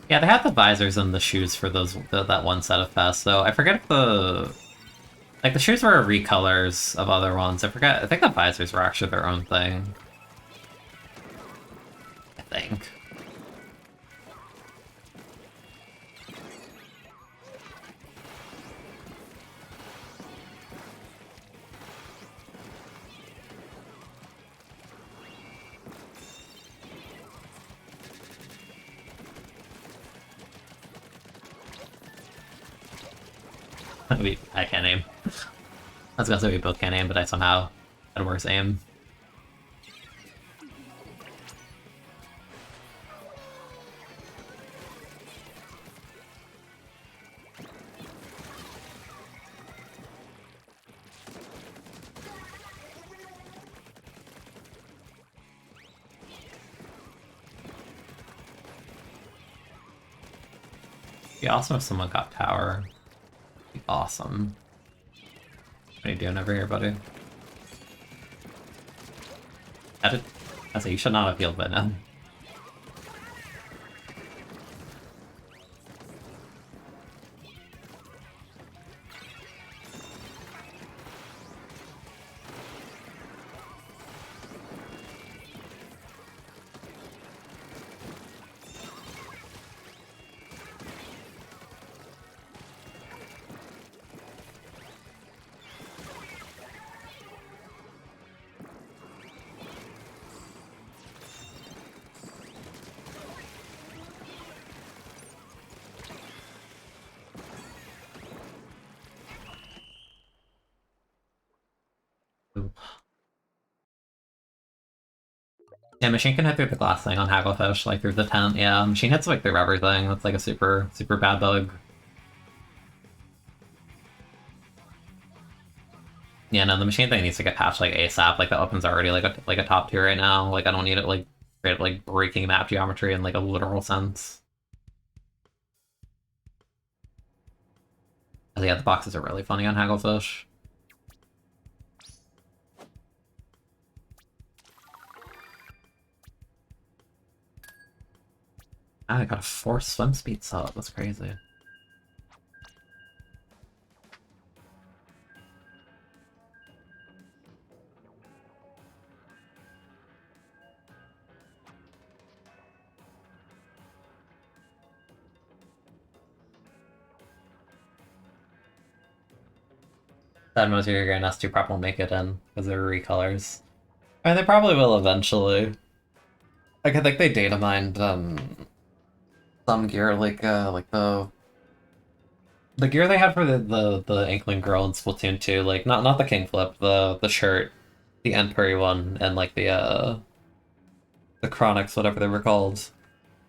Yeah, they had the visors and the shoes for that one set of vests, so I forget if the shoes were recolors of other ones. I forget. I think the visors were actually their own thing. I think. I can't aim. I was gonna say we both can't aim, but I somehow had worse aim. Be awesome if someone got tower. Be awesome. What are you doing over here, buddy? I say you should not have healed by now. Yeah, machine can hit through the glass thing on Hagglefish, like through the tent. Yeah, machine hits like through everything. That's like a super, super bad bug. Yeah, no, the machine thing needs to get patched like ASAP. Like the weapon's already like a top tier right now. Like I don't need it like straight up, like breaking map geometry in like a literal sense. Yeah, the boxes are really funny on Hagglefish. I got a 4 swim speed sub. That's crazy. That most of your Grandmaster probably won't make it in because they're recolors. I mean, they probably will eventually. Like, I think they data mined some gear, like the gear they had for the Inkling girl in Splatoon 2, like not the King Flip, the shirt, the Entpuri one, and like the Chronics, whatever they were called.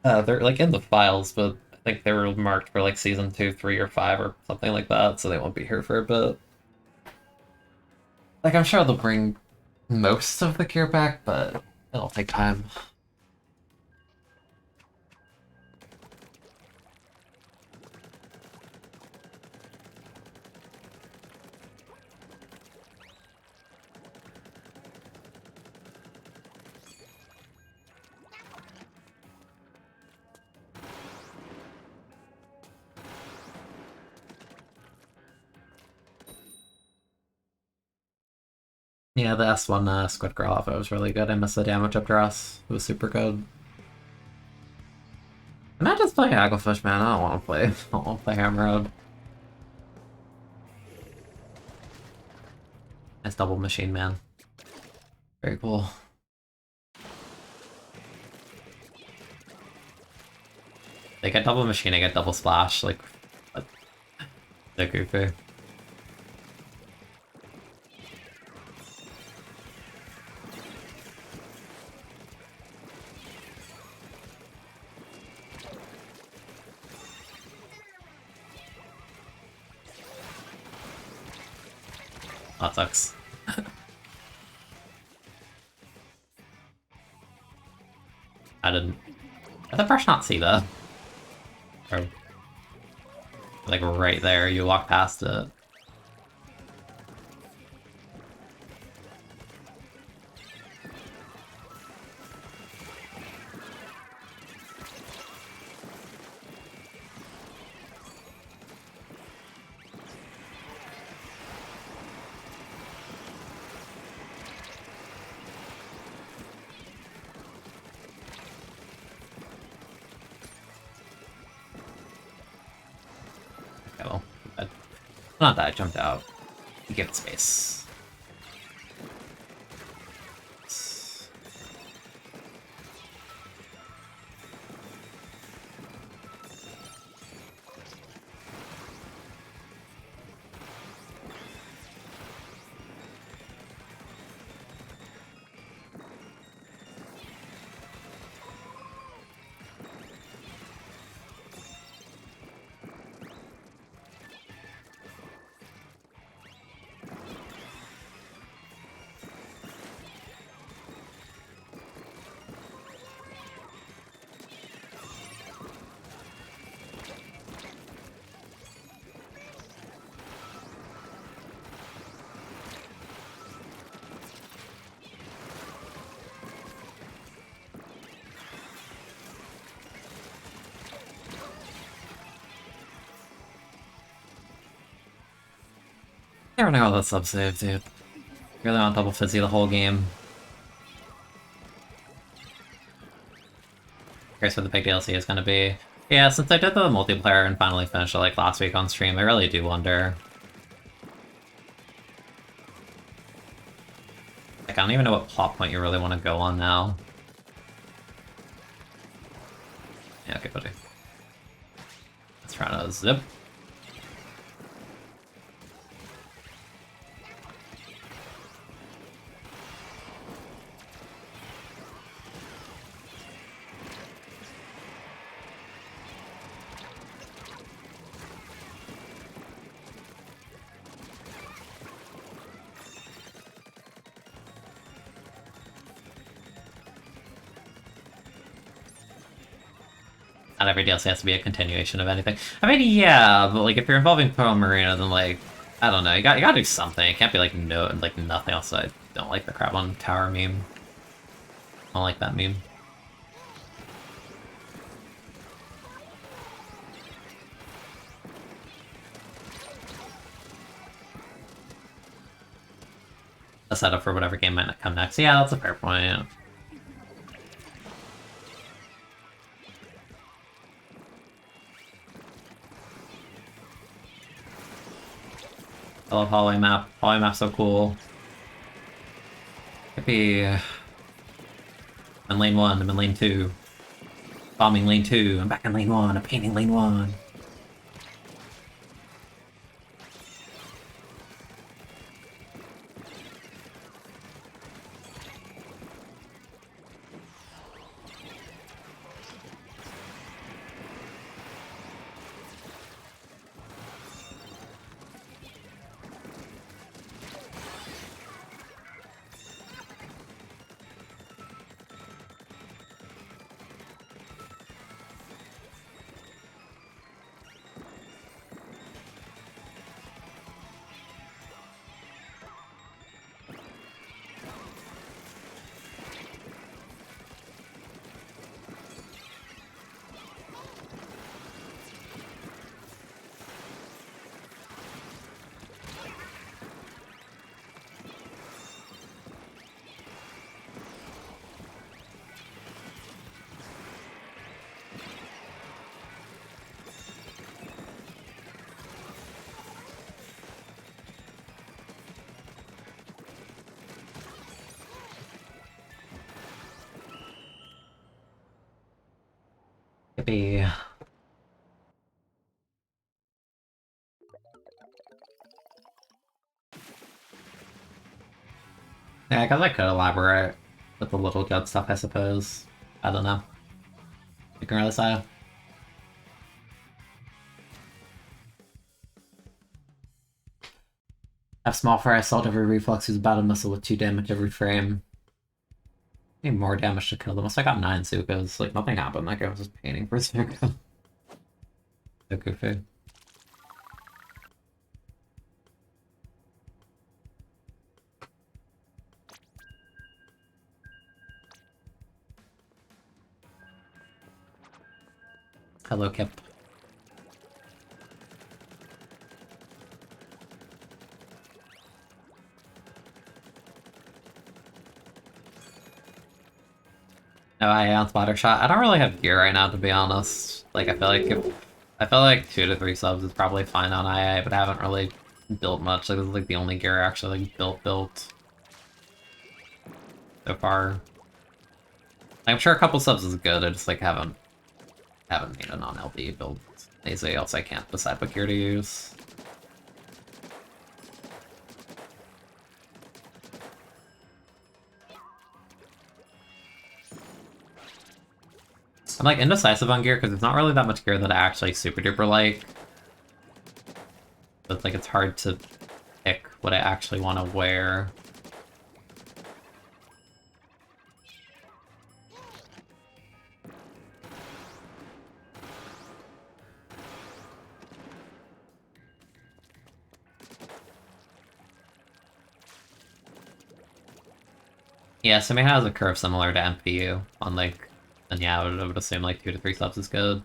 They're like in the files, but I think they were marked for like season 2, 3, or 5 or something like that, so they won't be here for a bit. Like I'm sure they'll bring most of the gear back, but it'll take time. Yeah, the S1 Squid Girl alpha was really good. I missed the damage up dress. It was super good. I'm not just playing Hagglefish, man. I don't want to play. I don't want to play Hammer Road. Nice double machine, man. Very cool. They get double machine, I get double splash. Like, they're goofy. That sucks. I didn't. Did the brush not see that? Or, like right there, you walk past it. Okay, well, not that I jumped out. Give it space. Never know how that sub save, dude. Really on double fizzy the whole game. Curious what the big DLC is gonna be. Yeah, since I did the multiplayer and finally finished it like last week on stream, I really do wonder. Like, I don't even know what plot point you really want to go on now. Yeah, okay, buddy. Let's try to zip. not every DLC has to be a continuation of anything. I mean, yeah, but like if you're involving Pearl Marina, then like I don't know, you gotta do something. It can't be like no, like nothing else. I don't like the crab on tower meme. I don't like that meme. A setup for whatever game might come next. Yeah, that's a fair point. I love hallway map. Hallway map's so cool. Could be I'm in lane 1, I'm in lane 2. Bombing lane 2, I'm back in lane 1, I'm painting lane 1. Could be... Yeah, I guess I could elaborate with the little good stuff, I suppose. I don't know. You can really say. Have small fire assault every reflex who's battle missile with 2 damage every frame. Need more damage to kill them. Also, I got 9 Zukas. Like, nothing happened. That guy was just painting for Zuka. So goofy. Hello, Kip. No, I am spotter shot. I don't really have gear right now, to be honest. Like, I feel like 2 to 3 subs is probably fine on II, but I haven't really built much. Like, this is like the only gear I actually like, built so far. I'm sure a couple subs is good. I just like haven't made a non-LB build. Easily, else I can't decide what gear to use. I'm like indecisive on gear because there's not really that much gear that I actually super duper like. But like it's hard to pick what I actually want to wear. Yeah, Simi has a curve similar to MPU on like, and yeah, I would assume like 2 to 3 subs is good.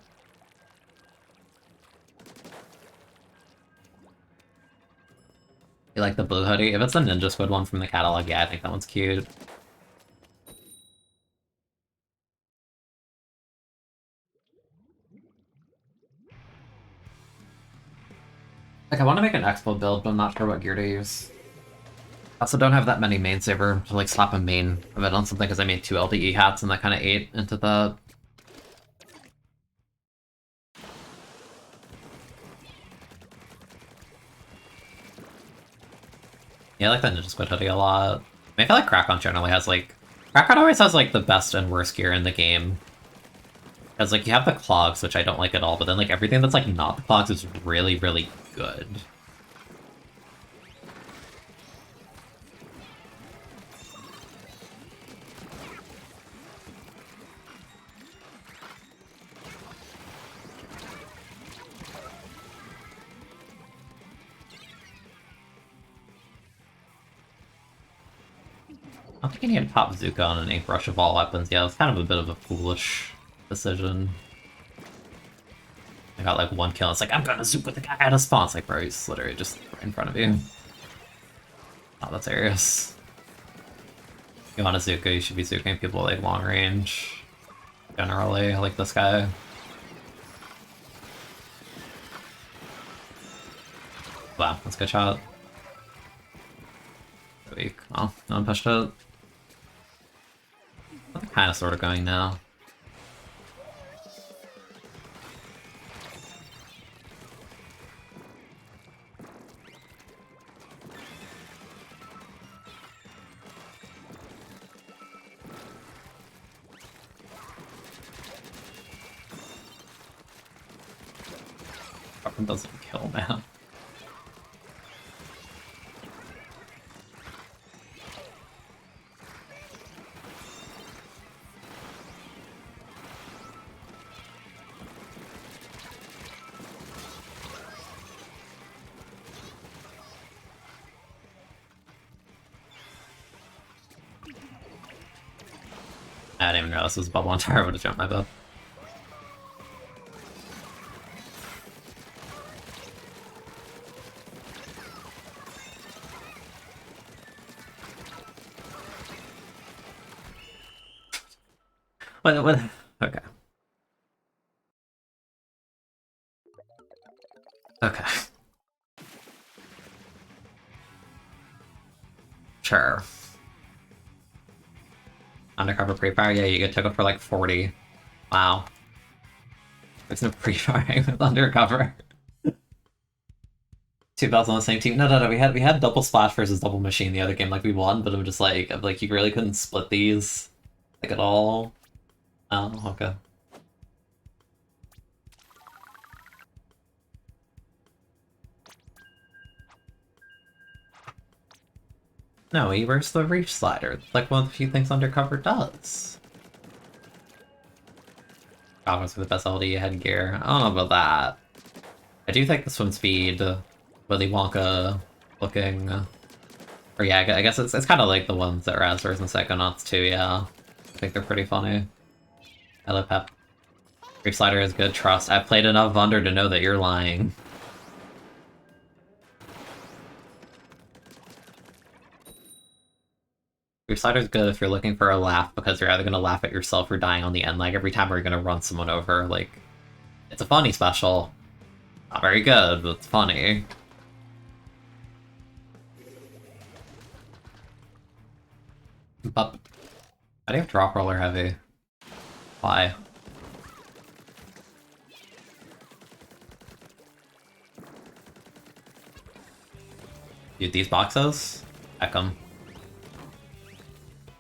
You like the blue hoodie? If it's the Ninja Squid one from the catalog, yeah, I think that one's cute. Like, I want to make an Expo build, but I'm not sure what gear to use. I also don't have that many main saver to like slap a main of it on something because I made 2 LDE hats and that kind of ate into that. Yeah, I like that Ninja Squid hoodie a lot. I mean, I feel like Krakon generally has like... Krakon always has like the best and worst gear in the game. Because like you have the clogs, which I don't like at all, but then like everything that's like not the clogs is really, really good. I don't think you need to pop Zuko on an ink rush of all weapons. Yeah, it's kind of a bit of a foolish decision. I got like one kill. It's like, I'm gonna Zuko the guy out of spawn. It's like, bro, he's literally just right in front of you. Not that serious. If you want a Zuko, you should be Zukoing people like long range. Generally, like this guy. Wow, that's a good shot. Weak. Oh, no one pushed it. They're kind of sort of going now. Fucking doesn't kill, man. I didn't even realize it was a bubble on tower. I would have jumped my bed. What? Okay. Okay. Sure. Undercover pre-fire? Yeah, you get took up for like 40. Wow. There's no pre-firing with undercover. Two belts on the same team. No. We had double splash versus double machine the other game. Like we won, but I'm just like you really couldn't split these like at all. Oh, okay. No, he wears the reach slider. Like one of the few things undercover does. Goggles for the best LD headgear. I don't know about that. I do think the swim speed, Willy Wonka looking. Or yeah, I guess it's kind of like the ones that Raspberries and Psychonauts too, yeah. I think they're pretty funny. I love Pep. Reef Slider is good, trust. I've played enough Under to know that you're lying. Reef Slider is good if you're looking for a laugh, because you're either going to laugh at yourself or dying on the end leg every time, or you're going to run someone over. Like, it's a funny special. Not very good, but it's funny. But I do have drop roller heavy. Why? Dude, these boxes? Heck 'em.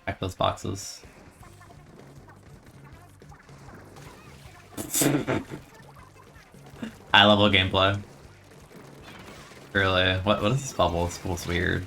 Heck those boxes. High level gameplay. Really? What is this bubble? This bubble's weird.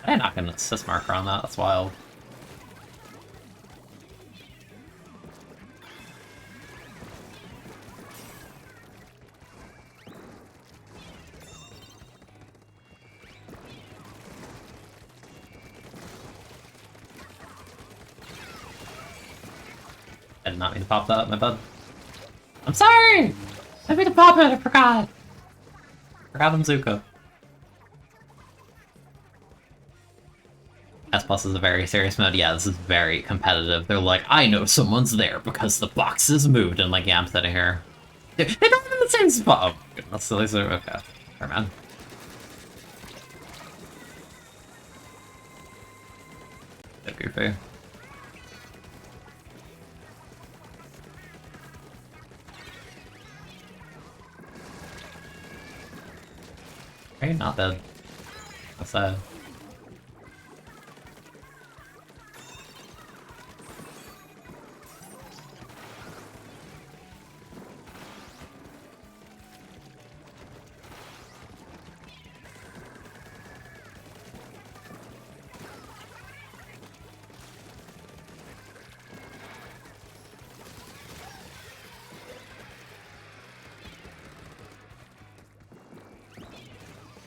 I didn't knock an assist marker on that, that's wild. I did not mean to pop that, my bad. I'm sorry! I meant to pop it, I forgot! Forgot I'm Zuko. S plus is a very serious mode. Yeah, this is very competitive. They're like, I know someone's there because the box is moved. And like, yeah, I'm sitting here. They're not in the same spot. Oh, goodness. So these are okay. Fair man. Bit goofy. Are you not dead? That's sad.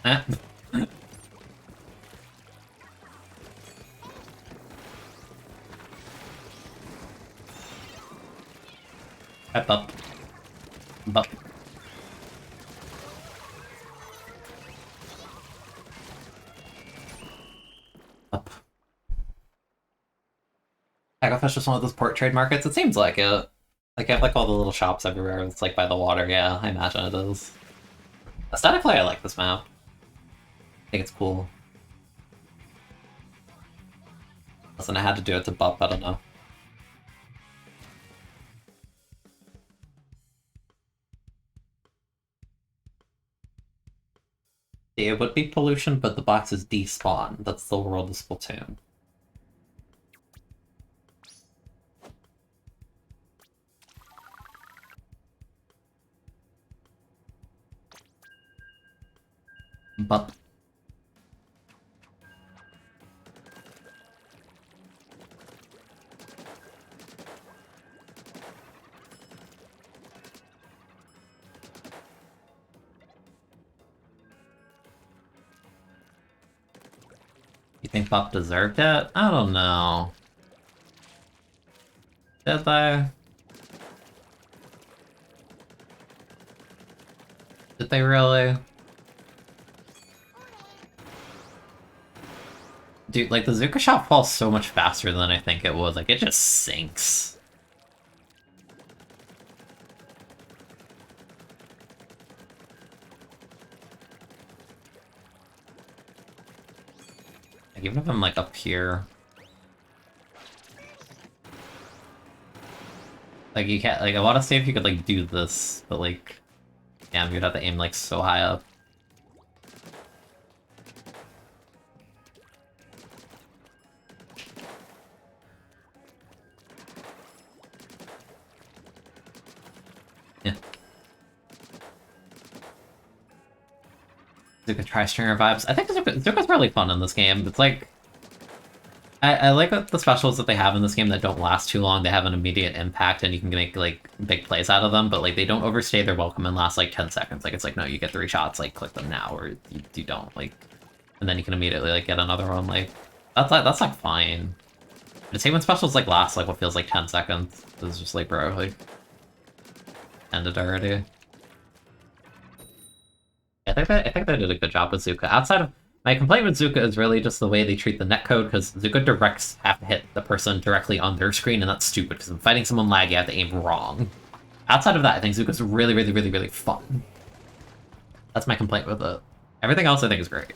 Eh. Up. Bup. Up. Hagglefest just one of those port trade markets? It seems like it. Like, you have like all the little shops everywhere. It's like by the water. Yeah, I imagine it is. Aesthetically, I like this map. I think it's cool. Listen, I had to do it to bup, I don't know. It would be pollution, but the boxes despawn. That's the world of Splatoon. But you think Bup deserved it? I don't know. Did they? Did they really? Dude, like, the Zuka shot falls so much faster than I think it would. Like, it just sinks. Like, even if I'm, like, up here... Like, you can't... Like, I want to see if you could, like, do this, but, like... Damn, you'd have to aim, like, so high up. Yeah. Zuka Tri-Stringer vibes. I think Zuka's really fun in this game. It's like... I like the specials that they have in this game that don't last too long. They have an immediate impact and you can make, like, big plays out of them, but, like, they don't overstay their welcome and last, like, 10 seconds. Like, it's like, no, you get 3 shots, like, click them now, or you don't, like... And then you can immediately, like, get another one, like... That's like, fine. But say when specials, like, last, like, what feels like 10 seconds. It's just like, bro, like... Ended already. I think they did a good job with Zuka. Outside of... My complaint with Zuka is really just the way they treat the netcode, because Zuka directs have to hit the person directly on their screen, and that's stupid, because when fighting someone laggy, you have to aim wrong. Outside of that, I think Zuka's really, really, really, really fun. That's my complaint with it. Everything else I think is great.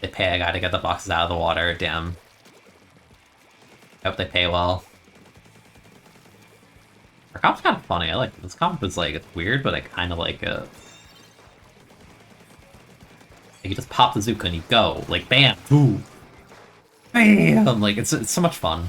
They pay a guy to get the boxes out of the water, damn. I hope they pay well. Our comp's kind of funny, I like it. This comp is like, it's weird, but I kind of like it. You just pop the Zuka and you go, like, bam, ooh, bam, like, it's so much fun.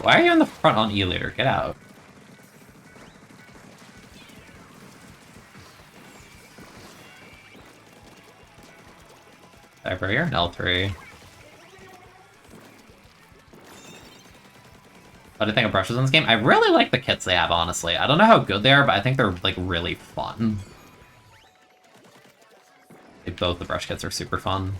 Why are you in the front on E-Leader? Get out. Cyber, you're an L3. What do you think of brushes in this game? I really like the kits they have, honestly. I don't know how good they are, but I think they're, like, really fun. Like, both the brush kits are super fun.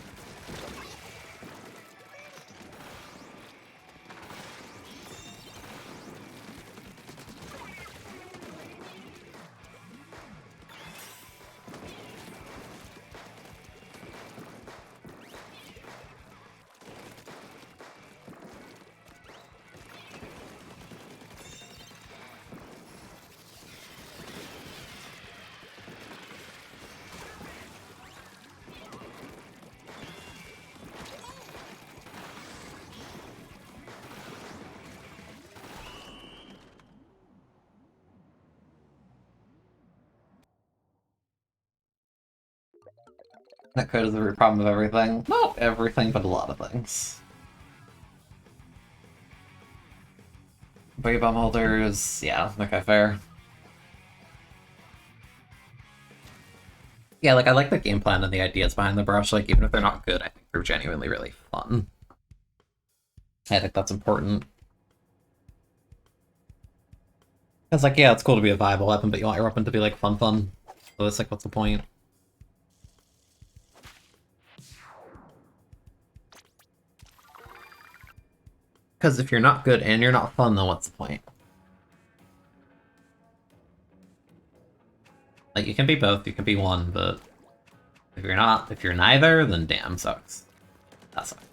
That code is the root problem of everything. Not everything, but a lot of things. Boogie bomb holders, yeah, okay, fair. Yeah, like, I like the game plan and the ideas behind the brush, like, even if they're not good, I think they're genuinely really fun. I think that's important. It's like, yeah, it's cool to be a viable weapon, but you want your weapon to be, like, fun. So it's like, what's the point? Because if you're not good and you're not fun, then what's the point? Like, you can be both, you can be one, but if you're neither, then damn, sucks. That sucks.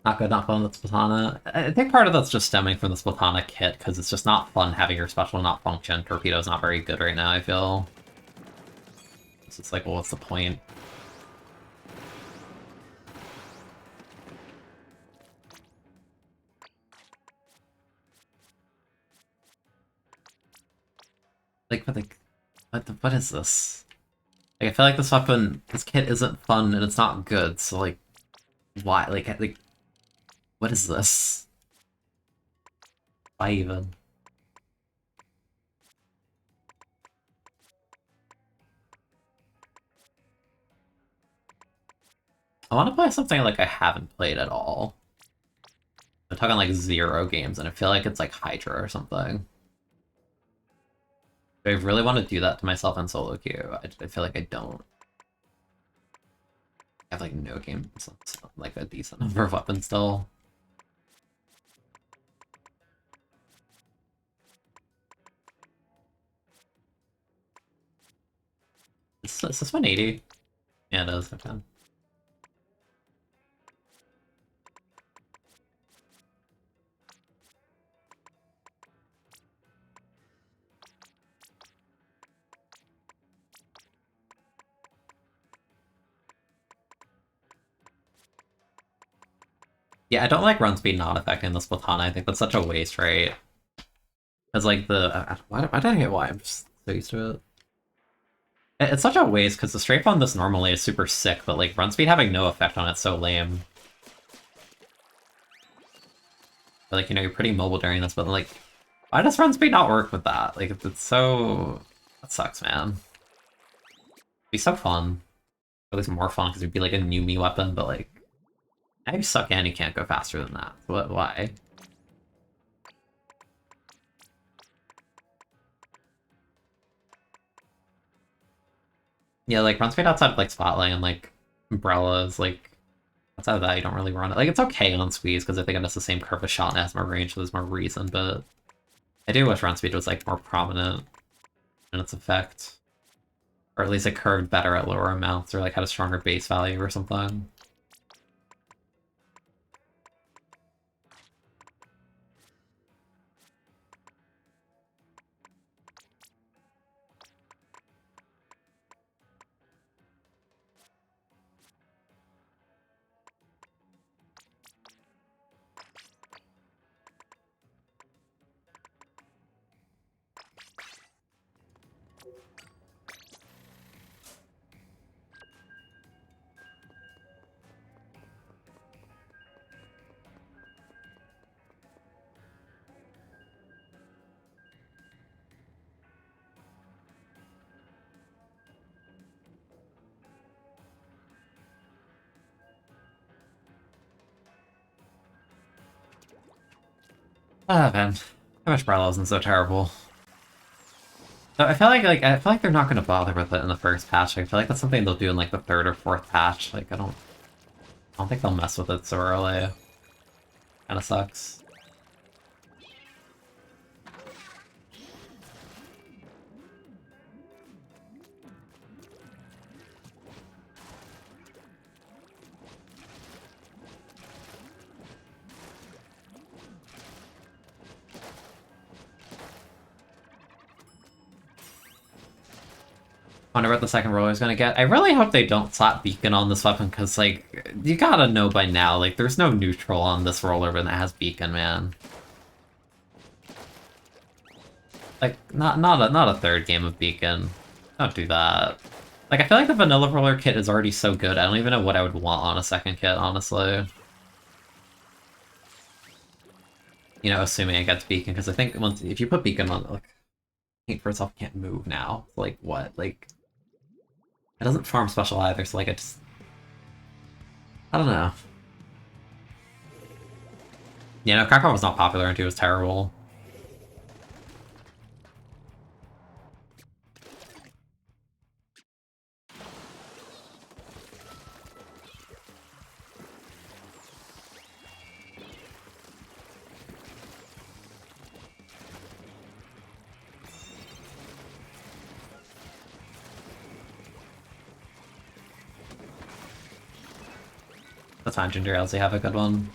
Not good, not fun with Splatana. I think part of that's just stemming from the Splatana kit, because it's just not fun having your special not function. Torpedo's not very good right now, I feel. It's just like, well, what's the point? Like, what is this? Like, I feel like this kit isn't fun and it's not good, so like, why? Like, what is this? Why even? I want to play something like I haven't played at all. I'm talking like 0 games, and I feel like it's like Hydra or something. Do I really want to do that to myself in solo queue? I feel like I don't. I have like no games, like a decent number of weapons still. Is this 180? Yeah, it is. Okay. Yeah, I don't like run speed not affecting the Splatana. I think that's such a waste, right? Because like why did I get why? I'm just so used to it. It's such a waste because the strafe on this normally is super sick, but like run speed having no effect on it's so lame. But, like, you know, you're pretty mobile during this, but like, why does run speed not work with that? Like, it's so... That sucks, man. It'd be so fun. Or at least more fun, because it'd be like a new me weapon, but like... Now you suck and you can't go faster than that. Why? Yeah, like, run speed outside of, like, Spotlight and, like, Umbrellas, like... Outside of that, you don't really run it. Like, it's okay on Squeeze, because I think it has the same curve of shot and it has more range, so there's more reason, but... I do wish run speed was, like, more prominent in its effect. Or at least it curved better at lower amounts, or, like, had a stronger base value or something. Ah, man. I wish Barlow wasn't so terrible. So I feel like they're not gonna bother with it in the first patch. I feel like that's something they'll do in like the 3rd or 4th patch. Like I don't think they'll mess with it so early. Kinda sucks. Wonder what the second roller's gonna get. I really hope they don't slap beacon on this weapon, because, like, you gotta know by now, like, there's no neutral on this roller when it has beacon, man. Like, not a third game of beacon. Don't do that. Like, I feel like the vanilla roller kit is already so good, I don't even know what I would want on a second kit, honestly. You know, assuming it gets beacon, because I think if you put beacon on, like, paint for itself can't move now. Like, what? Like, it doesn't farm special either, so, like, I just... I don't know. Yeah, no, Krakow was not popular and it was terrible. That's fine, Ginger Ales, they have a good one.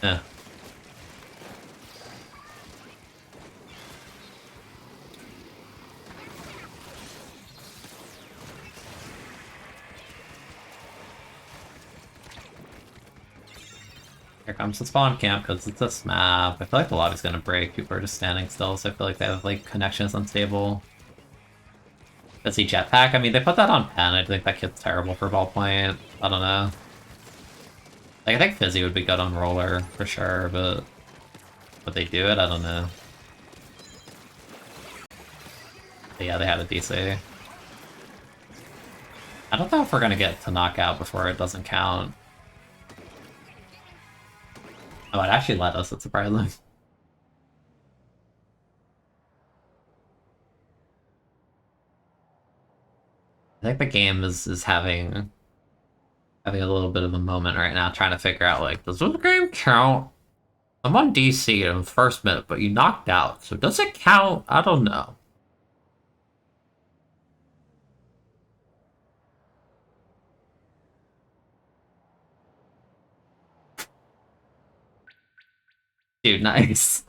Yeah. Here comes the spawn camp, because it's this map. I feel like the lobby's gonna break. People are just standing still, so I feel like they have, like, connections unstable. Does he jetpack? I mean, they put that on Pen. I think that kid's terrible for ballpoint. I don't know. Like, I think Fizzy would be good on roller, for sure, but... would they do it? I don't know. But yeah, they had a DC. I don't know if we're gonna get to knockout before it doesn't count. Oh, it actually let us, it's surprising. I think the game is having a little bit of a moment right now, trying to figure out, like, does this game count? I'm on DC in the first minute, but you knocked out, so does it count? I don't know. Dude, nice.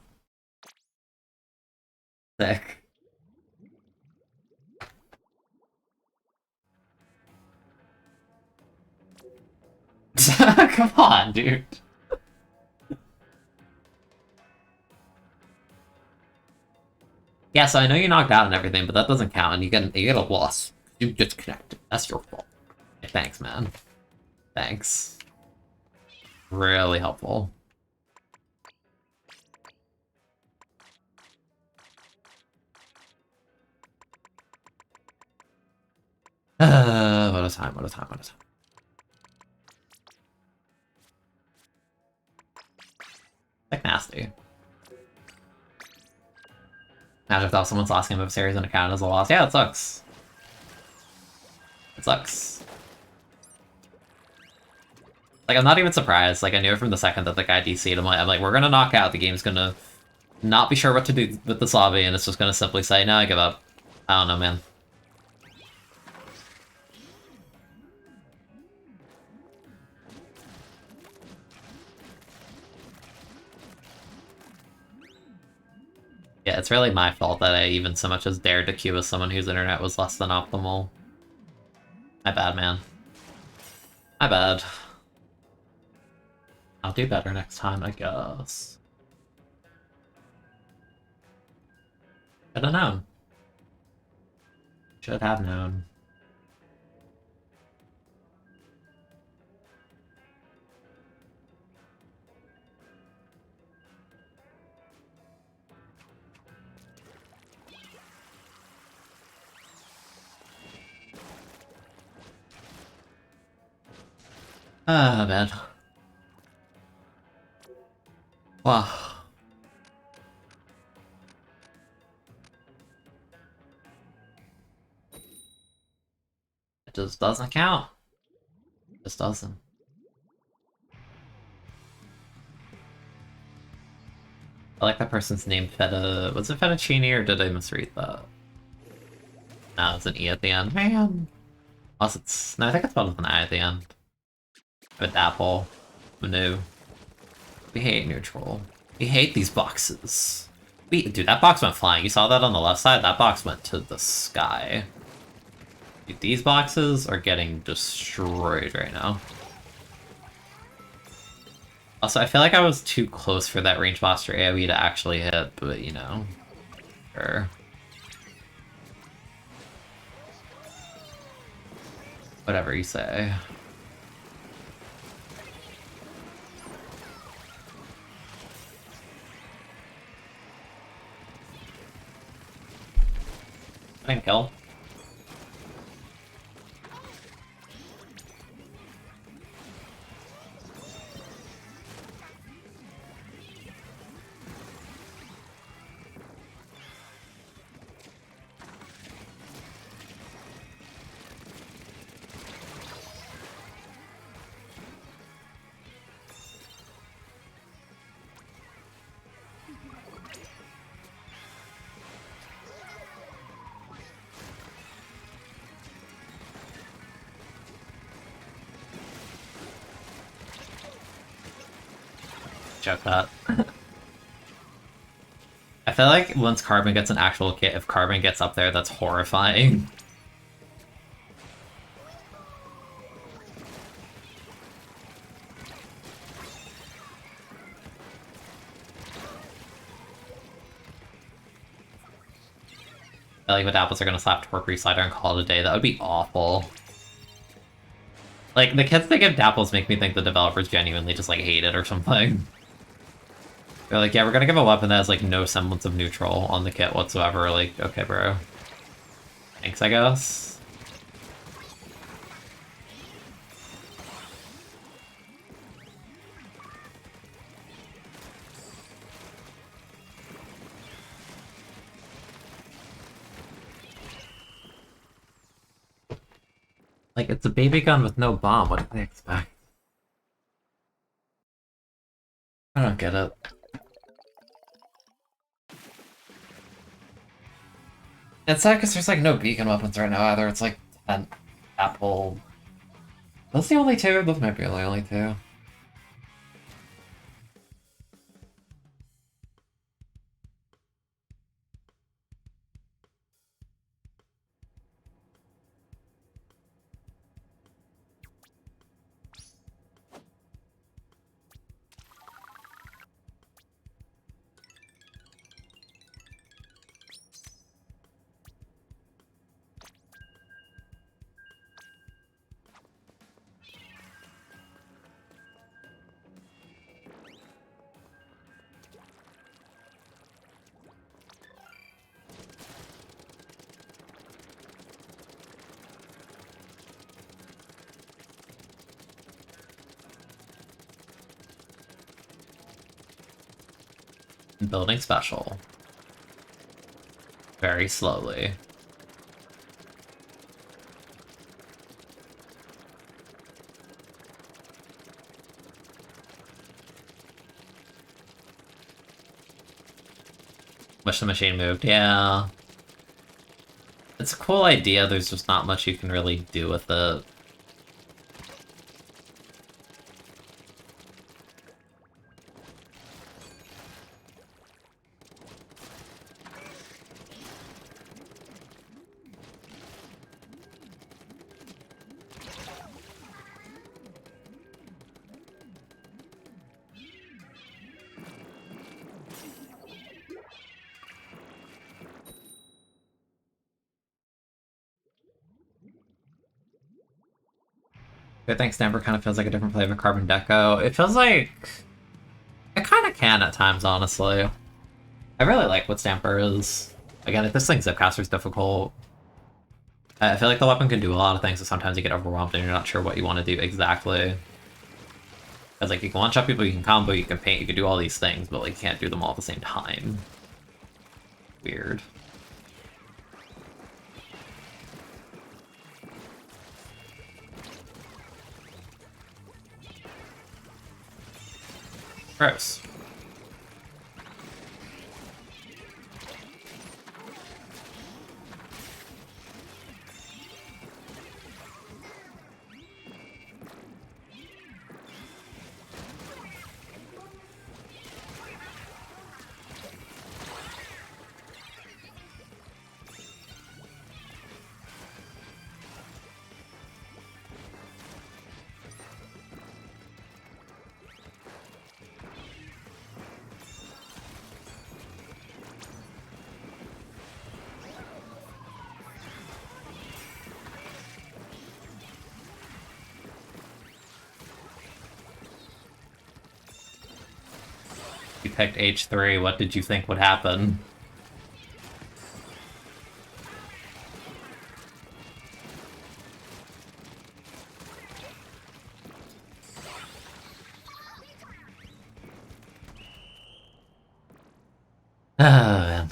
Sick. Come on, dude. Yeah, so I know you knocked out and everything, but that doesn't count, and you get a loss. You disconnected. That's your fault. Thanks, man. Thanks. Really helpful. What a time, what a time, what a time. Like, nasty. Imagine if someone's last game of a series and account as a loss. Yeah, it sucks. It sucks. Like, I'm not even surprised. Like, I knew it from the second that the guy DC'd. I'm like, we're gonna knock out. The game's gonna not be sure what to do with this lobby, and it's just gonna simply say, no, I give up. I don't know, man. Yeah, it's really my fault that I even so much as dared to queue with someone whose internet was less than optimal. My bad, man. My bad. I'll do better next time, I guess. Should have known. Should have known. Ah, man. Wow. It just doesn't count. It just doesn't. I like that person's name, Feta... Was it Fettuccine, or did I misread that? No, it's an E at the end. Man! Unless it's... No, I think it's spelled with an I at the end. With Apple. No. We hate neutral. We hate these boxes. Dude, that box went flying. You saw that on the left side? That box went to the sky. Dude, these boxes are getting destroyed right now. Also, I feel like I was too close for that range monster AoE to actually hit, but you know. Sure. Whatever you say. I didn't kill. Check that. I feel like once Carbon gets an actual kit, if Carbon gets up there, that's horrifying. I feel like with apples are gonna slap Torque Reslider and call it a day. That would be awful. Like, the kits they give Dapples make me think the developers genuinely just, like, hate it or something. They're like, yeah, we're gonna give a weapon that has, like, no semblance of neutral on the kit whatsoever. Like, okay, bro. Thanks, I guess. Like, it's a baby gun with no bomb. What do they expect? I don't get it. It's sad because there's, like, no beacon weapons right now either. It's, like, an apple... Those the only two? Those might be the only two. Building special. Very slowly. Wish the machine moved, yeah. It's a cool idea, there's just not much you can really do with it. I think Stamper kind of feels like a different play of a Carbon Deco. It feels like... It kind of can at times, honestly. I really like what Stamper is. Again, if this thing's Zipcaster's difficult, I feel like the weapon can do a lot of things, but sometimes you get overwhelmed and you're not sure what you want to do exactly. Because, like, you can one-shot people, you can combo, you can paint, you can do all these things, but, like, you can't do them all at the same time. Weird. Gross. You picked H3, what did you think would happen? Oh, man.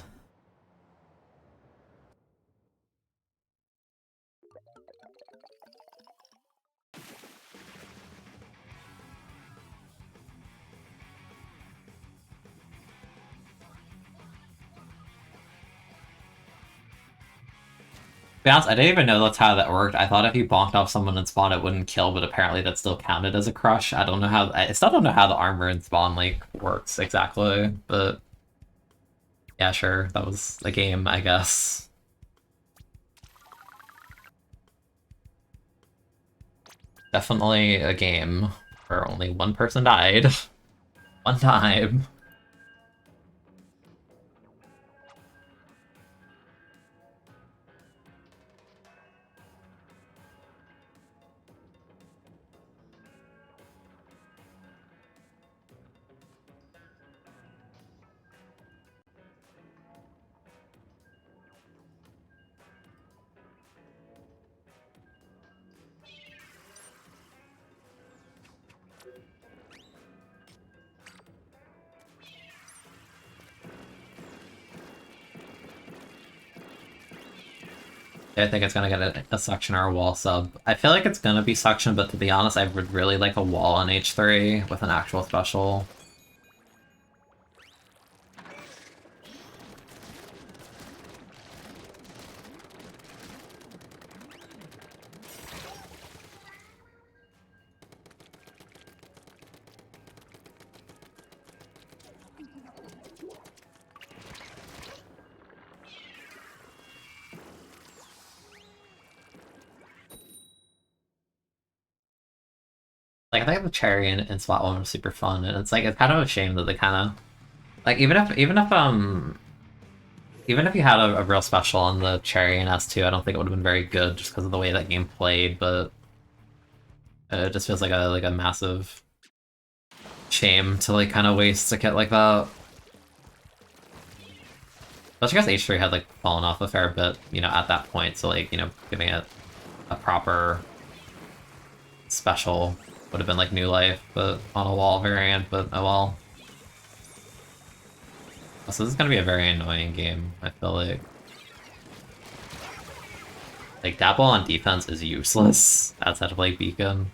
To be honest, I didn't even know that's how that worked. I thought if you bonked off someone in spawn, it wouldn't kill, but apparently that still counted as a crush. I don't know how. I still don't know how the armor in spawn like works exactly, but yeah, sure, that was a game, I guess. Definitely a game where only one person died. One time. I think it's gonna get a suction or a wall sub. I feel like it's gonna be suction, but to be honest, I would really like a wall on H3 with an actual special. Like, I think the cherry in Spot 1 was super fun, and it's like, it's kind of a shame that they kind of... Like, even if you had a real special on the cherry in S2, I don't think it would have been very good just because of the way that game played, but it just feels like a massive shame to like kind of waste a kit like that. But I guess H3 had like fallen off a fair bit, you know, at that point, so like, you know, giving it a proper special would have been like new life, but on a wall variant, but oh well. So this is gonna be a very annoying game, I feel like. Like, Dapple on defense is useless outside of like Beacon.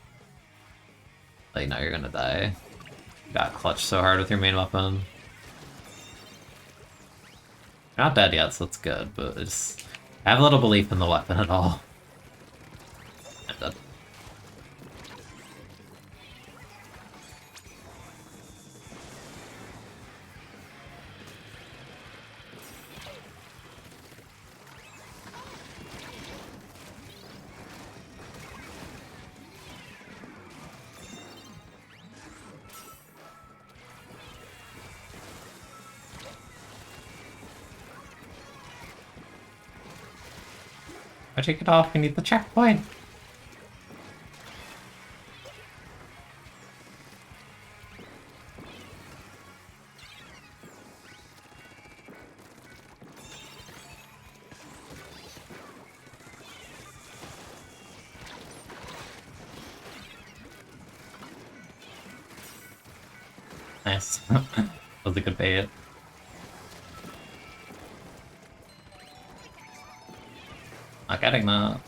Like, now you're gonna die. You got clutched so hard with your main weapon. You're not dead yet, so that's good, but it's... I have little belief in the weapon at all. I'm dead. I take it off, we need the checkpoint! Nice. That was a good bait. Not getting that.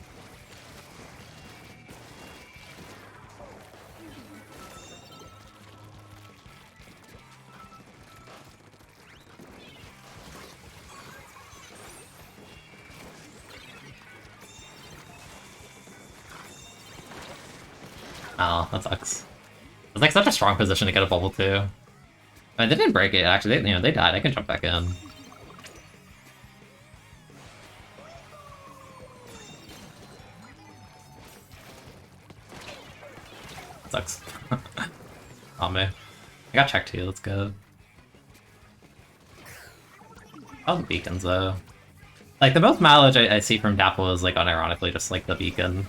Oh, that sucks. It's like such a strong position to get a bubble too. I mean, they didn't break it, actually. They, you know, they died. I can jump back in. Sucks. On me. I got checked too, let's go. Oh, the beacons though. Like, the most mileage I see from Dapple is, like, unironically just, like, the beacon.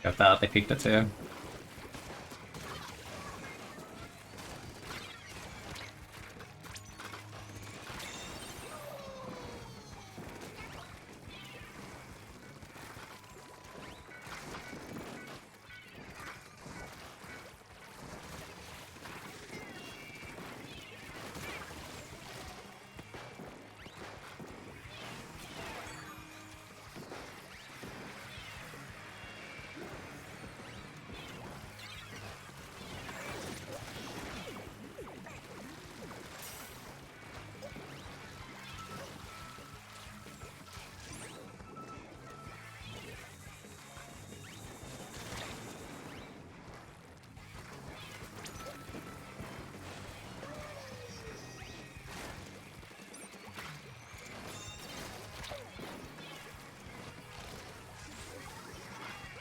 Got that, they peeked it too.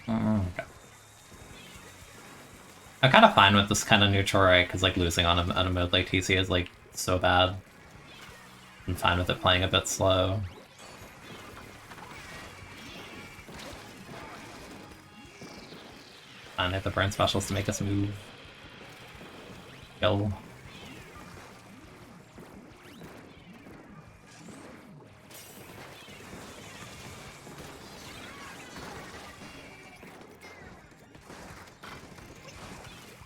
Okay. I'm kind of fine with this kind of neutral right, because like losing on a mode like TC is like so bad. I'm fine with it playing a bit slow. Fine, they have the burn specials to make us move. Kill.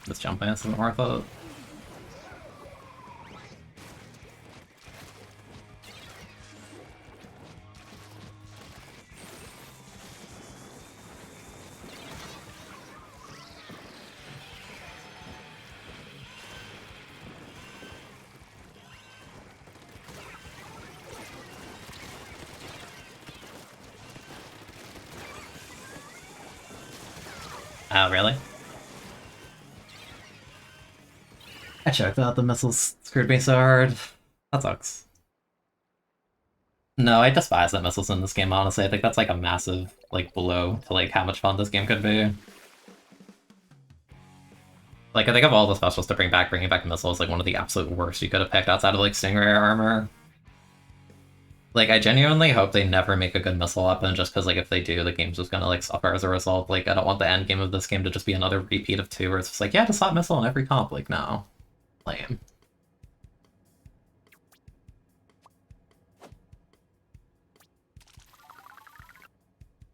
This jumping isn't worth it. Oh, really? I checked out the missiles screwed me so hard. That sucks. No, I despise that missiles in this game, honestly. I think that's like a massive like blow to like how much fun this game could be. Like, I think of all the specials to bring back, bringing back missiles like one of the absolute worst you could have picked outside of like Stingray armor. Like, I genuinely hope they never make a good missile weapon, just because, like, if they do, the game's just gonna, like, suffer as a result. Like, I don't want the end game of this game to just be another repeat of 2, where it's just like, yeah, just slap missile in every comp. Like, no. Lame.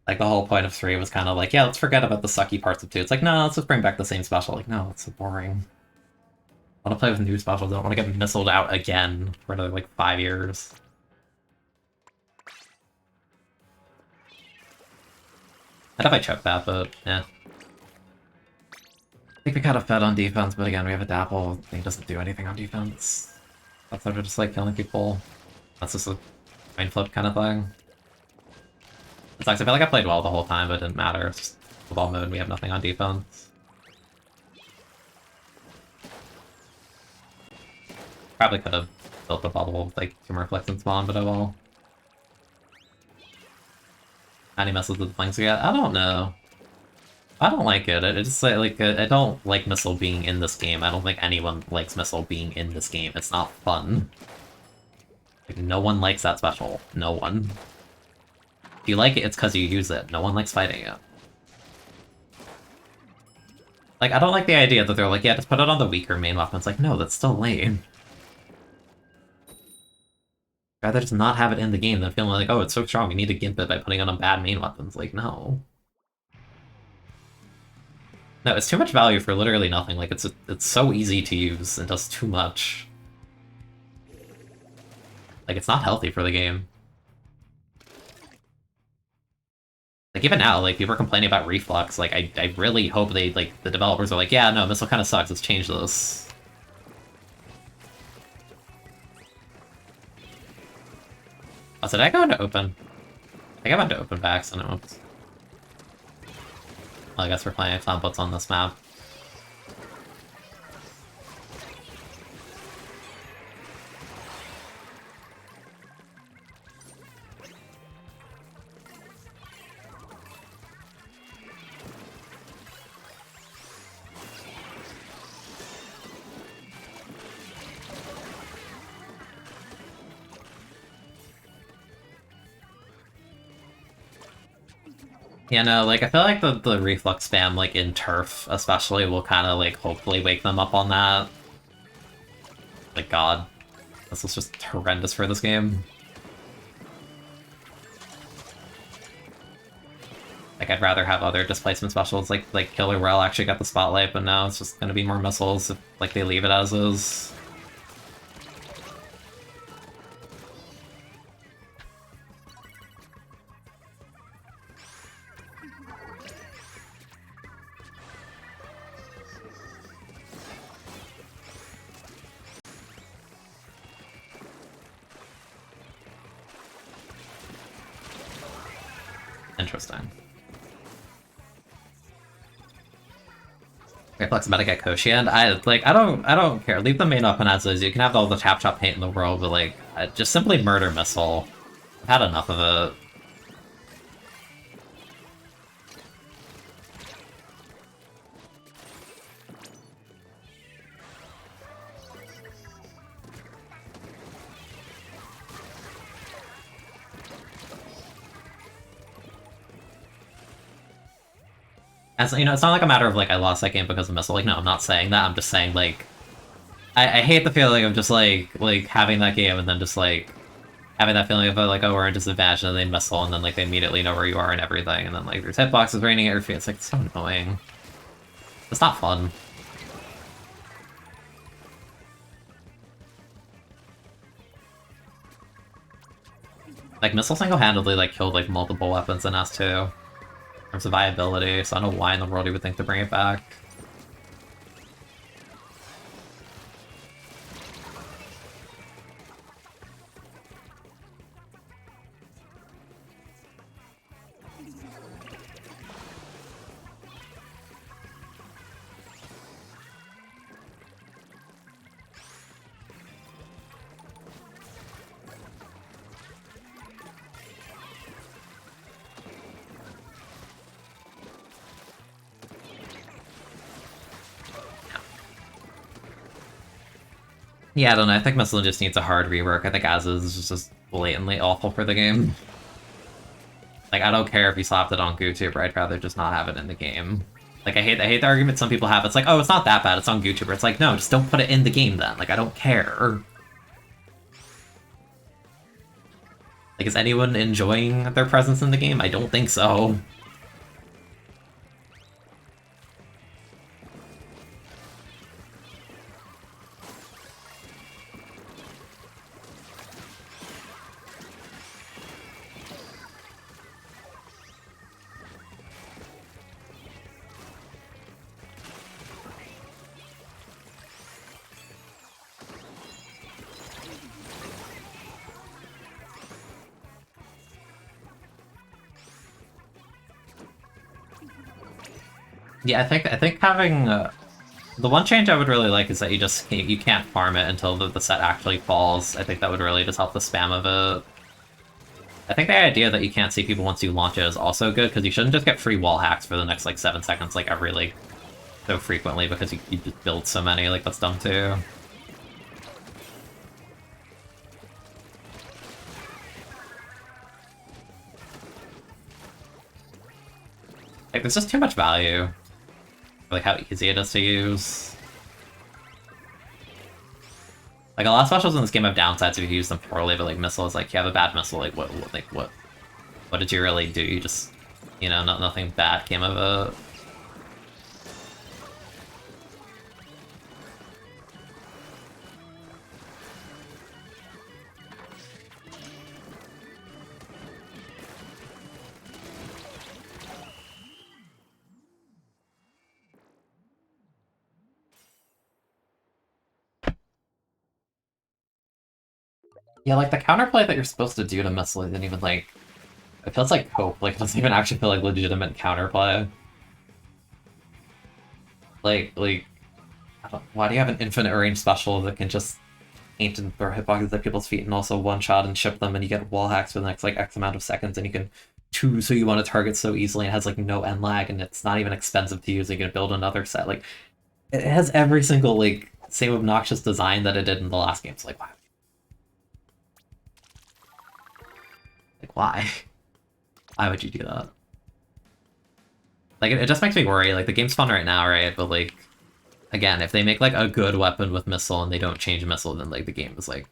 Like, the whole point of 3 was kind of like, yeah, let's forget about the sucky parts of 2. It's like, no, let's just bring back the same special. Like, no, it's so boring. I want to play with new specials. I don't want to get missiled out again for another, like, 5 years. I'd have I choked that, but yeah. I think we kind of fed on defense, but again, we have a Dapple. He doesn't do anything on defense. That's sort of just like killing people. That's just a main flip kind of thing. It sucks. I feel like I played well the whole time, but it didn't matter. It's just football mode, we have nothing on defense. Probably could have built the bubble with like 2 more flicks and spawn, but oh well. How many messes with the flanks we got? I don't know. I don't like it. I just like I don't like missile being in this game. I don't think anyone likes missile being in this game. It's not fun. Like, no one likes that special. No one. If you like it, it's because you use it. No one likes fighting it. Like, I don't like the idea that they're like, yeah, just put it on the weaker main weapon. It's like, no, that's still lame. I'd rather just not have it in the game than feeling like, oh, it's so strong, we need to gimp it by putting it on bad main weapons. Like, no. No, it's too much value for literally nothing. Like, it's so easy to use and does too much. Like, it's not healthy for the game. Like, even now, like, people are complaining about reflux. Like, I really hope they, like, the developers are like, yeah, no, missile kind of sucks, let's change this. Oh, so did I go into open? I think I went to open by accident. Oops. Well, I guess we're playing examples on this map. Yeah, no, like, I feel like the reflux spam, like, in Turf, especially, will kind of, like, hopefully wake them up on that. Like, God. This was just horrendous for this game. Like, I'd rather have other displacement specials, like Killer Whale actually got the spotlight, but now it's just gonna be more missiles if, like, they leave it as is. Interesting. Reflex about to get Koshi, and I don't care. Leave the main weapon as is. You can have all the tap chop paint in the world, but like just simply murder missile. I've had enough of it. As you know, it's not like a matter of like I lost that game because of missile. Like, no, I'm not saying that. I'm just saying like I hate the feeling of just like having that game and then just like having that feeling of like, oh, we're in disadvantage, and then they missile, and then like they immediately know where you are and everything, and then like there's hitboxes raining at your feet. It's like so annoying. It's not fun. Like missile single-handedly like killed like multiple weapons in S2 in terms of viability, so I don't know why in the world you would think to bring it back. Yeah, I don't know. I think Missile just needs a hard rework. I think As is just blatantly awful for the game. Like, I don't care if you slapped it on GooTuber, I'd rather just not have it in the game. Like, I hate the argument some people have. It's like, oh, it's not that bad, it's on GooTuber. It's like, no, just don't put it in the game then. Like, I don't care. Like, is anyone enjoying their presence in the game? I don't think so. Yeah, I think having the one change I would really like is that you can't farm it until the set actually falls. I think that would really just help the spam of it. I think the idea that you can't see people once you launch it is also good, because you shouldn't just get free wall hacks for the next like 7 seconds like every like so frequently, because you just build so many. Like, that's dumb too. Like, there's just too much value. Like, how easy it is to use. Like, a lot of specials in this game have downsides if you use them poorly, but like missile is like, you have a bad missile, like what did you really do? You just, you know, nothing bad came of it. Yeah, like, the counterplay that you're supposed to do to missile isn't even, like... It feels like cope, like, it doesn't even actually feel like legitimate counterplay. Like, why do you have an infinite range special that can just paint and throw hitboxes at people's feet and also one-shot and ship them, and you get wall hacks for the next, like, X amount of seconds, and you can choose who you want to target so easily, and it has, like, no end lag, and it's not even expensive to use, and you can build another set, like... It has every single, like, same obnoxious design that it did in the last game, so, like, why? Like, why? Why would you do that? Like, it just makes me worry. Like, the game's fun right now, right? But, like, again, if they make, like, a good weapon with missile and they don't change missile, then, like, the game is, like,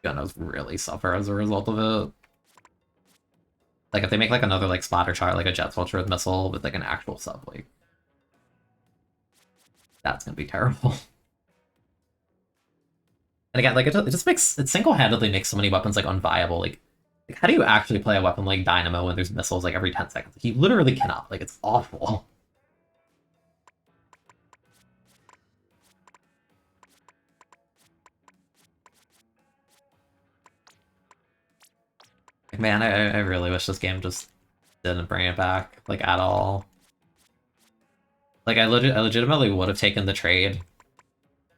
gonna really suffer as a result of it. Like, if they make, like, another, like, splatter shot, like a jet switcher with missile with, like, an actual sub, like, that's gonna be terrible. And again, like, it just makes, it single-handedly makes so many weapons, like, unviable. Like, how do you actually play a weapon like Dynamo when there's missiles, like, every 10 seconds? Like, you literally cannot. Like, it's awful. Like, man, I really wish this game just didn't bring it back, like, at all. Like, I legitimately would have taken the trade.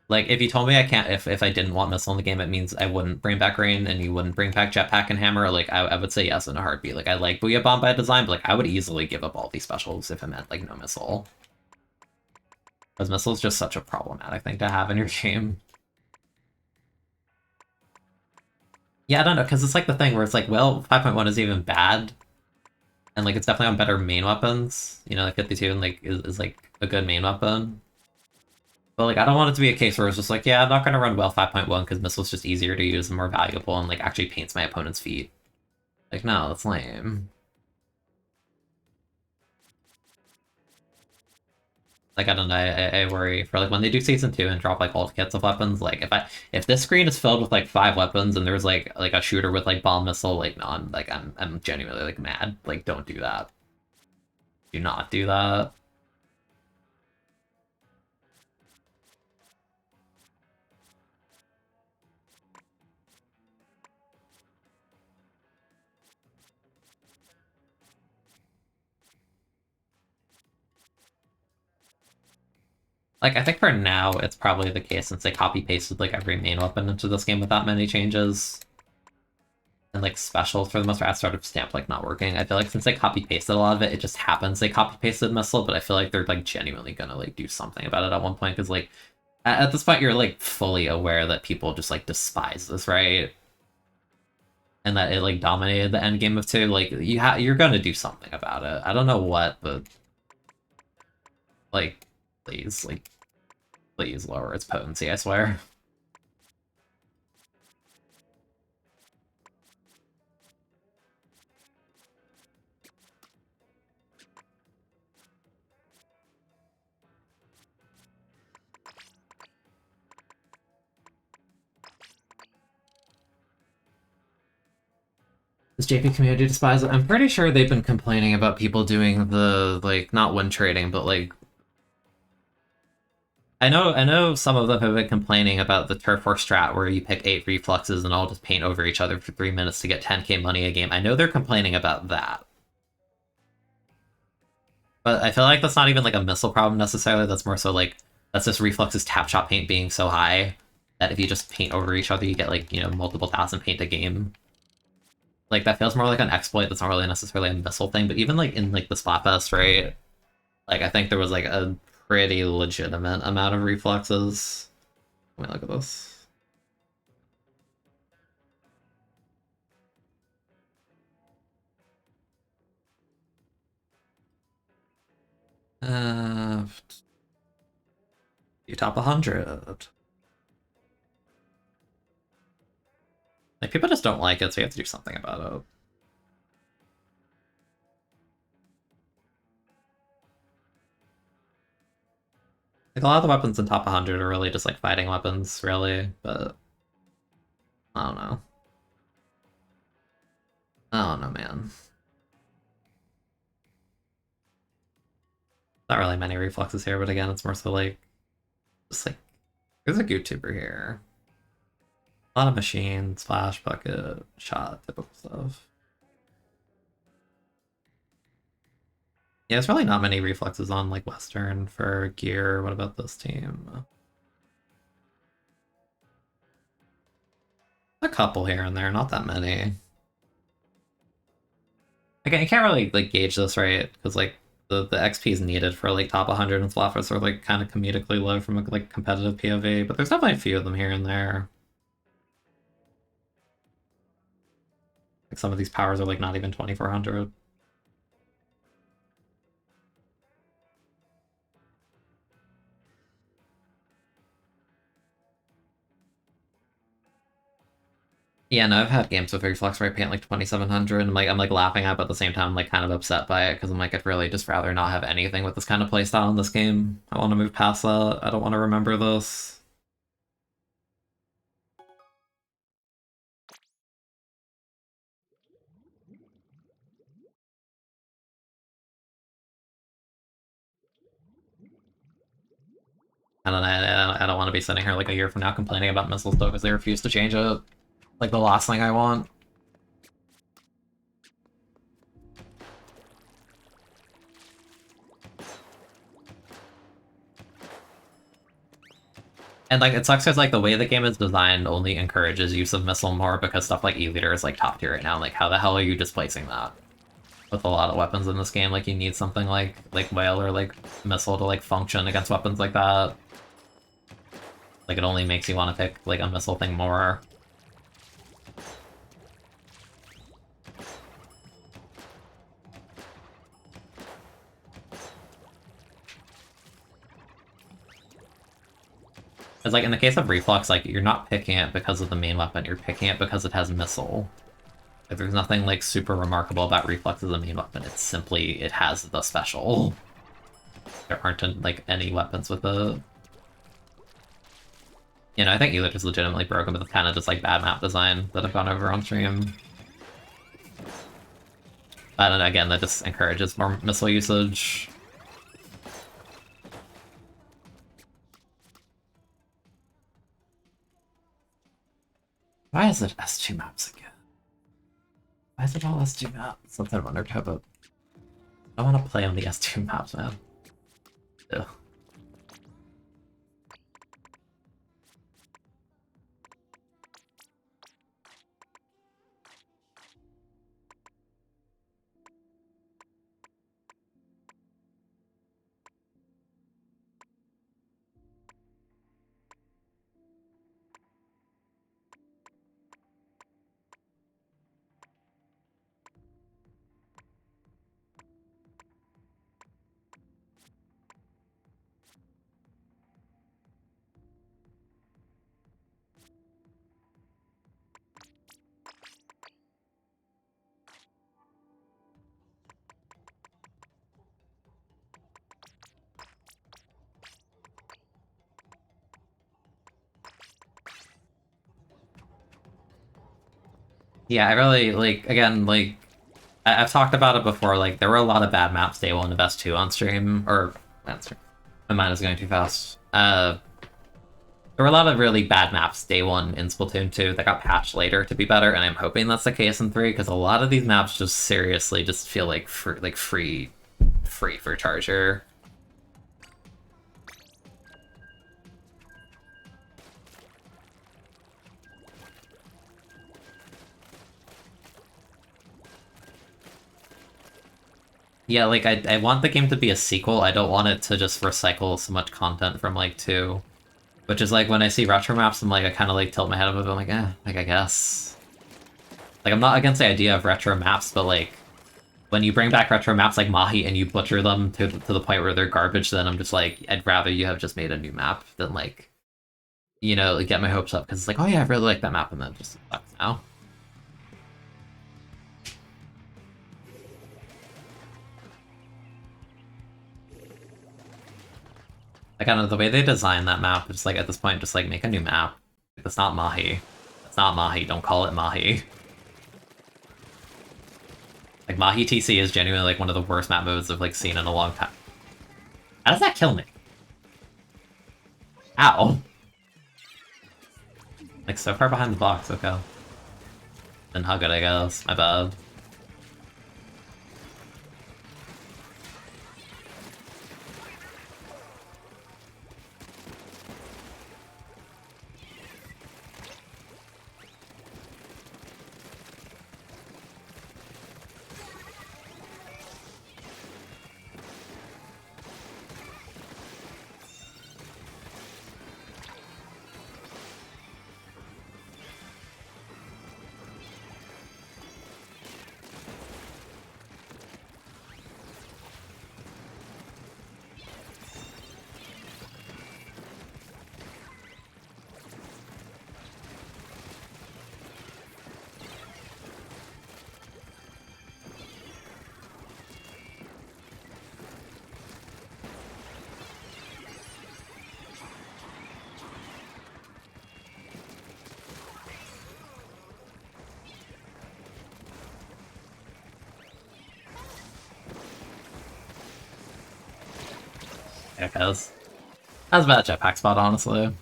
Like, if you told me I can't, if I didn't want missile in the game, it means I wouldn't bring back rain and you wouldn't bring back jetpack and hammer. Like, I would say yes in a heartbeat. Like, I like Booyah Bomb by design, but like, I would easily give up all these specials if it meant like no missile. Because missile is just such a problematic thing to have in your game. Yeah, I don't know, because it's like the thing where it's like, well, 5.1 is even bad, and like it's definitely on better main weapons. You know, like 52 and like is like a good main weapon. But like, I don't want it to be a case where it's just like, yeah, I'm not gonna run well 5.1 because missile's just easier to use and more valuable and like actually paints my opponent's feet. Like, no, that's lame. Like, I don't know, I worry for like when they do season 2 and drop like ult kits of weapons, like if this screen is filled with like 5 weapons and there's like a shooter with like bomb missile, like no, I'm genuinely like mad. Like, don't do that. Do not do that. Like, I think for now, it's probably the case since they copy-pasted, like, every main weapon into this game without many changes. And, like, specials, for the most part, outside of Stamp, like, not working. I feel like since they copy-pasted a lot of it, it just happens they copy-pasted Missile, but I feel like they're, like, genuinely gonna, like, do something about it at one point, because, like, at this point, you're, like, fully aware that people just, like, despise this, right? And that it, like, dominated the end game of 2. Like, you're gonna do something about it. I don't know what, but, like, please lower its potency, I swear. Does JP community despise it? I'm pretty sure they've been complaining about people doing the, like, not win trading, but, like, I know some of them have been complaining about the turf war strat where you pick 8 reflexes and all just paint over each other for 3 minutes to get 10k money a game. I know they're complaining about that. But I feel like that's not even, like, a missile problem necessarily. That's more so, like, that's just reflexes tap shot paint being so high that if you just paint over each other, you get, like, you know, multiple thousand paint a game. Like, that feels more like an exploit that's not really necessarily a missile thing, but even, like, in, like, the Splatfest, right? Like, I think there was, like, a pretty legitimate amount of reflexes. Let me look at this. You top 100. Like, people just don't like it, so you have to do something about it. Like, a lot of the weapons in top 100 are really just, like, fighting weapons, really, but I don't know. I don't know, man. Not really many reflexes here, but again, it's more so, like, just, like, there's a YouTuber here. A lot of machine, splash, bucket, shot, typical stuff. Yeah, there's really not many reflexes on, like, Western for gear. What about this team? A couple here and there, not that many. Like, I can't really, like, gauge this, right? Because, like, the XP is needed for, like, top 100 and Splatfest are, like, kind of comedically low from a, like, competitive POV, but there's definitely a few of them here and there. Like, some of these powers are, like, not even 2400. Yeah, no, I've had games with reflex where I paint like 2700 and I'm like laughing at it, but at the same time I'm like kind of upset by it because I'm like I'd really just rather not have anything with this kind of playstyle in this game. I want to move past that. I don't want to remember this. And then I don't want to be sitting here like a year from now complaining about missiles though because they refuse to change it. Like the last thing I want. And like it sucks because like the way the game is designed only encourages use of missile more because stuff like E-liter is like top tier right now. Like how the hell are you displacing that? With a lot of weapons in this game, like you need something like whale or like missile to like function against weapons like that. Like it only makes you want to pick like a missile thing more. It's like in the case of reflux, like you're not picking it because of the main weapon, you're picking it because it has missile. Like, there's nothing like super remarkable about reflux as a main weapon. It's simply it has the special. There aren't like any weapons with the. You know, I think Elite is legitimately broken, but it's kind of just like bad map design that I've gone over on stream. And again, that just encourages more missile usage. Why is it S2 maps again? Why is it all S2 maps? Something I wondered about. I want to play on the S2 maps, man. Ugh. Yeah, I really like again like I've talked about it before. Like there were a lot of bad maps day one of S2 on stream or on stream. My mind is going too fast. There were a lot of really bad maps day one in Splatoon 2 that got patched later to be better, and I'm hoping that's the case in 3 because a lot of these maps just seriously just feel like free for Charger. Yeah, like I want the game to be a sequel. I don't want it to just recycle so much content from like 2. Which is like when I see retro maps, I'm like I kind of like tilt my head a bit. I'm like, like I guess. Like I'm not against the idea of retro maps, but like when you bring back retro maps like Mahi and you butcher them to the point where they're garbage, then I'm just like I'd rather you have just made a new map than like you know like, get my hopes up because it's like oh yeah I really like that map and then it just sucks now. Like I don't know the way they design that map, it's like at this point just like make a new map. That's not Mahi. That's not Mahi. Don't call it Mahi. Like Mahi TC is genuinely like one of the worst map modes I've like seen in a long time. How does that kill me? Ow. Like so far behind the box, okay. Then how good I guess. My bad. Yeah, cause that was about a jetpack spot, honestly.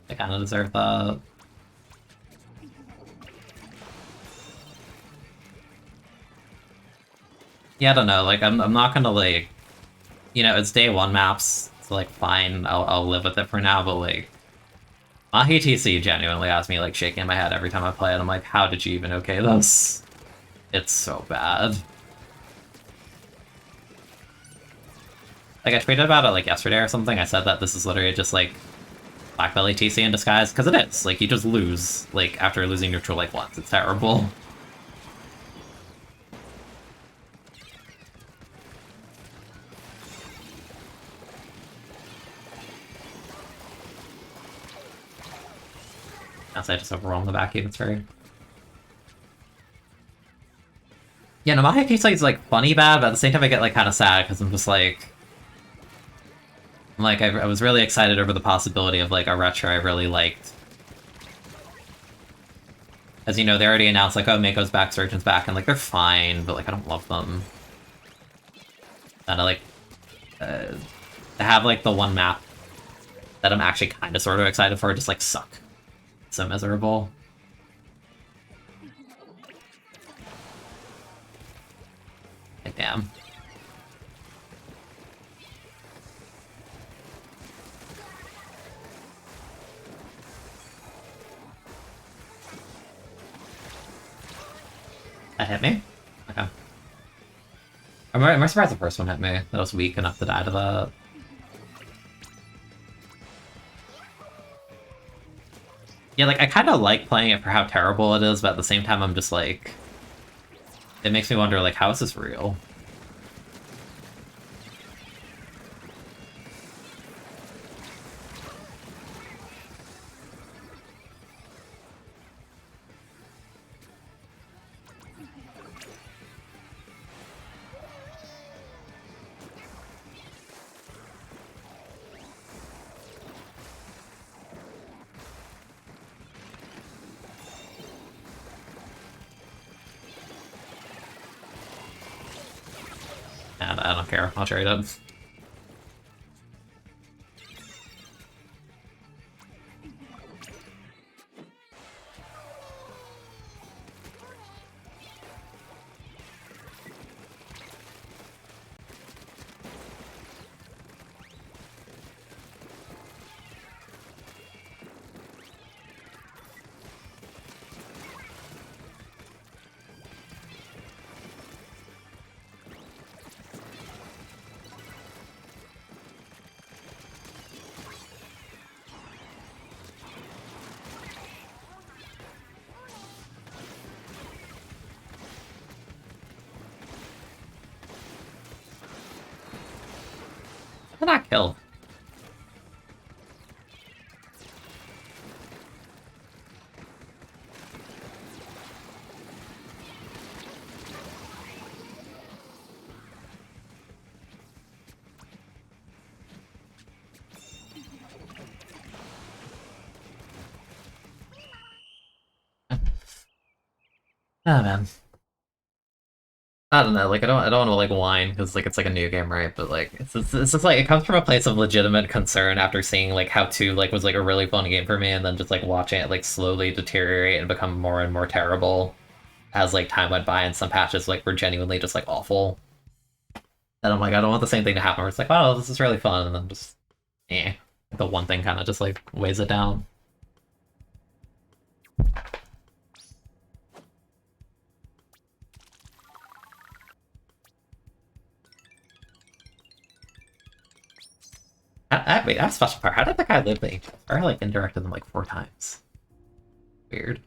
They kind of deserve that. Yeah, I don't know. Like, I'm not gonna like, it's day one maps. So like, fine, I'll live with it for now. But like, Mahi TC genuinely has me like shaking my head every time I play it. I'm like, how did you even okay this? It's so bad. Like, I tweeted about it like yesterday or something. I said that this is literally just like Black Belly TC in disguise, because it is. Like, you just lose, like, after losing neutral, like, once. It's terrible. As I just overwhelm the back even very. Yeah, no, my TC is, like, funny bad, but at the same time I get, like, kind of sad, because I'm just, like... I was really excited over the possibility of, like, a retro I really liked. As you know, they already announced, like, oh, Mako's back, Surgeon's back, and, like, they're fine, but, like, I don't love them. And I, like... to have, like, the one map that I'm actually kind of sort of excited for just, like, suck. So miserable. Like, damn. That hit me? Okay. I'm surprised the first one hit me. That was weak enough to die to that. Yeah, like, I kind of like playing it for how terrible it is, but at the same time, I'm just like... It makes me wonder, like, how is this real? And I don't care. I'll trade it. How did that kill? Oh, man. I don't know, like, I don't want to, like, whine, because, like, it's, like, a new game, right? But, like, it's just, like, it comes from a place of legitimate concern after seeing, like, how 2, like, was, like, a really fun game for me, and then just, like, watching it, like, slowly deteriorate and become more and more terrible as, like, time went by, and some patches, like, were genuinely just, like, awful. And I'm like, I don't want the same thing to happen, where it's like, oh, this is really fun, and then just, eh. The one thing kind of just, like, weighs it down. Wait, that's a special part. How did that guy live the HS? I, like, indirected them, like, 4 times. Weird.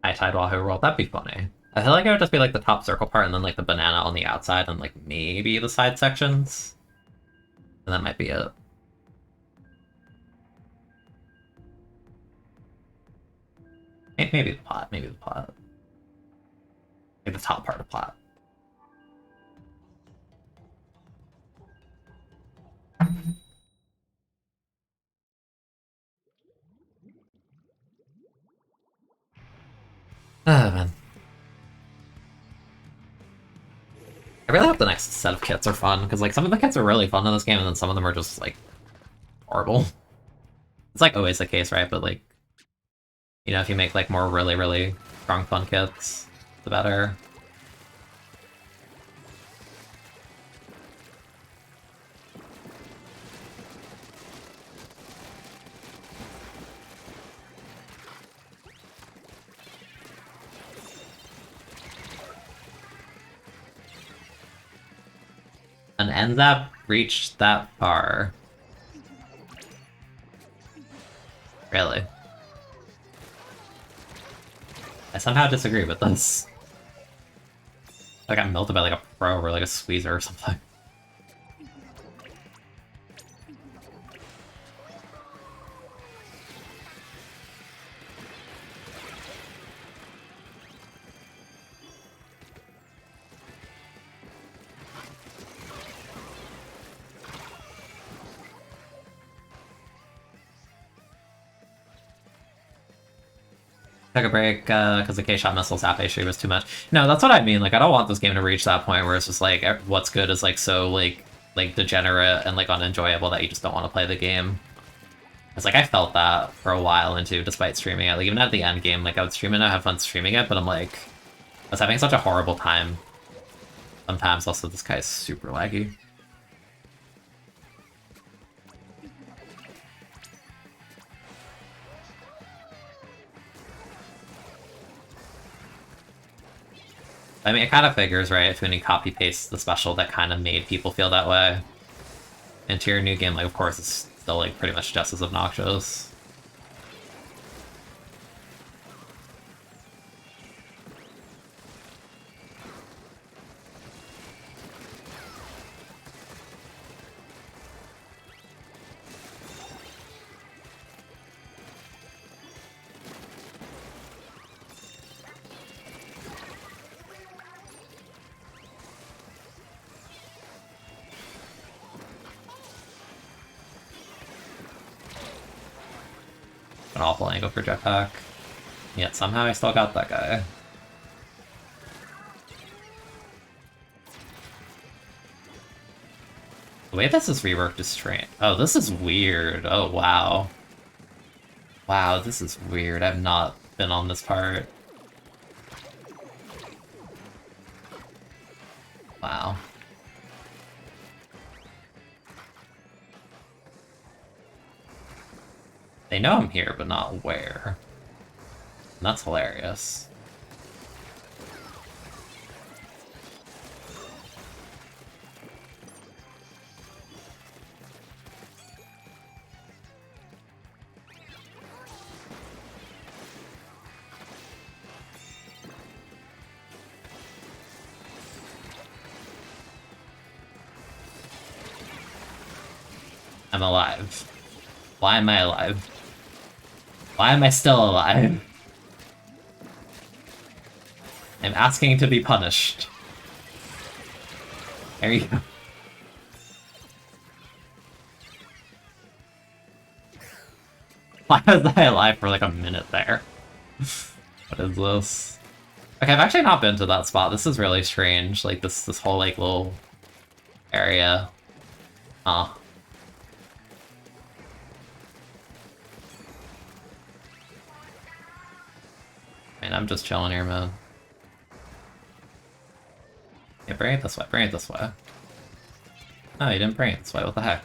High Tide Wahoo World, that'd be funny. I feel like it would just be like the top circle part and then like the banana on the outside and like maybe the side sections. And that might be it. Maybe the plot, maybe the plot. Maybe the top part of the plot. Oh, man. I really hope the next set of kits are fun, because like some of the kits are really fun in this game, and then some of them are just like horrible. It's like always the case, right? But like, you know, if you make like more really, really strong fun kits, the better. An NZAP reached that far. Really? I somehow disagree with this. I got melted by like a pro or like a squeezer or something. Took a break because the K-shot missiles half HP was too much. No, that's what I mean. Like, I don't want this game to reach that point where it's just like what's good is like so like degenerate and like unenjoyable that you just don't want to play the game. It's like I felt that for a while into despite streaming it. Like even at the end game, like I would stream it and I have fun streaming it, but I'm like I was having such a horrible time. Sometimes also this guy is super laggy. I mean, it kind of figures, right? If you copy-paste the special that kind of made people feel that way into your new game, like, of course, it's still, like, pretty much just as obnoxious. An awful angle for jetpack. Yet somehow I still got that guy. The way this is reworked is strange. Oh, this is weird. Oh, wow. Wow, this is weird. I've not been on this part. Wow. They know I'm here, but not where. And that's hilarious. I'm alive. Why am I alive? Why am I still alive? I'm asking to be punished. There you go. Why was I alive for like a minute there? What is this? Okay, I've actually not been to that spot. This is really strange. Like this whole like little area. Oh. I mean, I'm just chilling here, man. Yeah, bring it this way, bring it this way. Oh, you didn't bring it this way, what the heck?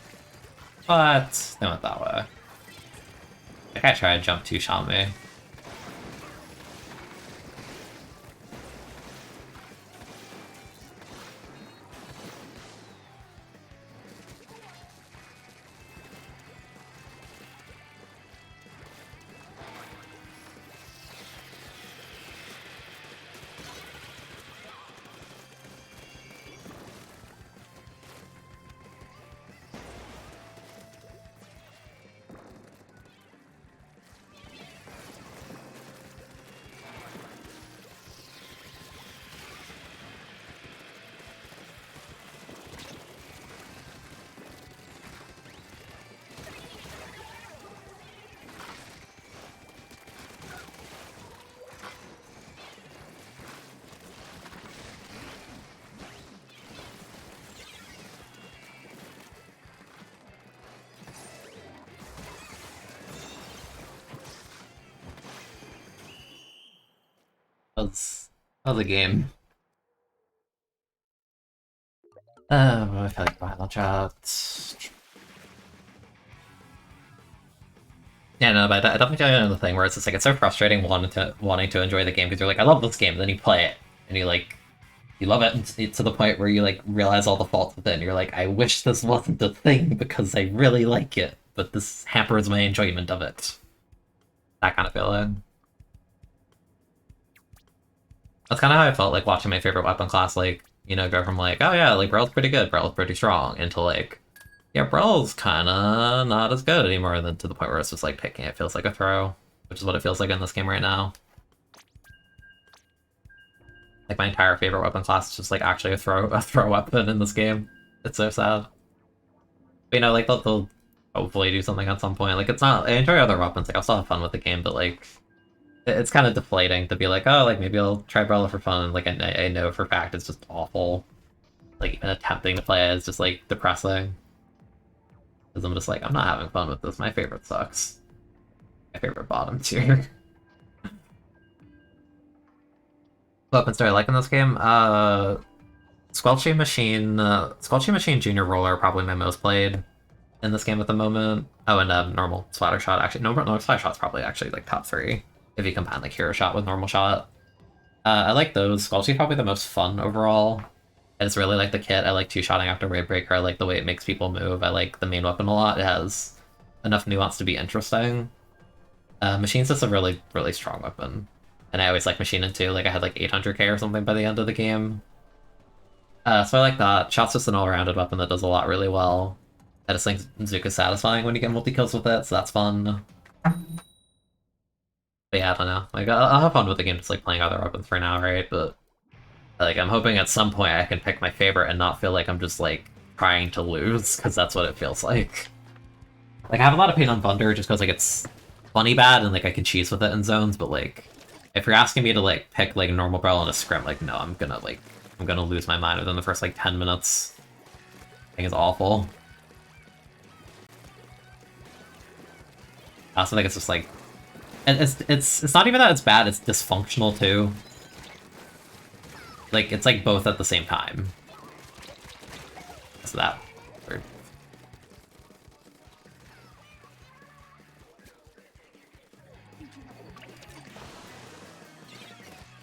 What? They went that way. I think I tried to jump two-shot me. That was a game. I feel like final chat. Yeah, no, but I definitely know the thing where it's just like it's so frustrating wanting to enjoy the game because you're like, I love this game, and then you play it and you love it to the point where you like realize all the faults with it, and you're like, I wish this wasn't a thing because I really like it, but this hampers my enjoyment of it. That kind of feeling. That's kind of how I felt like watching my favorite weapon class, like, go from like, oh yeah, like Brell's pretty good, Brell's pretty strong, into like, yeah, Brell's kind of not as good anymore, than to the point where it's just like picking it feels like a throw, which is what it feels like in this game right now. Like my entire favorite weapon class is just like actually a throw weapon in this game. It's so sad. But, like they'll hopefully do something at some point. Like it's not. I enjoy other weapons. Like I'll still have fun with the game, but like it's kind of deflating to be like, oh, like maybe I'll try Brella for fun. Like I know for a fact it's just awful. Like even attempting to play it is just like depressing. Because I'm just like, I'm not having fun with this. My favorite sucks. My favorite bottom tier. Weapons do I like in this game? Squelchy Machine Junior Roller are probably my most played in this game at the moment. Oh, and normal Splatter Shot. Actually, no, normal Splatter Shot's probably actually like top 3 if you combine like Hero Shot with Normal Shot. I like those. Squelchy's probably the most fun overall. I just really like the kit. I like two-shotting after Wave Breaker. I like the way it makes people move. I like the main weapon a lot. It has enough nuance to be interesting. Machine's just a really, really strong weapon. And I always like Machine too. Like I had like 800k or something by the end of the game. So I like that. Shot's just an all-rounded weapon that does a lot really well. I just think Zuka's satisfying when you get multi-kills with it, so that's fun. But yeah, I don't know. Like, I'll have fun with the game just like playing other weapons for now, right? But like, I'm hoping at some point I can pick my favorite and not feel like I'm just like trying to lose, because that's what it feels like. Like, I have a lot of pain on Thunder just because like it's funny bad and like I can cheese with it in zones, but like if you're asking me to like pick like normal Brawl in a scrim, like no, I'm gonna lose my mind within the first like 10 minutes. I think it's awful. I also think it's just like it's not even that it's bad, it's dysfunctional too. Like it's like both at the same time. So that weird.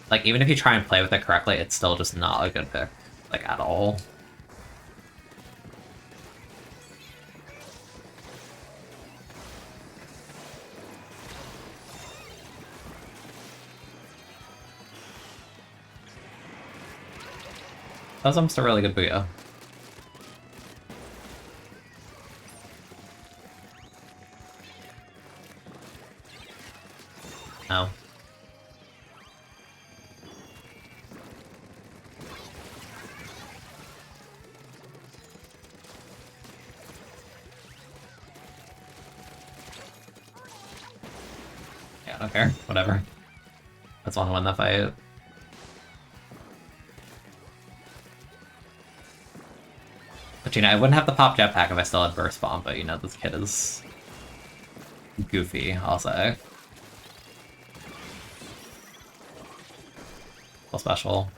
Like even if you try and play with it correctly, it's still just not a good pick, like at all. That was almost a really good booyah. No. Yeah, I don't care. Whatever. That's one to win that fight. But I wouldn't have the pop jetpack if I still had burst bomb, but this kid is goofy, I'll say. Well, special.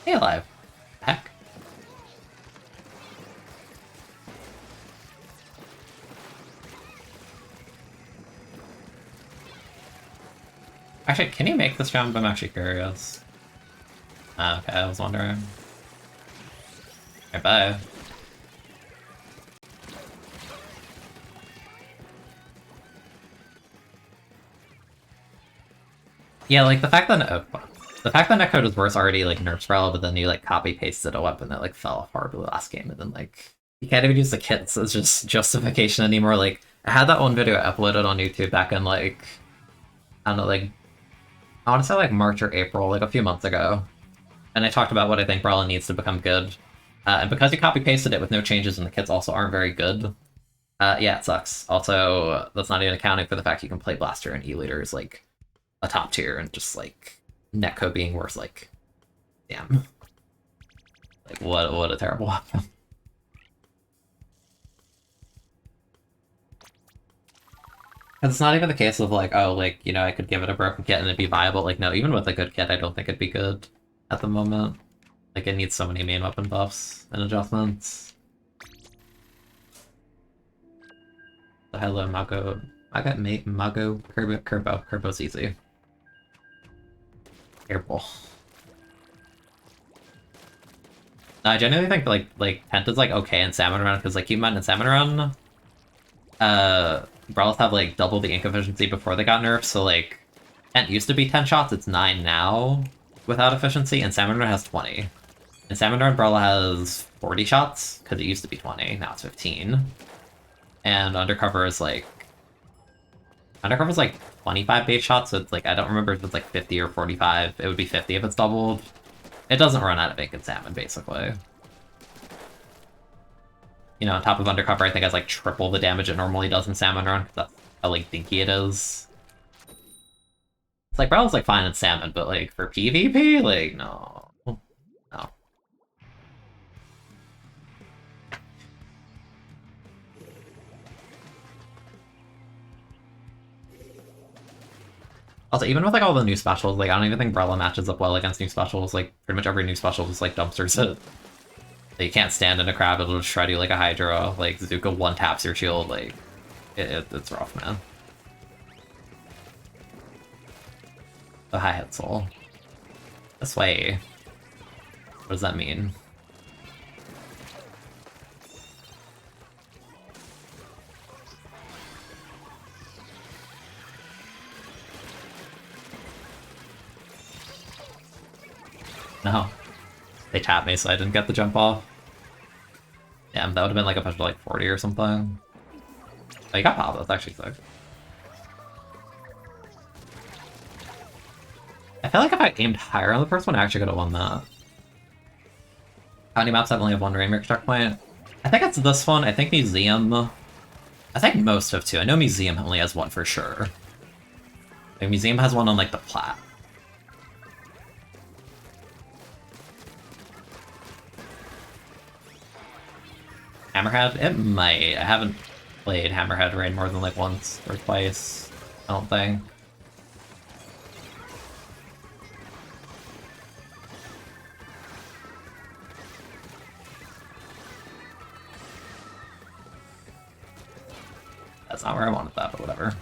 Stay alive. Heck. Actually, can you make this jump? I'm actually curious. Ah, okay, I was wondering. Alright, bye. Yeah, like the fact that netcode was worse already like nerfs Rel, but then you like copy pasted a weapon that like fell apart the last game, and then like you can't even use the kits as just justification anymore. Like I had that one video uploaded on YouTube back in like I don't know, like, I want to say like March or April, like a few months ago. And I talked about what I think Brawlhalla needs to become good. And because you copy-pasted it with no changes and the kits also aren't very good, yeah, it sucks. Also, that's not even accounting for the fact you can play Blaster and E-Leader is like a top tier and just like netcode being worse, like, damn. Like, what a terrible weapon. Because it's not even the case of like, oh, like, you know, I could give it a broken kit and it'd be viable. Like, no, even with a good kit, I don't think it'd be good at the moment. Like, it needs so many main weapon buffs and adjustments. So hello, Mago. I got Mago, Kerbo. Kerbo's easy. Airball. I genuinely think like Penta's like okay in Salmon Run because like keep in mind in Salmon Run, Brawlers have like double the ink efficiency before they got nerfed, so like Pent used to be 10 shots, it's 9 now without efficiency, and Salmon Run has 20. And Salmon Run Brawler has 40 shots, because it used to be 20, now it's 15. And Undercover is like 25 base shots, so it's like I don't remember if it's like 50 or 45. It would be 50 if it's doubled. It doesn't run out of ink in Salmon, basically. You know, on top of Undercover, I think has like triple the damage it normally does in Salmon Run, because that's how like dinky it is. It's like, Brawl's like fine in Salmon, but like for PvP, like, no. No. Also, even with like all the new specials, like I don't even think Brawlhalla matches up well against new specials. Like pretty much every new special is like dumpsters it. Like, you can't stand in a crab, it'll just shred you like a Hydra. Like Zuka one taps your shield, like it's rough, man. The hi-hat soul. This way. What does that mean? No. They tapped me, so I didn't get the jump off. Yeah, that would have been like a push of like 40 or something. Oh, you got pop, that's actually sick. I feel like if I aimed higher on the first one, I actually could have won that. How many maps have only have one Rainmaker checkpoint? I think it's this one. I think Museum. I think most have two. I know Museum only has one for sure. Like, Museum has one on like the plat. Hammerhead? It might. I haven't played Hammerhead Raid more than like once or twice. I don't think. That's not where I wanted that, but whatever.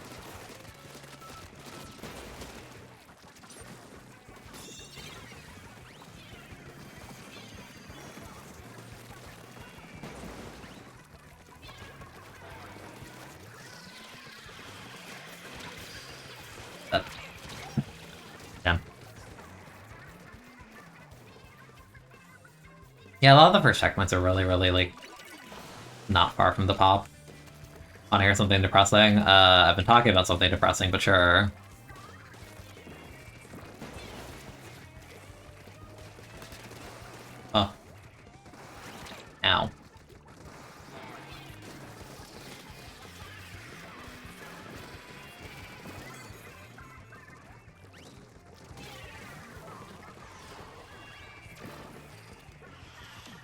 Yeah, a lot of the first checkpoints are really, like, not far from the pop. Wanna hear something depressing? I've been talking about something depressing, but sure. Oh. Ow.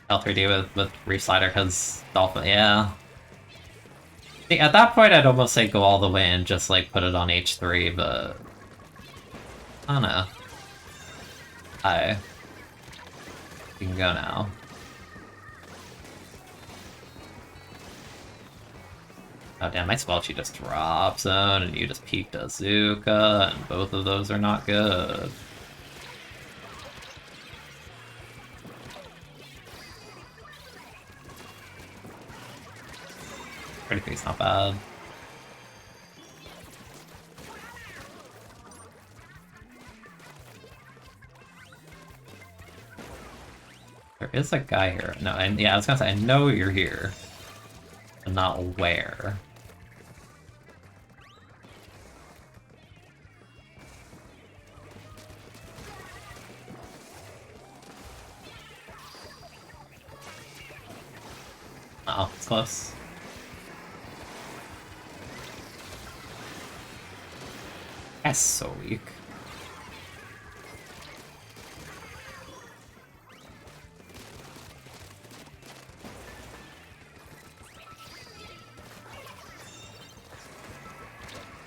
L3D with Reef Slider because Dolphin, yeah. See, at that point I'd almost say go all the way and just like put it on H3, but I don't know. Hi. You can go now. Oh damn, my spell sheet just drop zone and you just peeked Azuka, and both of those are not good. Pretty three's not bad. There is a guy here. No, and yeah, I was gonna say, I know you're here, but not where. Oh, it's close. That's so weak.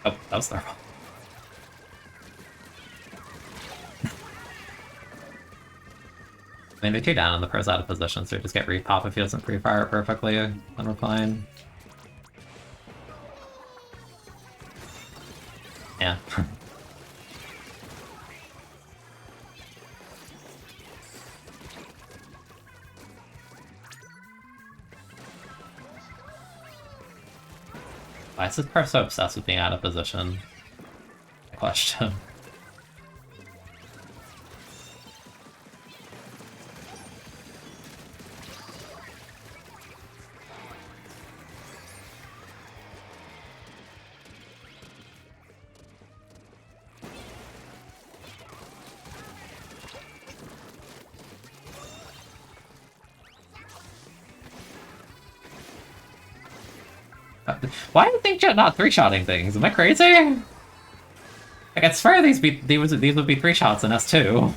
Oh, that was their fault. I mean, they're 2 down and the pro's out of position, so just get repop if he doesn't pre-fire it perfectly, then we're fine. Yeah. Why is this pro so obsessed with being out of position? Question. Why do you think you're not 3-shotting things? Am I crazy? Like, I swear these would be 3-shots in S2.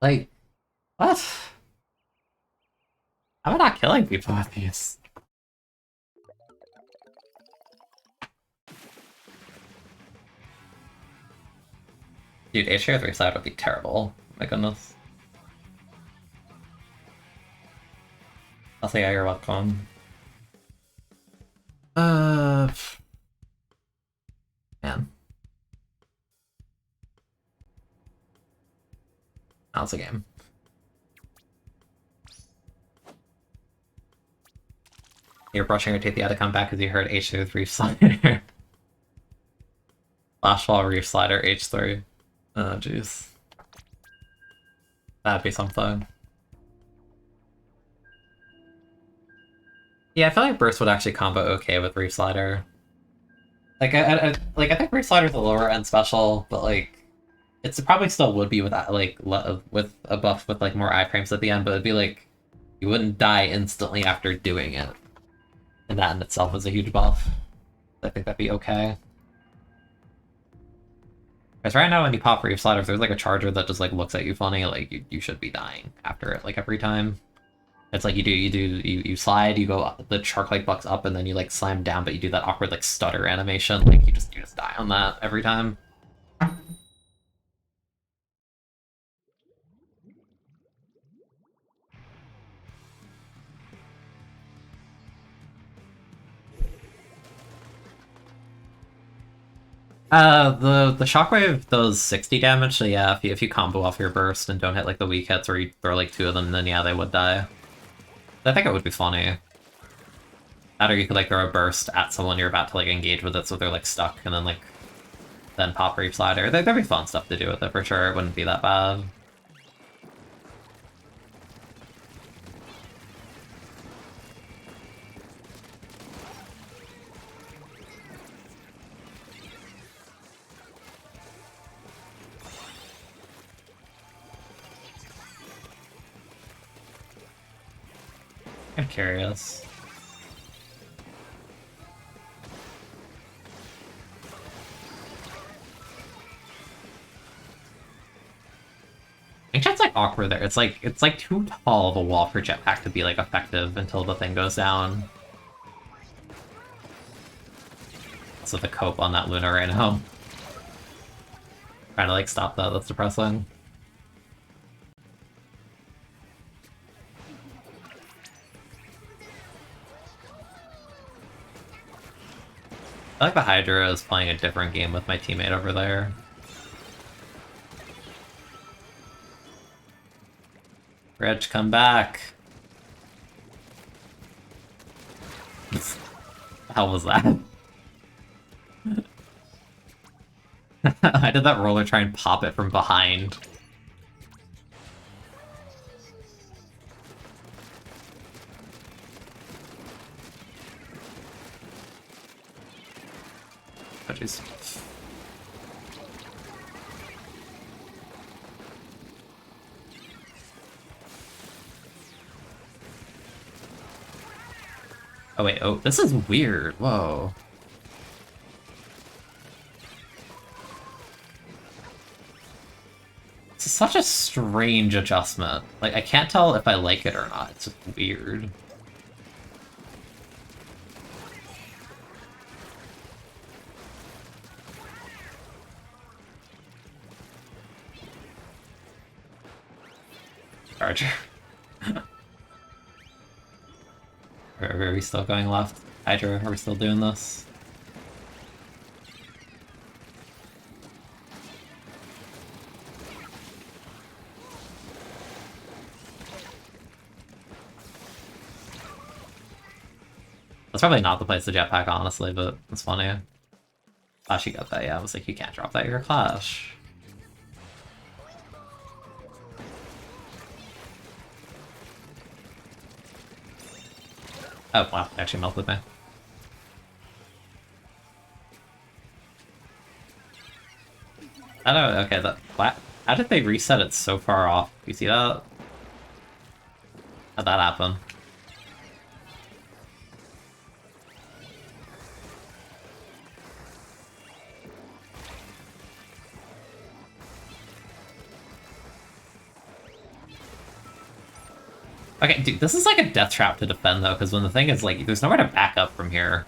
Like, what? How am I not killing people with these? Dude, H-Share 3 side would be terrible. My goodness. I'll say, yeah, you're welcome. Man. How's the game? You're brushing your teeth, you had to come back because you heard H2 Reef Slider. Flashball Reef Slider H3. Oh, jeez. That'd be something. Yeah, I feel like Burst would actually combo okay with Reef Slider. Like, I think Reef Slider's a lower end special, but like, it probably still would be with like with a buff with like more iframes at the end, but it'd be like you wouldn't die instantly after doing it, and that in itself is a huge buff. I think that'd be okay. Because right now when you pop Reef Slider, if there's like a charger that just like looks at you funny, like you should be dying after it like every time. It's like you slide, you go up, the shark like bucks up, and then you like slam down, but you do that awkward like stutter animation, like you just die on that every time. The shockwave does 60 damage, so yeah, if you combo off your burst and don't hit like the weak hits, or you throw like 2 of them, then yeah, they would die. I think it would be funny. That, or you could like throw a burst at someone you're about to like engage with it, so they're like stuck, and then like then pop Reef Slider. There'd be fun stuff to do with it for sure. It wouldn't be that bad. I'm curious. I think that's like awkward there. It's like too tall of a wall for Jetpack to be like effective until the thing goes down. So the cope on that Luna right now. Trying to like stop that, that's depressing. I like the Hydra is playing a different game with my teammate over there. Reg, come back. How was that? I did that roller try and pop it from behind. Oh, jeez. Oh wait, oh, this is weird. Whoa. This is such a strange adjustment. Like, I can't tell if I like it or not. It's just weird. Charger. Are we still going left? Hydra, are we still doing this? That's probably not the place to jetpack, honestly, but it's funny. Oh, she got that, yeah. I was like, you can't drop that, you're a Clash. Oh, wow, it actually melted me. I don't know, okay, how did they reset it so far off? You see that? How'd that happen? Okay, dude, this is like a death trap to defend, though, because when the thing is, like, there's nowhere to back up from here.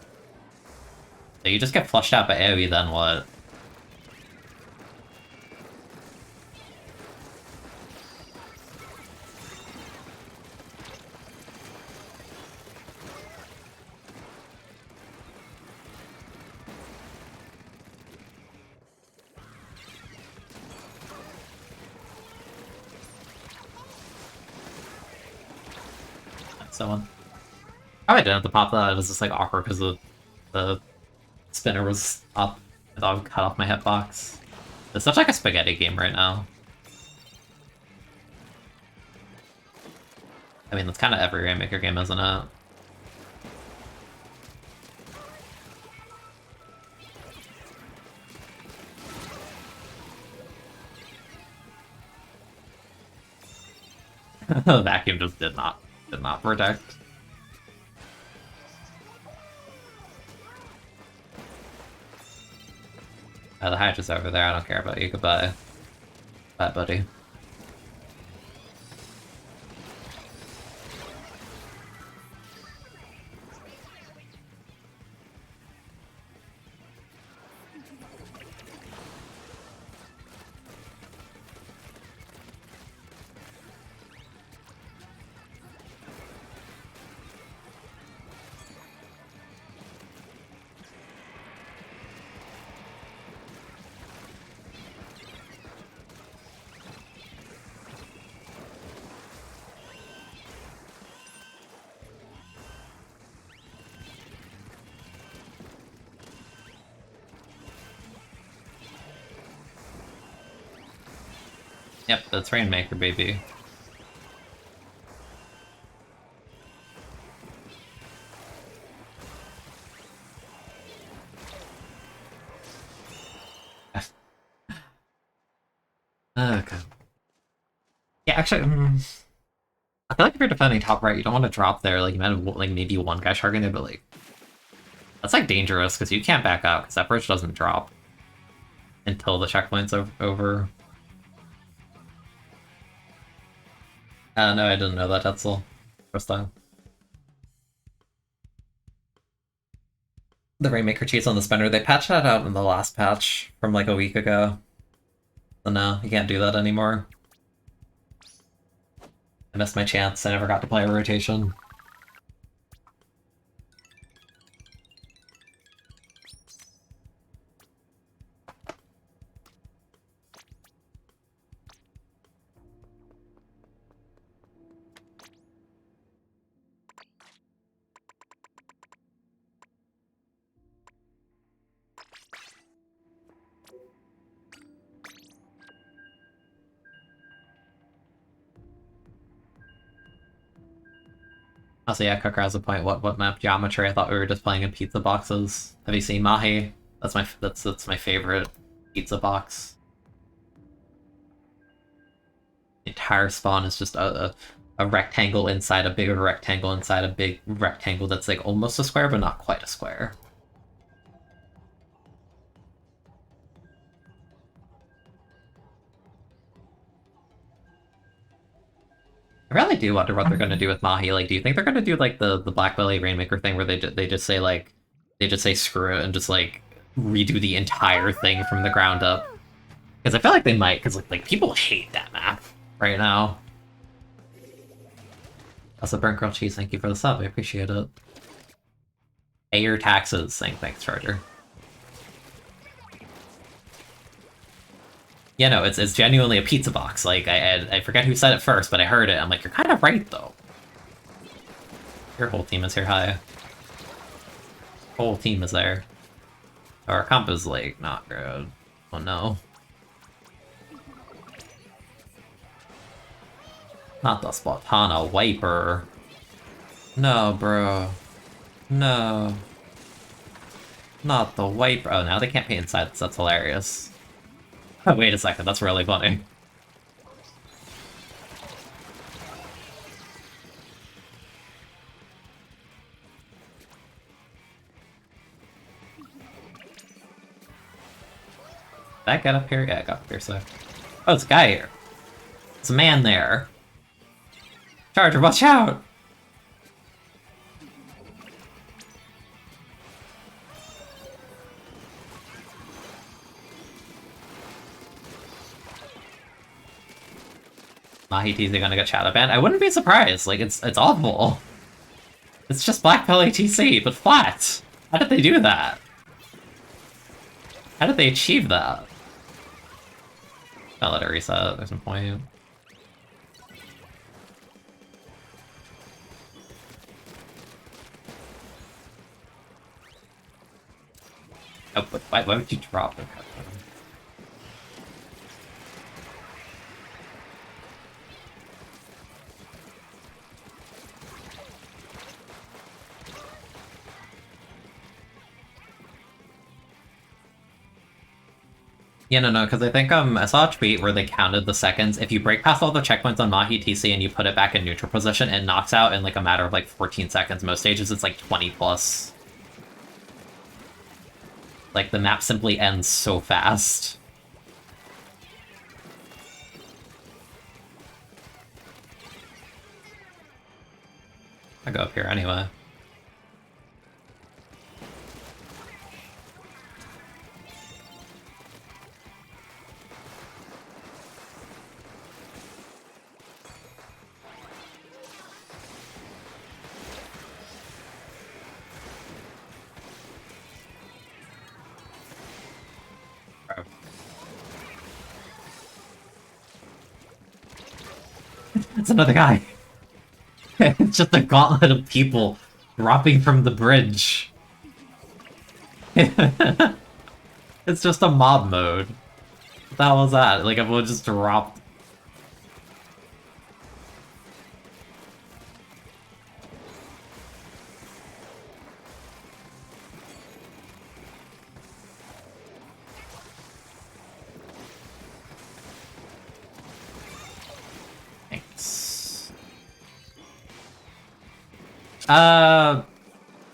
So you just get flushed out by AoE, then what? Someone. Oh, I didn't have to pop that. It was just like awkward because the spinner was up. I thought I would cut off my hitbox. It's such like a spaghetti game right now. I mean, that's kind of every Rainmaker game, isn't it? The vacuum just did not protect. The hatch is over there. I don't care about you. Goodbye. Bye, buddy. Yep, that's Rainmaker, baby. Okay. Yeah, actually, I feel like if you're defending top right, you don't want to drop there. Like, you might have like maybe one guy sharking there, but like, that's like dangerous because you can't back out because that bridge doesn't drop until the checkpoint's over. No, I didn't know that, Tetzel. First time. The Rainmaker cheats on the spinner. They patched that out in the last patch from like a week ago. So no, you can't do that anymore. I missed my chance. I never got to play a rotation. Also, yeah, Cooker has a point. What map geometry? I thought we were just playing in pizza boxes. Have you seen Mahi? That's my favorite pizza box. The entire spawn is just a rectangle inside a bigger rectangle inside a big rectangle that's like almost a square but not quite a square. I really do wonder what they're gonna do with Mahi. Like, do you think they're gonna do like the Black Belly Rainmaker thing where they just say like they just say screw it and just like redo the entire thing from the ground up? Because I feel like they might, because like people hate that map right now. Also, burnt grilled cheese, thank you for the sub, I appreciate it. Pay your taxes, thanks, Charger. Yeah, no, it's genuinely a pizza box. Like, I forget who said it first, but I heard it. I'm like, you're kind of right, though. Your whole team is here high. Whole team is there. Our comp is, like, not good. Oh, no. Not the Splatana wiper. No, bro. No. Not the wiper. Oh, now they can't paint inside. That's hilarious. Oh, wait a second, that's really funny. Did I get up here? Yeah, I got up here, so... Oh, it's a guy here. There's a man there. Charger, watch out! Mahi TC gonna get shadow banned? I wouldn't be surprised. Like, it's awful. It's just Black Belly TC, but flat. How did they do that? How did they achieve that? I'll let it reset. There's no point. Oh, but why would you drop it? Yeah, no, because I think I saw a tweet where they counted the seconds. If you break past all the checkpoints on Mahi TC and you put it back in neutral position, it knocks out in like a matter of like 14 seconds. Most stages it's like 20 plus. Like, the map simply ends so fast. I go up here anyway. It's another guy. It's just a gauntlet of people dropping from the bridge. It's just a mob mode. What the hell was that? Like, everyone just dropped. Thanks.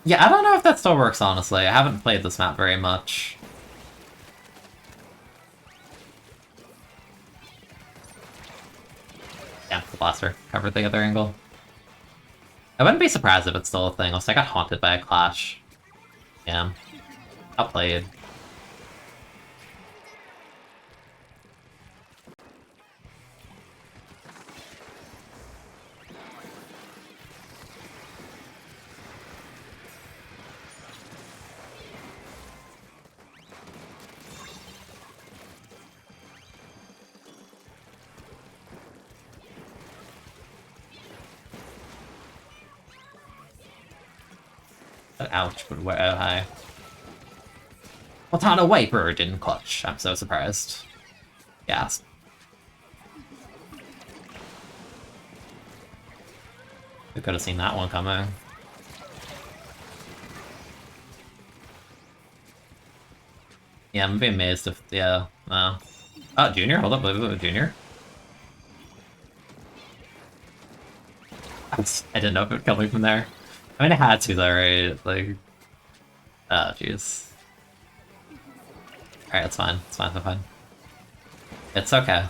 Yeah, I don't know if that still works, honestly. I haven't played this map very much. Yeah, the blaster covered the other angle. I wouldn't be surprised if it's still a thing, unless I got haunted by a clash. Yeah. Outplayed. Ouch, but where high. Platana Wiper didn't clutch. I'm so surprised. Gasp. We could have seen that one coming. Yeah, I'm being amazed if, yeah, Oh, Junior? Hold up, wait, Junior? I didn't know if it would kill me from there. I mean, it had to though, right? Like, oh, jeez. Alright, it's fine. It's fine, it's fine. It's okay.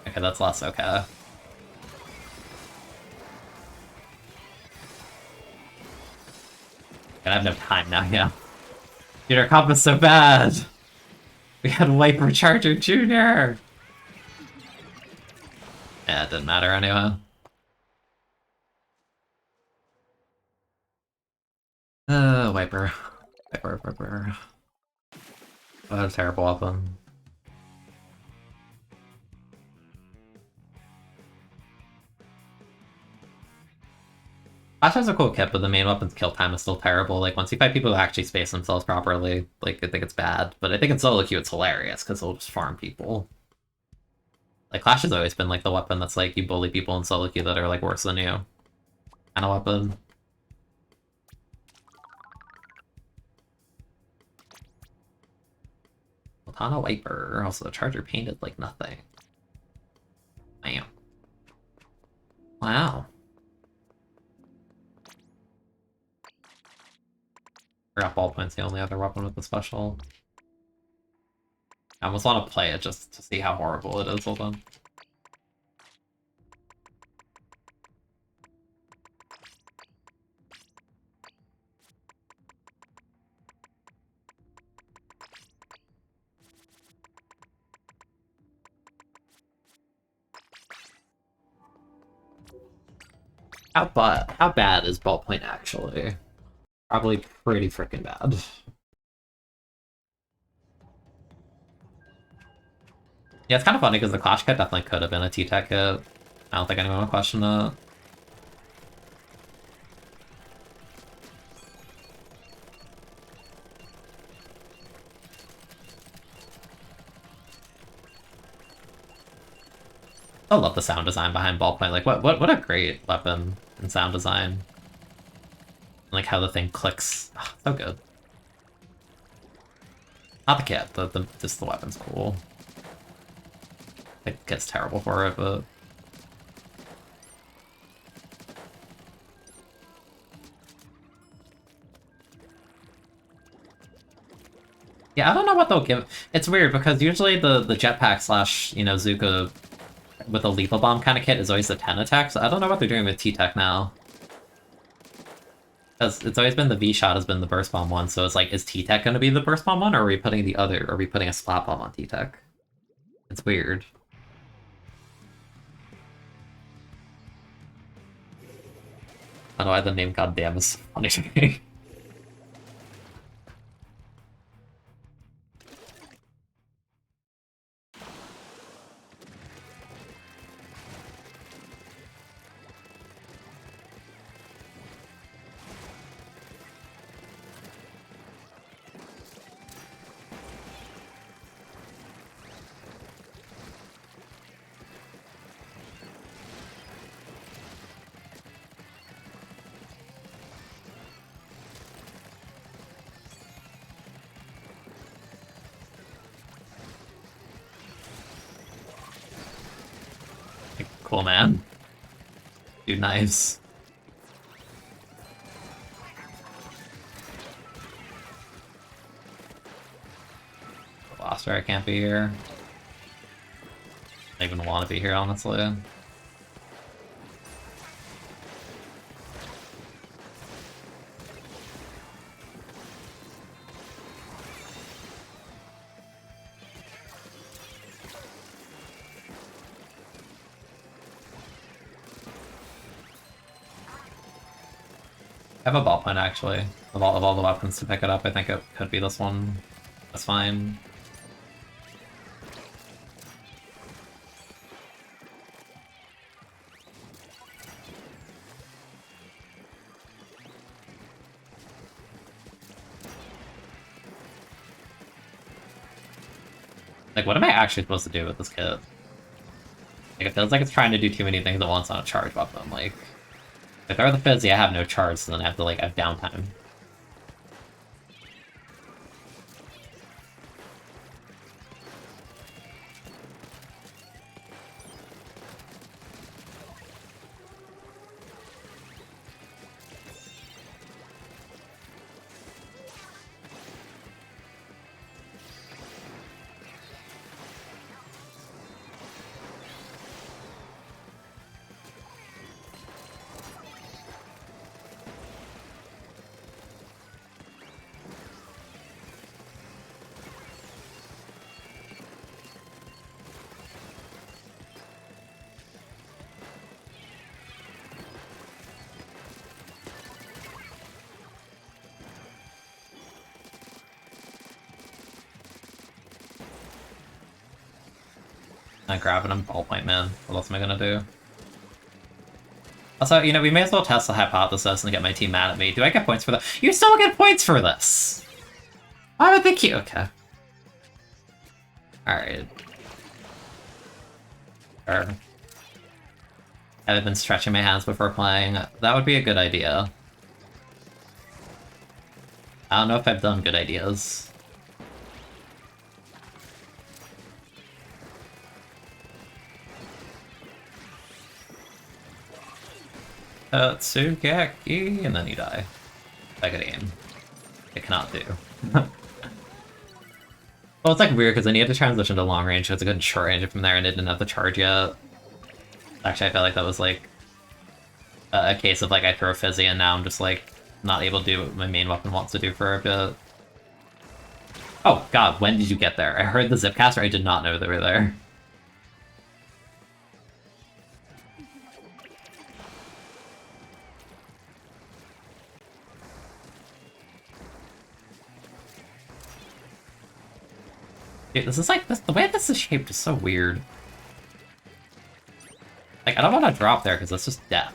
Okay, that's less okay. And I have no time now, yeah. Dude, our comp is so bad! We had Wiper Charger Junior! Yeah, it didn't matter anyway. Wiper. Wiper. What a terrible weapon. Flash has a cool kit, but the main weapon's kill time is still terrible. Like, once you fight people who actually space themselves properly, like, I think it's bad. But I think in solo queue it's hilarious, because it'll just farm people. Like, Clash has always been, like, the weapon that's, like, you bully people in solo queue that are, like, worse than you. Kind of weapon. Latana Wiper. Also, the Charger painted like nothing. Damn. Wow. Forgot Ballpoint's the only other weapon with the special. I almost want to play it just to see how horrible it is. Hold on. How bad is Ballpoint actually? Probably pretty freaking bad. Yeah, it's kind of funny because the Clash kit definitely could have been a T-Tech kit. I don't think anyone would question it. I love the sound design behind Ballpoint. Like, what a great weapon and sound design. Like how the thing clicks. Oh, so good. Not the kit, just the weapon's cool. The kit's terrible for it, but yeah, I don't know what they'll give. It's weird because usually the jetpack slash, you know, Zuka with a lethal bomb kind of kit is always the 10 attack, so I don't know what they're doing with T-Tech now. Because it's always been the V-Shot has been the burst bomb one, so it's like, is T-Tech gonna be the burst bomb one, or are we putting the other, are we putting a splat bomb on T-Tech? It's weird. I don't know why the name goddamn is funny to me. Cool, man. Dude, knives. Lost her, I can't be here. I don't even want to be here, honestly. I have a ballpoint actually. Of all the weapons to pick it up, I think it could be this one. That's fine. Like, what am I actually supposed to do with this kit? Like, it feels like it's trying to do too many things at once on a charge weapon. Like, if I were the Fizzy, I have no charge, so then I have to, like, have downtime. Not grabbing him, ballpoint man. What else am I gonna do? Also, you know, we may as well test the hypothesis and get my team mad at me. Do I get points for that? You still get points for this! Why would they keep... Okay. Alright. Sure. I've been stretching my hands before playing. That would be a good idea. I don't know if I've done good ideas. Tsugaki, and then you die. I could aim. I cannot do. Well, it's like weird because then you have to transition to long range, so it's a good short range from there, and it didn't have the charge yet. Actually, I felt like that was like a case of like I throw Fizzy and now I'm just like not able to do what my main weapon wants to do for a bit. Oh god, when did you get there? I heard the Zipcaster, I did not know they were there. Dude, this is like, the way this is shaped is so weird. Like, I don't want to drop there because that's just death.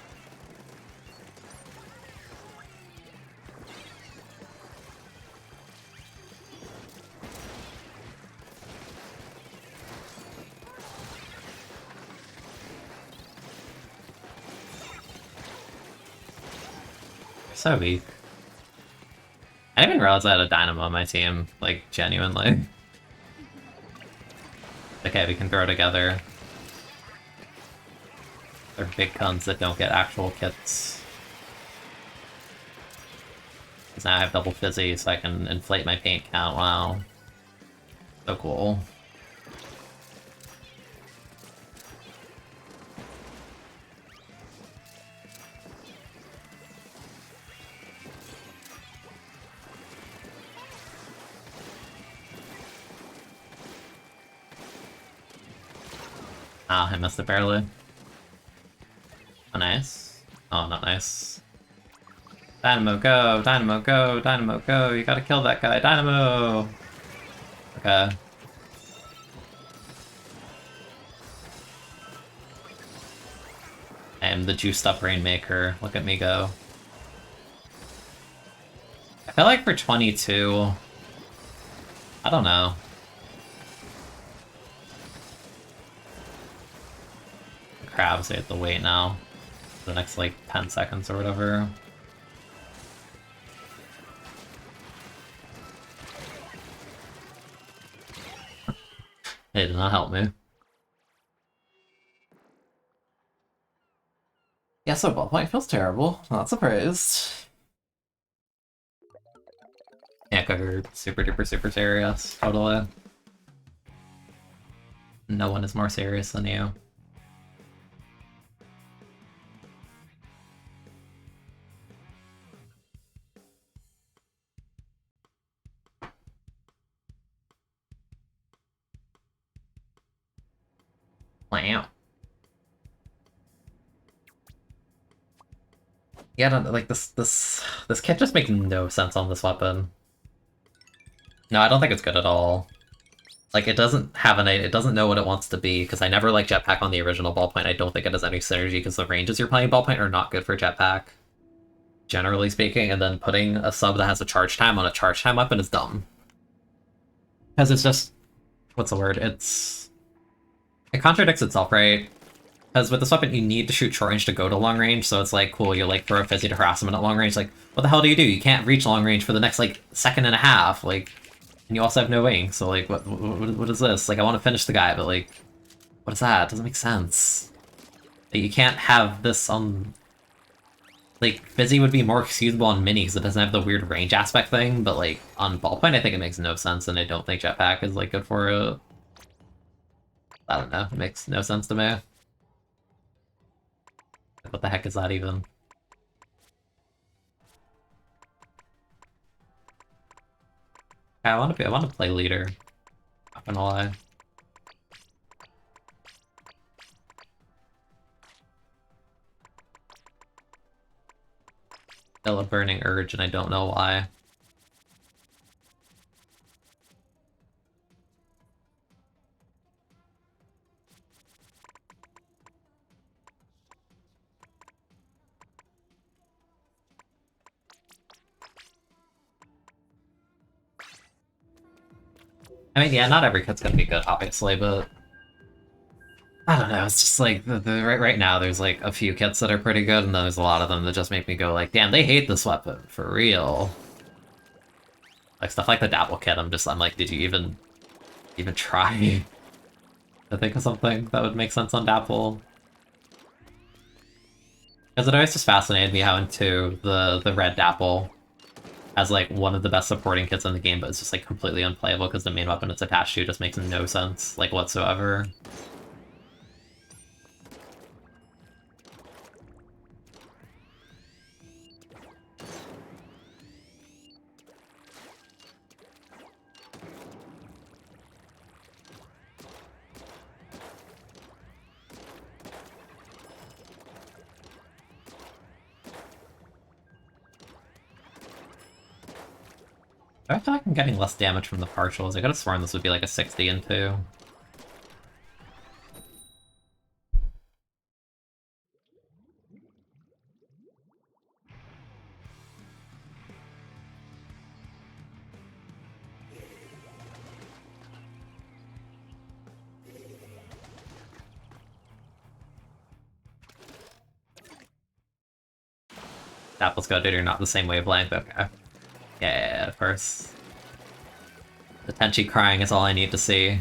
So weak. I didn't even realize I had a Dynamo on my team, like, genuinely. Okay, we can throw together. They're big guns that don't get actual kits. Because now I have double Fizzy, so I can inflate my paint count. Wow. So cool. Ah, I missed it barely. Oh, nice. Oh, not nice. Dynamo, go! Dynamo, go! Dynamo, go! You gotta kill that guy! Dynamo! Okay. I am the juiced up Rainmaker. Look at me go. I feel like for 22... I don't know. Crabs, they have to wait now. The next, like, 10 seconds or whatever. It did not help me. Yeah, so ballpoint feels terrible. Not surprised. Yeah, you're super duper super serious. Totally. No one is more serious than you. Wow. Yeah, like this kit just makes no sense on this weapon. No, I don't think it's good at all. Like, it doesn't have it doesn't know what it wants to be, because I never liked Jetpack on the original Ballpoint. I don't think it has any synergy, because the ranges you're playing Ballpoint are not good for Jetpack, generally speaking, and then putting a sub that has a charge time on a charge time weapon is dumb. Because it's just... what's the word? It contradicts itself, right? Because with this weapon, you need to shoot short range to go to long range, so it's like, cool, you like throw a Fizzy to harass someone at long range, like, what the hell do? You can't reach long range for the next, like, second and a half, like, and you also have no wing, so, like, what is this? Like, I want to finish the guy, but, like, what is that? It doesn't make sense. Like, you can't have this on... like, Fizzy would be more excusable on Mini, because it doesn't have the weird range aspect thing, but, like, on Ballpoint, I think it makes no sense, and I don't think Jetpack is, like, good for it. I don't know, it makes no sense to me. What the heck is that even? I want to play leader. Not gonna lie. Still a burning urge, and I don't know why. I mean, yeah, not every kit's gonna be good, obviously, but I don't know. It's just like right now, there's like a few kits that are pretty good, and then there's a lot of them that just make me go like, damn, they hate this weapon for real. Like stuff like the Dapple kit, I'm like, did you even try to think of something that would make sense on Dapple? Because it always just fascinated me how into the red Dapple as like one of the best supporting kits in the game, but it's just like completely unplayable because the main weapon it's attached to just makes no sense, like whatsoever. I feel like I'm getting less damage from the partials. I could have sworn this would be like a 60 and 2. Apple's go, dude, you're not the same wavelength. Okay. Yeah, of course. The Tenchi crying is all I need to see.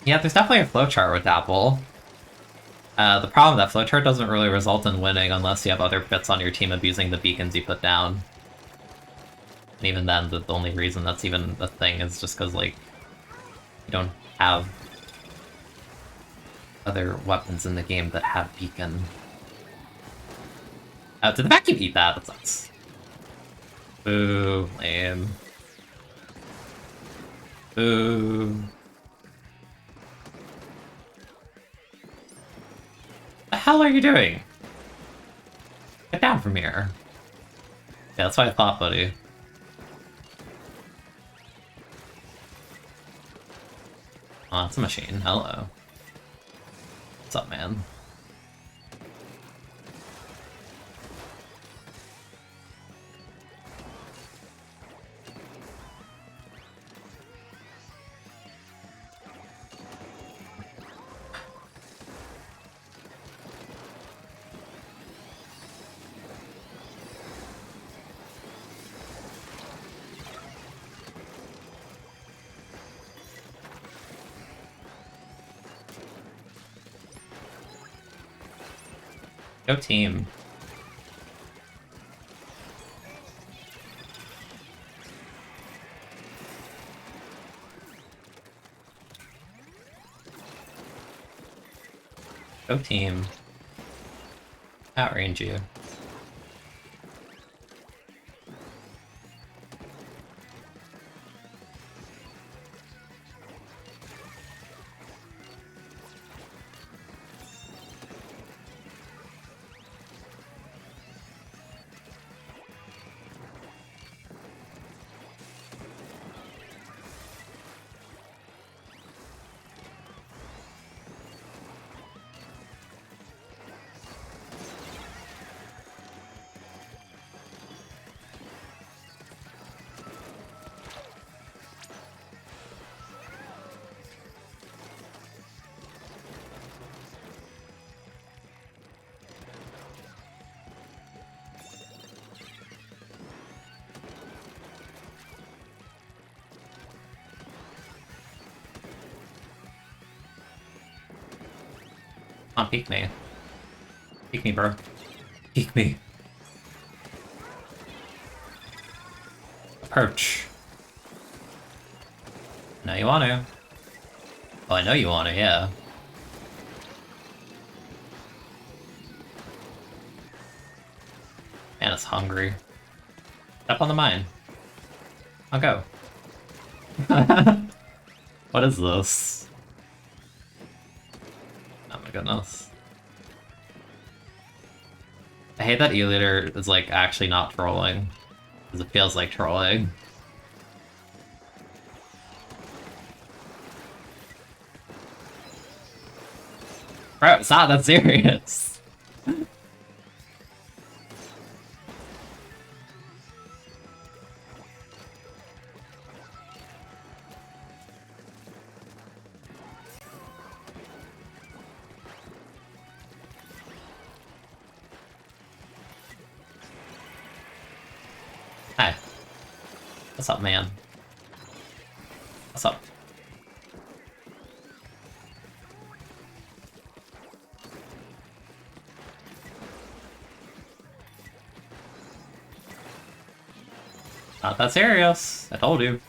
Yeah, there's definitely a flowchart with Apple. The problem that flowchart doesn't really result in winning unless you have other bits on your team abusing the beacons you put down. And even then, the only reason that's even a thing is just because, like, you don't have other weapons in the game that have beacon. Did the vacuum eat that? That sucks. Boo, lame. Boo. The hell are you doing? Get down from here. Yeah, that's what I thought, buddy. Oh, it's a machine. Hello. What's up, man? Go team. Go team. Outrange you. Come on, peek me. Peek me, bro. Peek me. perch. No, you want to. Oh, I know you want to, yeah. Man, it's hungry. Step on the mine. I'll go. What is this? Oh my goodness. I hate that E-Liter is, like, actually not trolling. Because it feels like trolling. Bro, it's not that serious. Hi. What's up, man? What's up? Not that serious. I told you.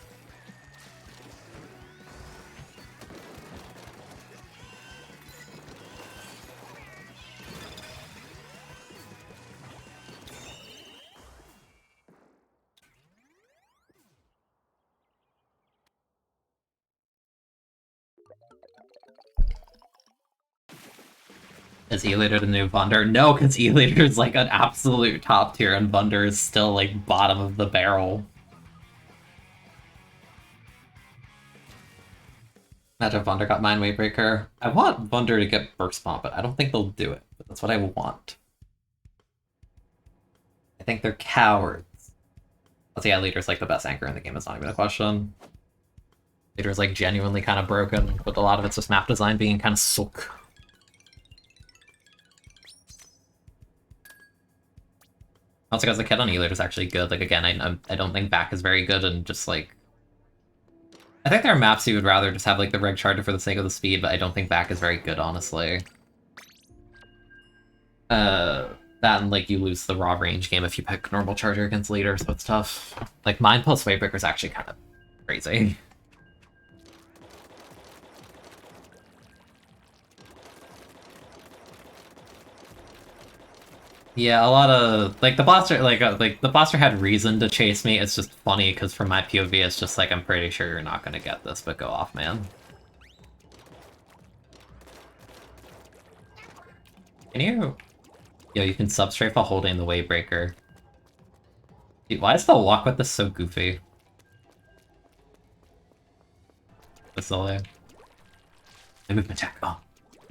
Is E-Liter the new Vunder? No, because E-Liter is like an absolute top tier and Vunder is still like bottom of the barrel. Imagine if Vunder got Mind Waybreaker. I want Vunder to get Burst Bomb, but I don't think they'll do it. But that's what I want. I think they're cowards. Let's see, yeah, Leader's like the best anchor in the game, it's not even a question. Leader's like genuinely kind of broken, with a lot of it's just map design being kind of suck. Also, because the kit on E-Liter is actually good. Like, again, I don't think back is very good, and just, like... I think there are maps you would rather just have, like, the rig charger for the sake of the speed, but I don't think back is very good, honestly. That and, like, you lose the raw range game if you pick normal charger against Leader, so it's tough. Like, Mind plus Waybreaker is actually kind of crazy. Yeah, a lot of like the blaster, the blaster had reason to chase me. It's just funny because from my POV, it's just like I'm pretty sure you're not gonna get this, but go off, man. Can you? Yo, you can substrafe while holding the Waybreaker. Dude, why is the walk with this so goofy? Facility. The movement check. Oh,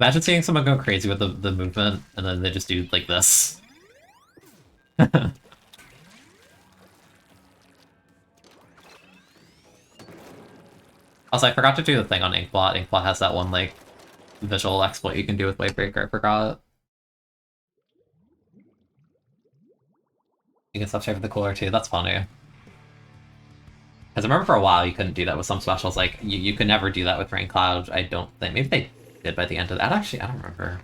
imagine seeing someone go crazy with the movement, and then they just do like this. Also, I forgot to do the thing on Inkblot. Inkblot has that one, like, visual exploit you can do with Waybreaker. I forgot. You can substrafe with the cooler too. That's funny. Because I remember for a while you couldn't do that with some specials. Like, you could never do that with Rain Cloud, I don't think. Maybe they did by the end of that. Actually, I don't remember.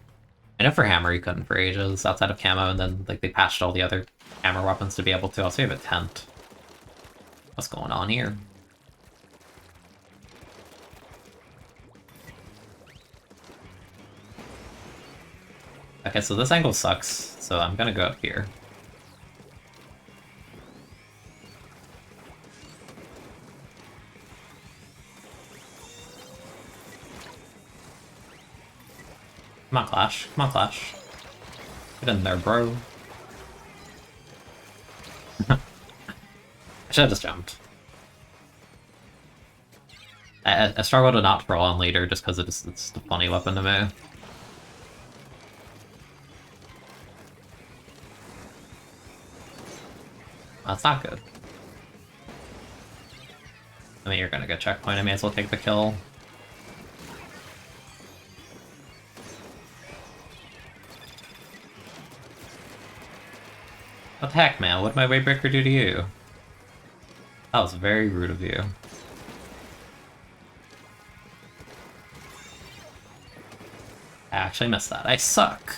I know for Hammer you couldn't for ages outside of Camo, and then like they patched all the other Hammer weapons to be able to. Also, you have a tent. What's going on here? Okay, so this angle sucks, so I'm gonna go up here. Come on, Clash. Come on, Clash. Get in there, bro. I should have just jumped. I struggle to not throw on Leader just because it's a funny weapon to me. That's not good. I mean, you're gonna get checkpoint. I may as well take the kill. What the heck, man? What did my Waybreaker do to you? That was very rude of you. I actually missed that. I suck.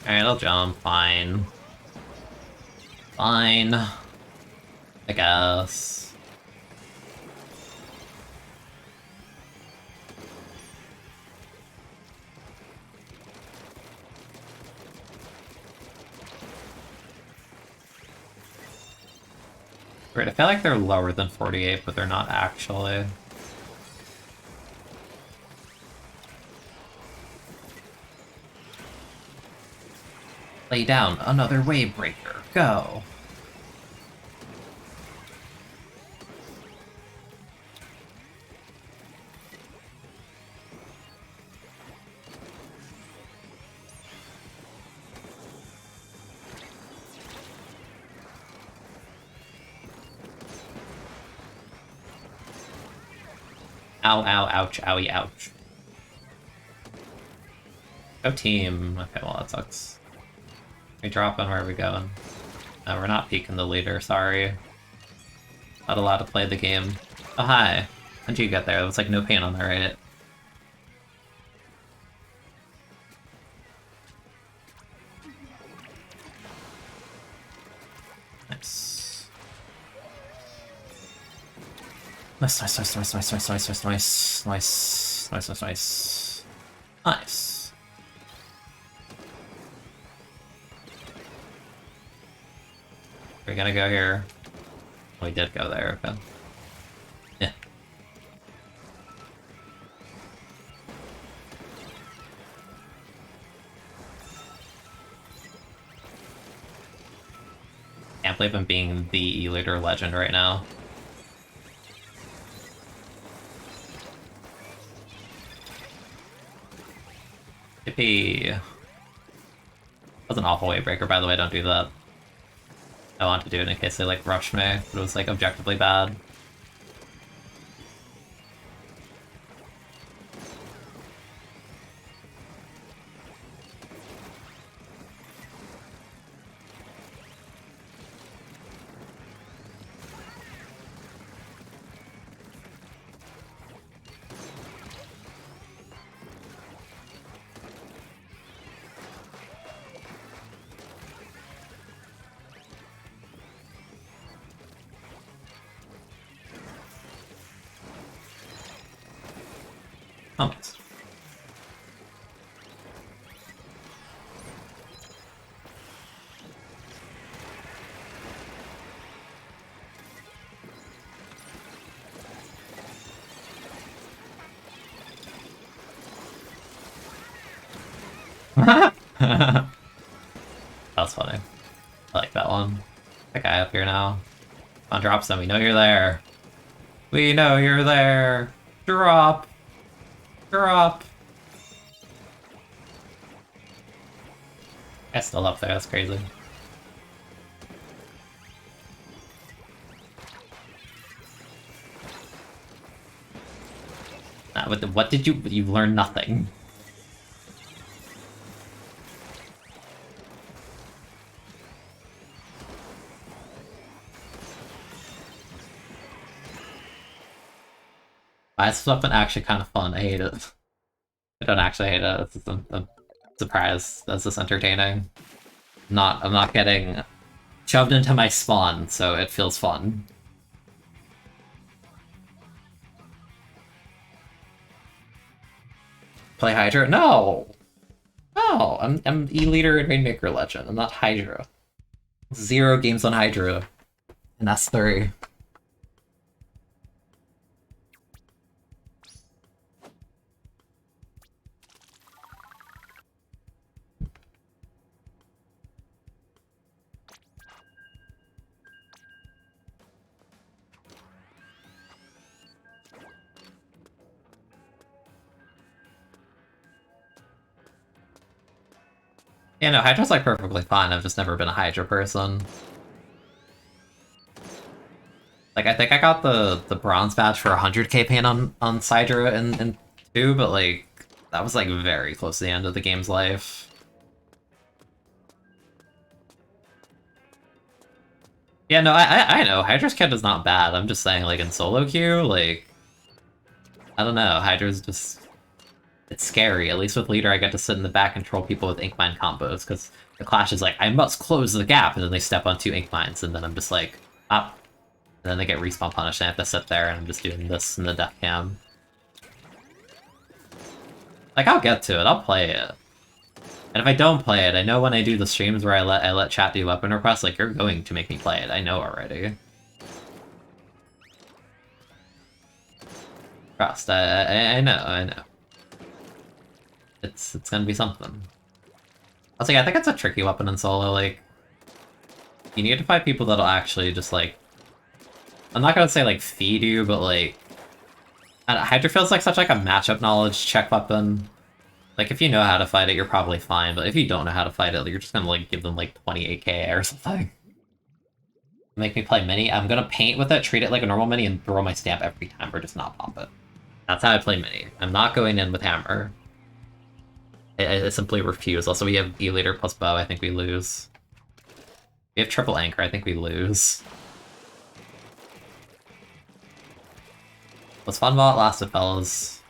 Alright, I'll jump. Fine. Fine. I guess. Great, I feel like they're lower than 48, but they're not actually. Lay down another wave breaker. Go. Ow, ow, ouch, owie, ouch. Go team. Okay, well, that sucks. We dropping, where are we going? No, we're not peeking the leader, sorry. Not allowed to play the game. Oh, hi. How'd you get there? There was like no paint on the right. Nice. Nice, nice, nice, nice, nice, nice, nice, nice, nice, nice, nice, nice, nice. Nice. We're gonna go here. We did go there, but... yeah. Can't believe I'm being the E-Leader legend right now. Yippee. That was an awful wave breaker, by the way, don't do that. I want to do it in case they, like, rush me, but it was, like, objectively bad. Oh, that's funny. I like that one. That guy up here now. On, drop some. We know you're there. We know you're there. Drop. Drop. Guy's still up there. That's crazy. What did you learned nothing. This weapon actually kind of fun. I hate it. I don't actually hate it. I'm surprised. That's just entertaining. I'm not getting shoved into my spawn, so it feels fun. Play Hydra? No! No! I'm E-Leader and Rainmaker Legend. I'm not Hydra. 0 games on Hydra. And that's 3. Yeah, no, Hydra's like perfectly fine. I've just never been a Hydra person. Like, I think I got the bronze badge for 100k pain on Hydra in 2, but like, that was like very close to the end of the game's life. Yeah, no, I know, Hydra's kit is not bad. I'm just saying, like, in solo queue, like, I don't know, Hydra's just It's scary. At least with Leader, I get to sit in the back and troll people with Ink Mine combos, because the Clash is like, I must close the gap, and then they step on 2 Ink Mines, and then I'm just like, up. And then they get respawn punished, and I have to sit there, and I'm just doing this in the death cam. Like, I'll get to it, I'll play it. And if I don't play it, I know when I do the streams where I let chat do weapon requests, like, you're going to make me play it, I know already. Trust, I know. It's gonna be something. I was like, I think it's a tricky weapon in solo, like, you need to find people that'll actually just, like, I'm not gonna say, like, feed you, but, like, Hydra feels like such, like, a matchup knowledge check weapon. Like, if you know how to fight it, you're probably fine, but if you don't know how to fight it, you're just gonna, like, give them, like, 28k or something. Make me play mini, I'm gonna paint with it, treat it like a normal mini, and throw my stamp every time, or just not pop it. That's how I play mini. I'm not going in with hammer. I simply refuse. Also, we have E-Leader plus bow, I think we lose. We have triple anchor, I think we lose. Was fun while it lasted, fellas.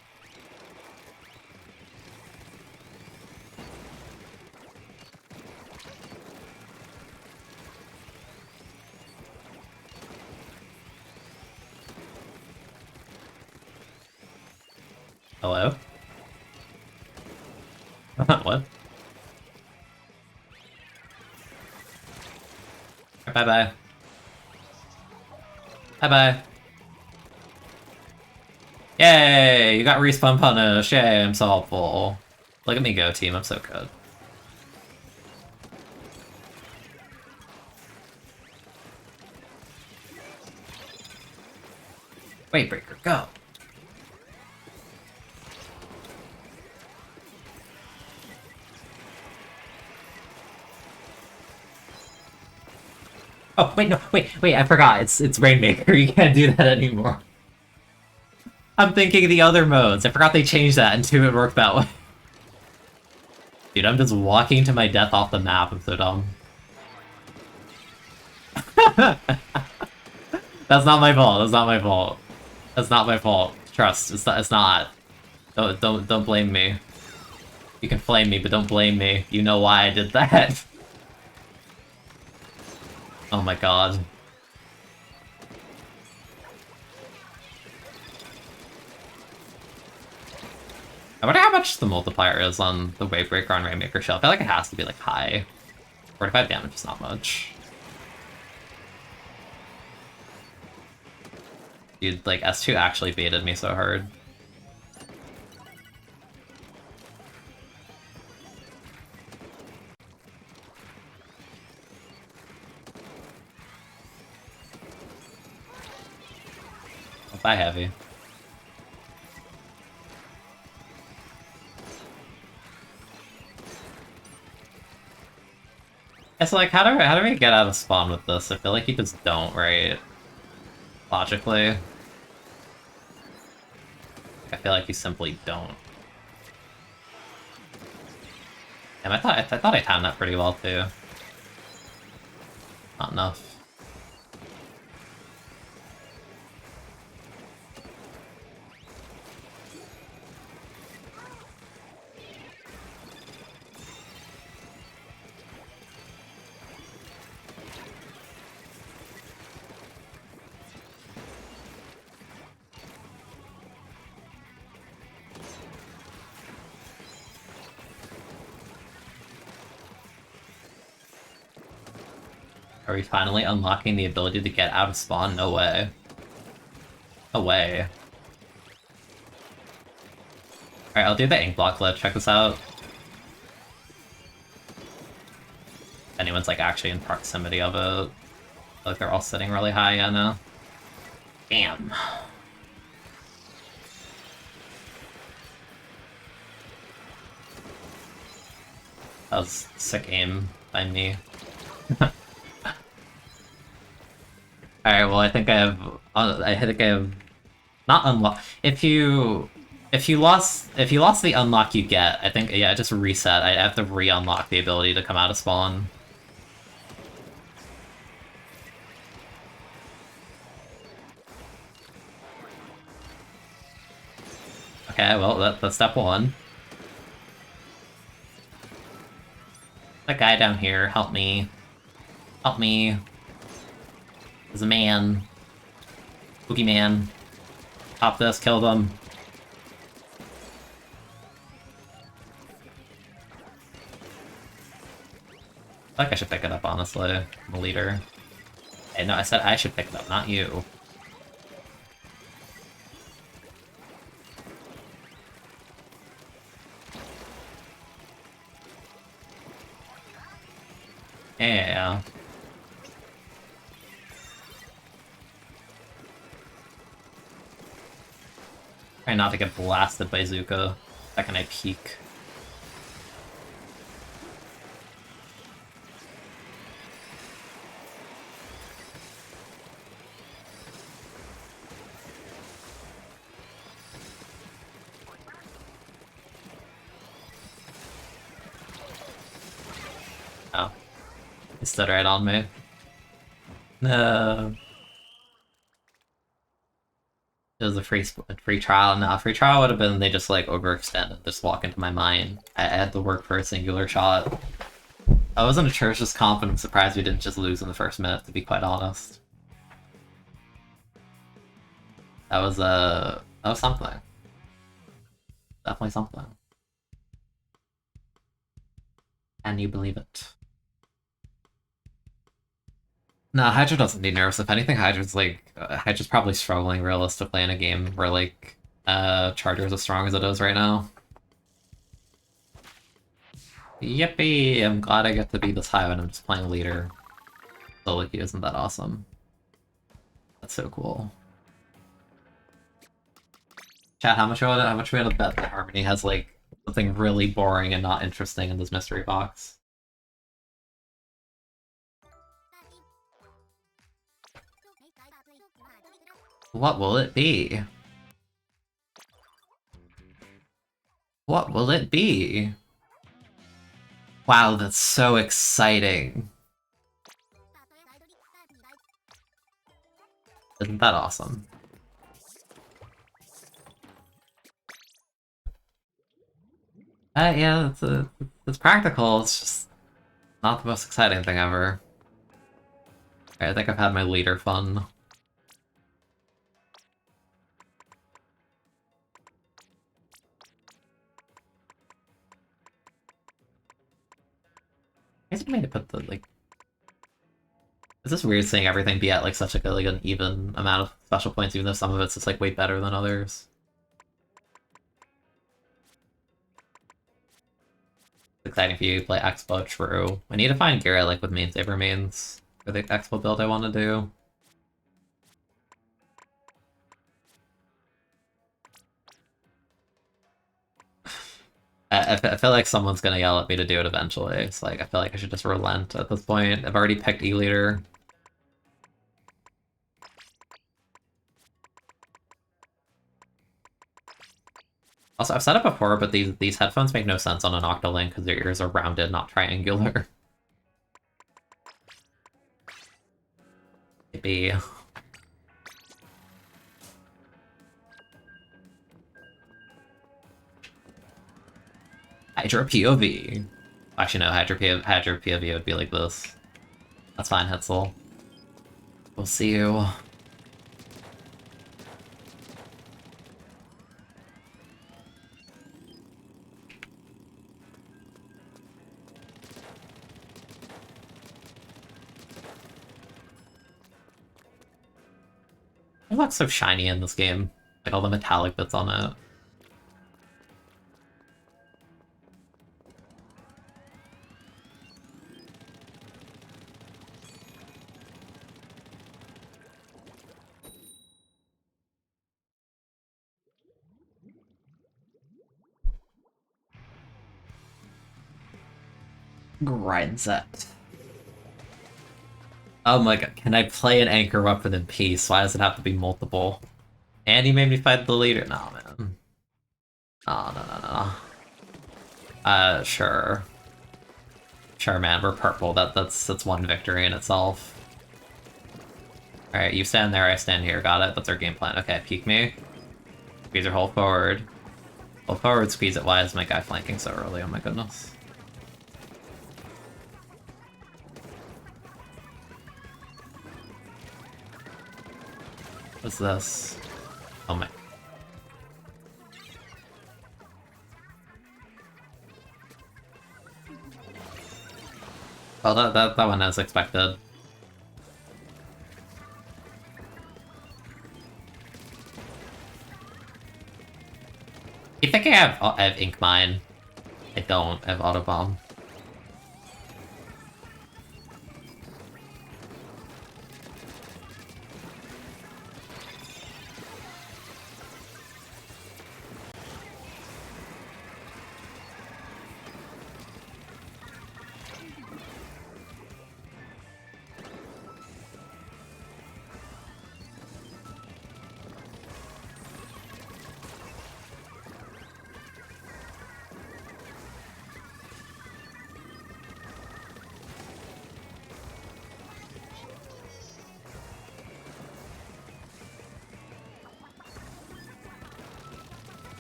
Hello? What? Bye-bye. Bye-bye. Yay! You got respawn punish! Yay, I'm so helpful. Look at me go, team, I'm so good. Wait, Breaker, go! Oh, wait, no, wait, I forgot. It's Rainmaker. You can't do that anymore. I'm thinking the other modes. I forgot they changed that into it worked that way. Dude, I'm just walking to my death off the map. I'm so dumb. That's not my fault. That's not my fault. That's not my fault. Trust. It's not. Don't blame me. You can flame me, but don't blame me. You know why I did that. Oh my god. I wonder how much the multiplier is on the Wavebreaker on Rainmaker Shell. I feel like it has to be, like, high. 45 damage is not much. Dude, like, S2 actually baited me so hard. Bye, Heavy. It's like, how do we get out of spawn with this? I feel like you just don't, right? Logically. I feel like you simply don't. Damn, I thought I timed that pretty well too. Not enough. Are we finally unlocking the ability to get out of spawn? No way. No way. Alright, I'll do the ink block glitch. Check this out. If anyone's like actually in proximity of it. Like they're all sitting really high, yeah, no? Damn. That was sick aim by me. Alright, well I think I have not unlocked. If you lost the unlock you get, I think yeah, just reset. I have to re-unlock the ability to come out of spawn. Okay, well that's step one. That guy down here, help me. Help me. There's a man. Boogeyman. Pop this, kill them. I feel like I should pick it up, honestly. I'm a leader. Hey, no, I said I should pick it up, not you. Yeah. Try not to get blasted by Zuka. Second I peek. Oh. He stood right on me. No. It was a free trial. No, free trial would have been they just like overextended, just walk into my mine. I had to work for a singular shot. I was in atrocious confidence, surprised we didn't just lose in the first minute, to be quite honest. That was something. Definitely something. Can you believe it? No, Hydra doesn't need nerfs. If anything, Hydra's probably struggling realistically in a game where like Charger is as strong as it is right now. Yippee! I'm glad I get to be this high when I'm just playing leader. Lilicky isn't that awesome. That's so cool. Chat, how much we want to bet that Harmony has like something really boring and not interesting in this mystery box? What will it be? What will it be? Wow, that's so exciting. Isn't that awesome? Yeah, it's practical, it's just not the most exciting thing ever. I think I've had my leader fun. I guess I made to put the, like... It's just weird seeing everything be at, like, such like an even amount of special points, even though some of it's just, like, way better than others. It's exciting for you to play Expo, true. I need to find Gira, like, with main saber mains for the Expo build I want to do. I feel like someone's gonna yell at me to do it eventually. It's like, I feel like I should just relent at this point. I've already picked E-Leader. Also, I've said it before, but these headphones make no sense on an Octolink because their ears are rounded, not triangular. Maybe. Hydra POV. Actually, no, Hydra POV would be like this. That's fine, Hetzel. We'll see you. It looks so shiny in this game. Like all the metallic bits on it. Grind set. Oh my god, can I play an anchor weapon in peace? Why does it have to be multiple? And you made me fight the leader? No, man. Oh, no. Sure. Sure, man, we're purple. That's one victory in itself. Alright, you stand there, I stand here. Got it? That's our game plan. Okay, peek me. Squeeze or hold forward. Hold forward, squeeze it. Why is my guy flanking so early? Oh my goodness. What's this? Oh my. Oh, that one as expected. You think I have Ink Mine? I don't have Auto Bomb.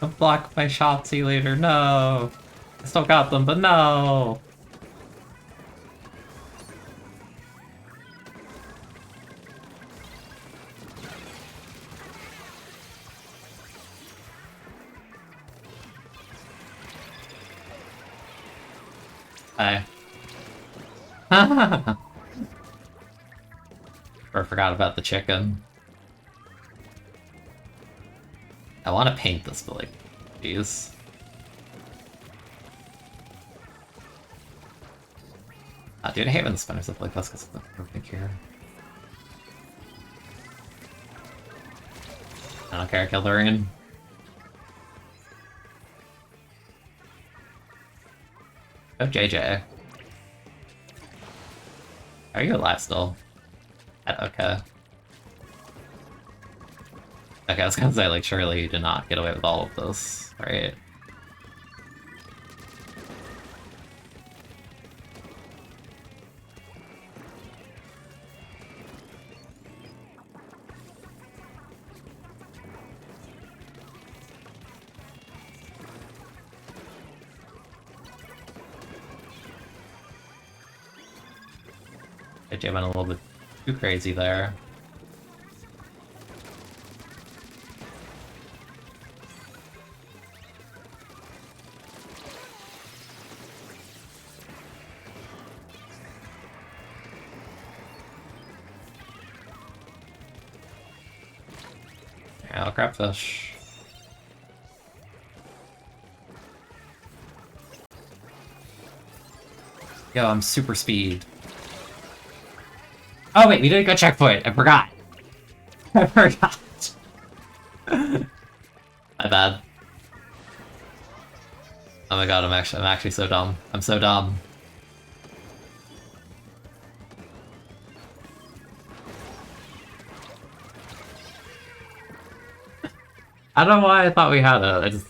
Don't block my shots, see you later. No! I still got them, but no! Hey. Or forgot about the chicken. I want to paint this, but like, jeez. Dude, I hate when the spinners look like this because of the perfect here. I don't care, kill the ring. Oh, JJ. Are you alive still? Okay. Okay, I was gonna say, like, surely you did not get away with all of this, right? JJ went a little bit too crazy there. Yeah, I'll grab fish. Yo, I'm super speed. Oh wait, we didn't go checkpoint. I forgot. I forgot. My bad. Oh my god, I'm actually so dumb. I'm so dumb. I don't know why I thought we had it.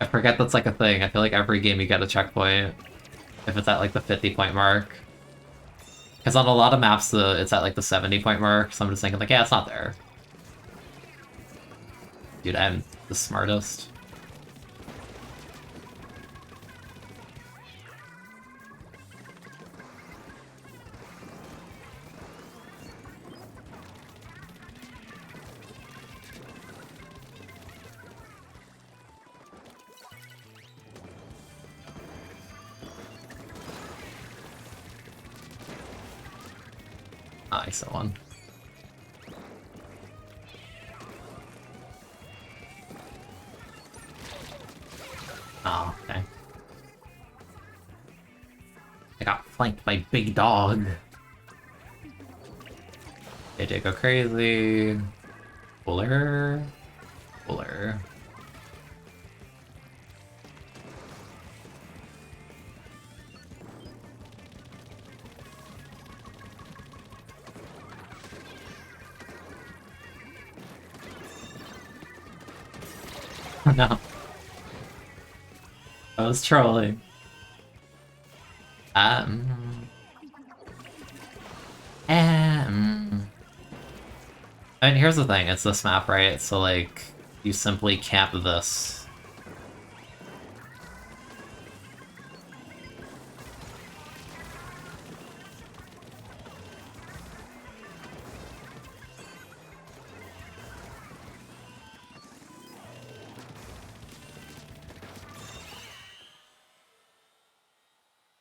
I forget that's like a thing. I feel like every game you get a checkpoint if it's at like the 50-point mark. Because on a lot of maps, it's at like the 70-point mark, so I'm just thinking like, yeah, it's not there. Dude, I'm the smartest. Nice one. Oh, okay. I got flanked by big dog. AJ go crazy. Puller. Puller. No. I was trolling. I mean, here's the thing, it's this map, right? So, like, you simply cap this.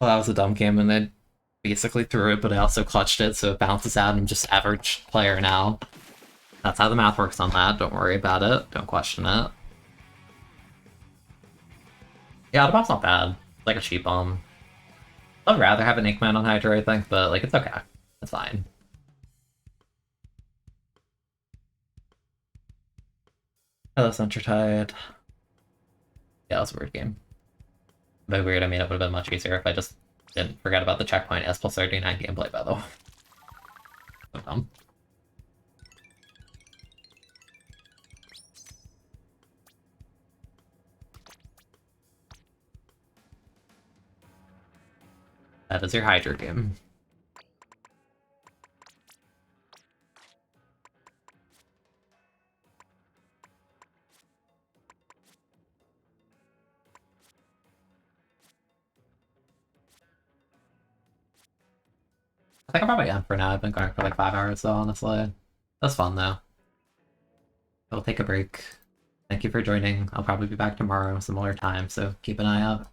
Well, that was a dumb game, and they basically threw it, but I also clutched it, so it bounces out, and I'm just average player now. That's how the math works on that. Don't worry about it. Don't question it. Yeah, the bomb's not bad. It's like a cheap bomb. I'd rather have an Ink Man on Hydra, I think, but like it's okay. It's fine. Hello, Centratide. Yeah, it was a weird game. By weird, I mean it would have been much easier if I just didn't forget about the checkpoint S plus 39 gameplay, by the way. So dumb. That is your Hydra game. I think I probably am for now. I've been going for like 5 hours though, honestly. That's fun though. I'll take a break. Thank you for joining. I'll probably be back tomorrow, similar time, so keep an eye out.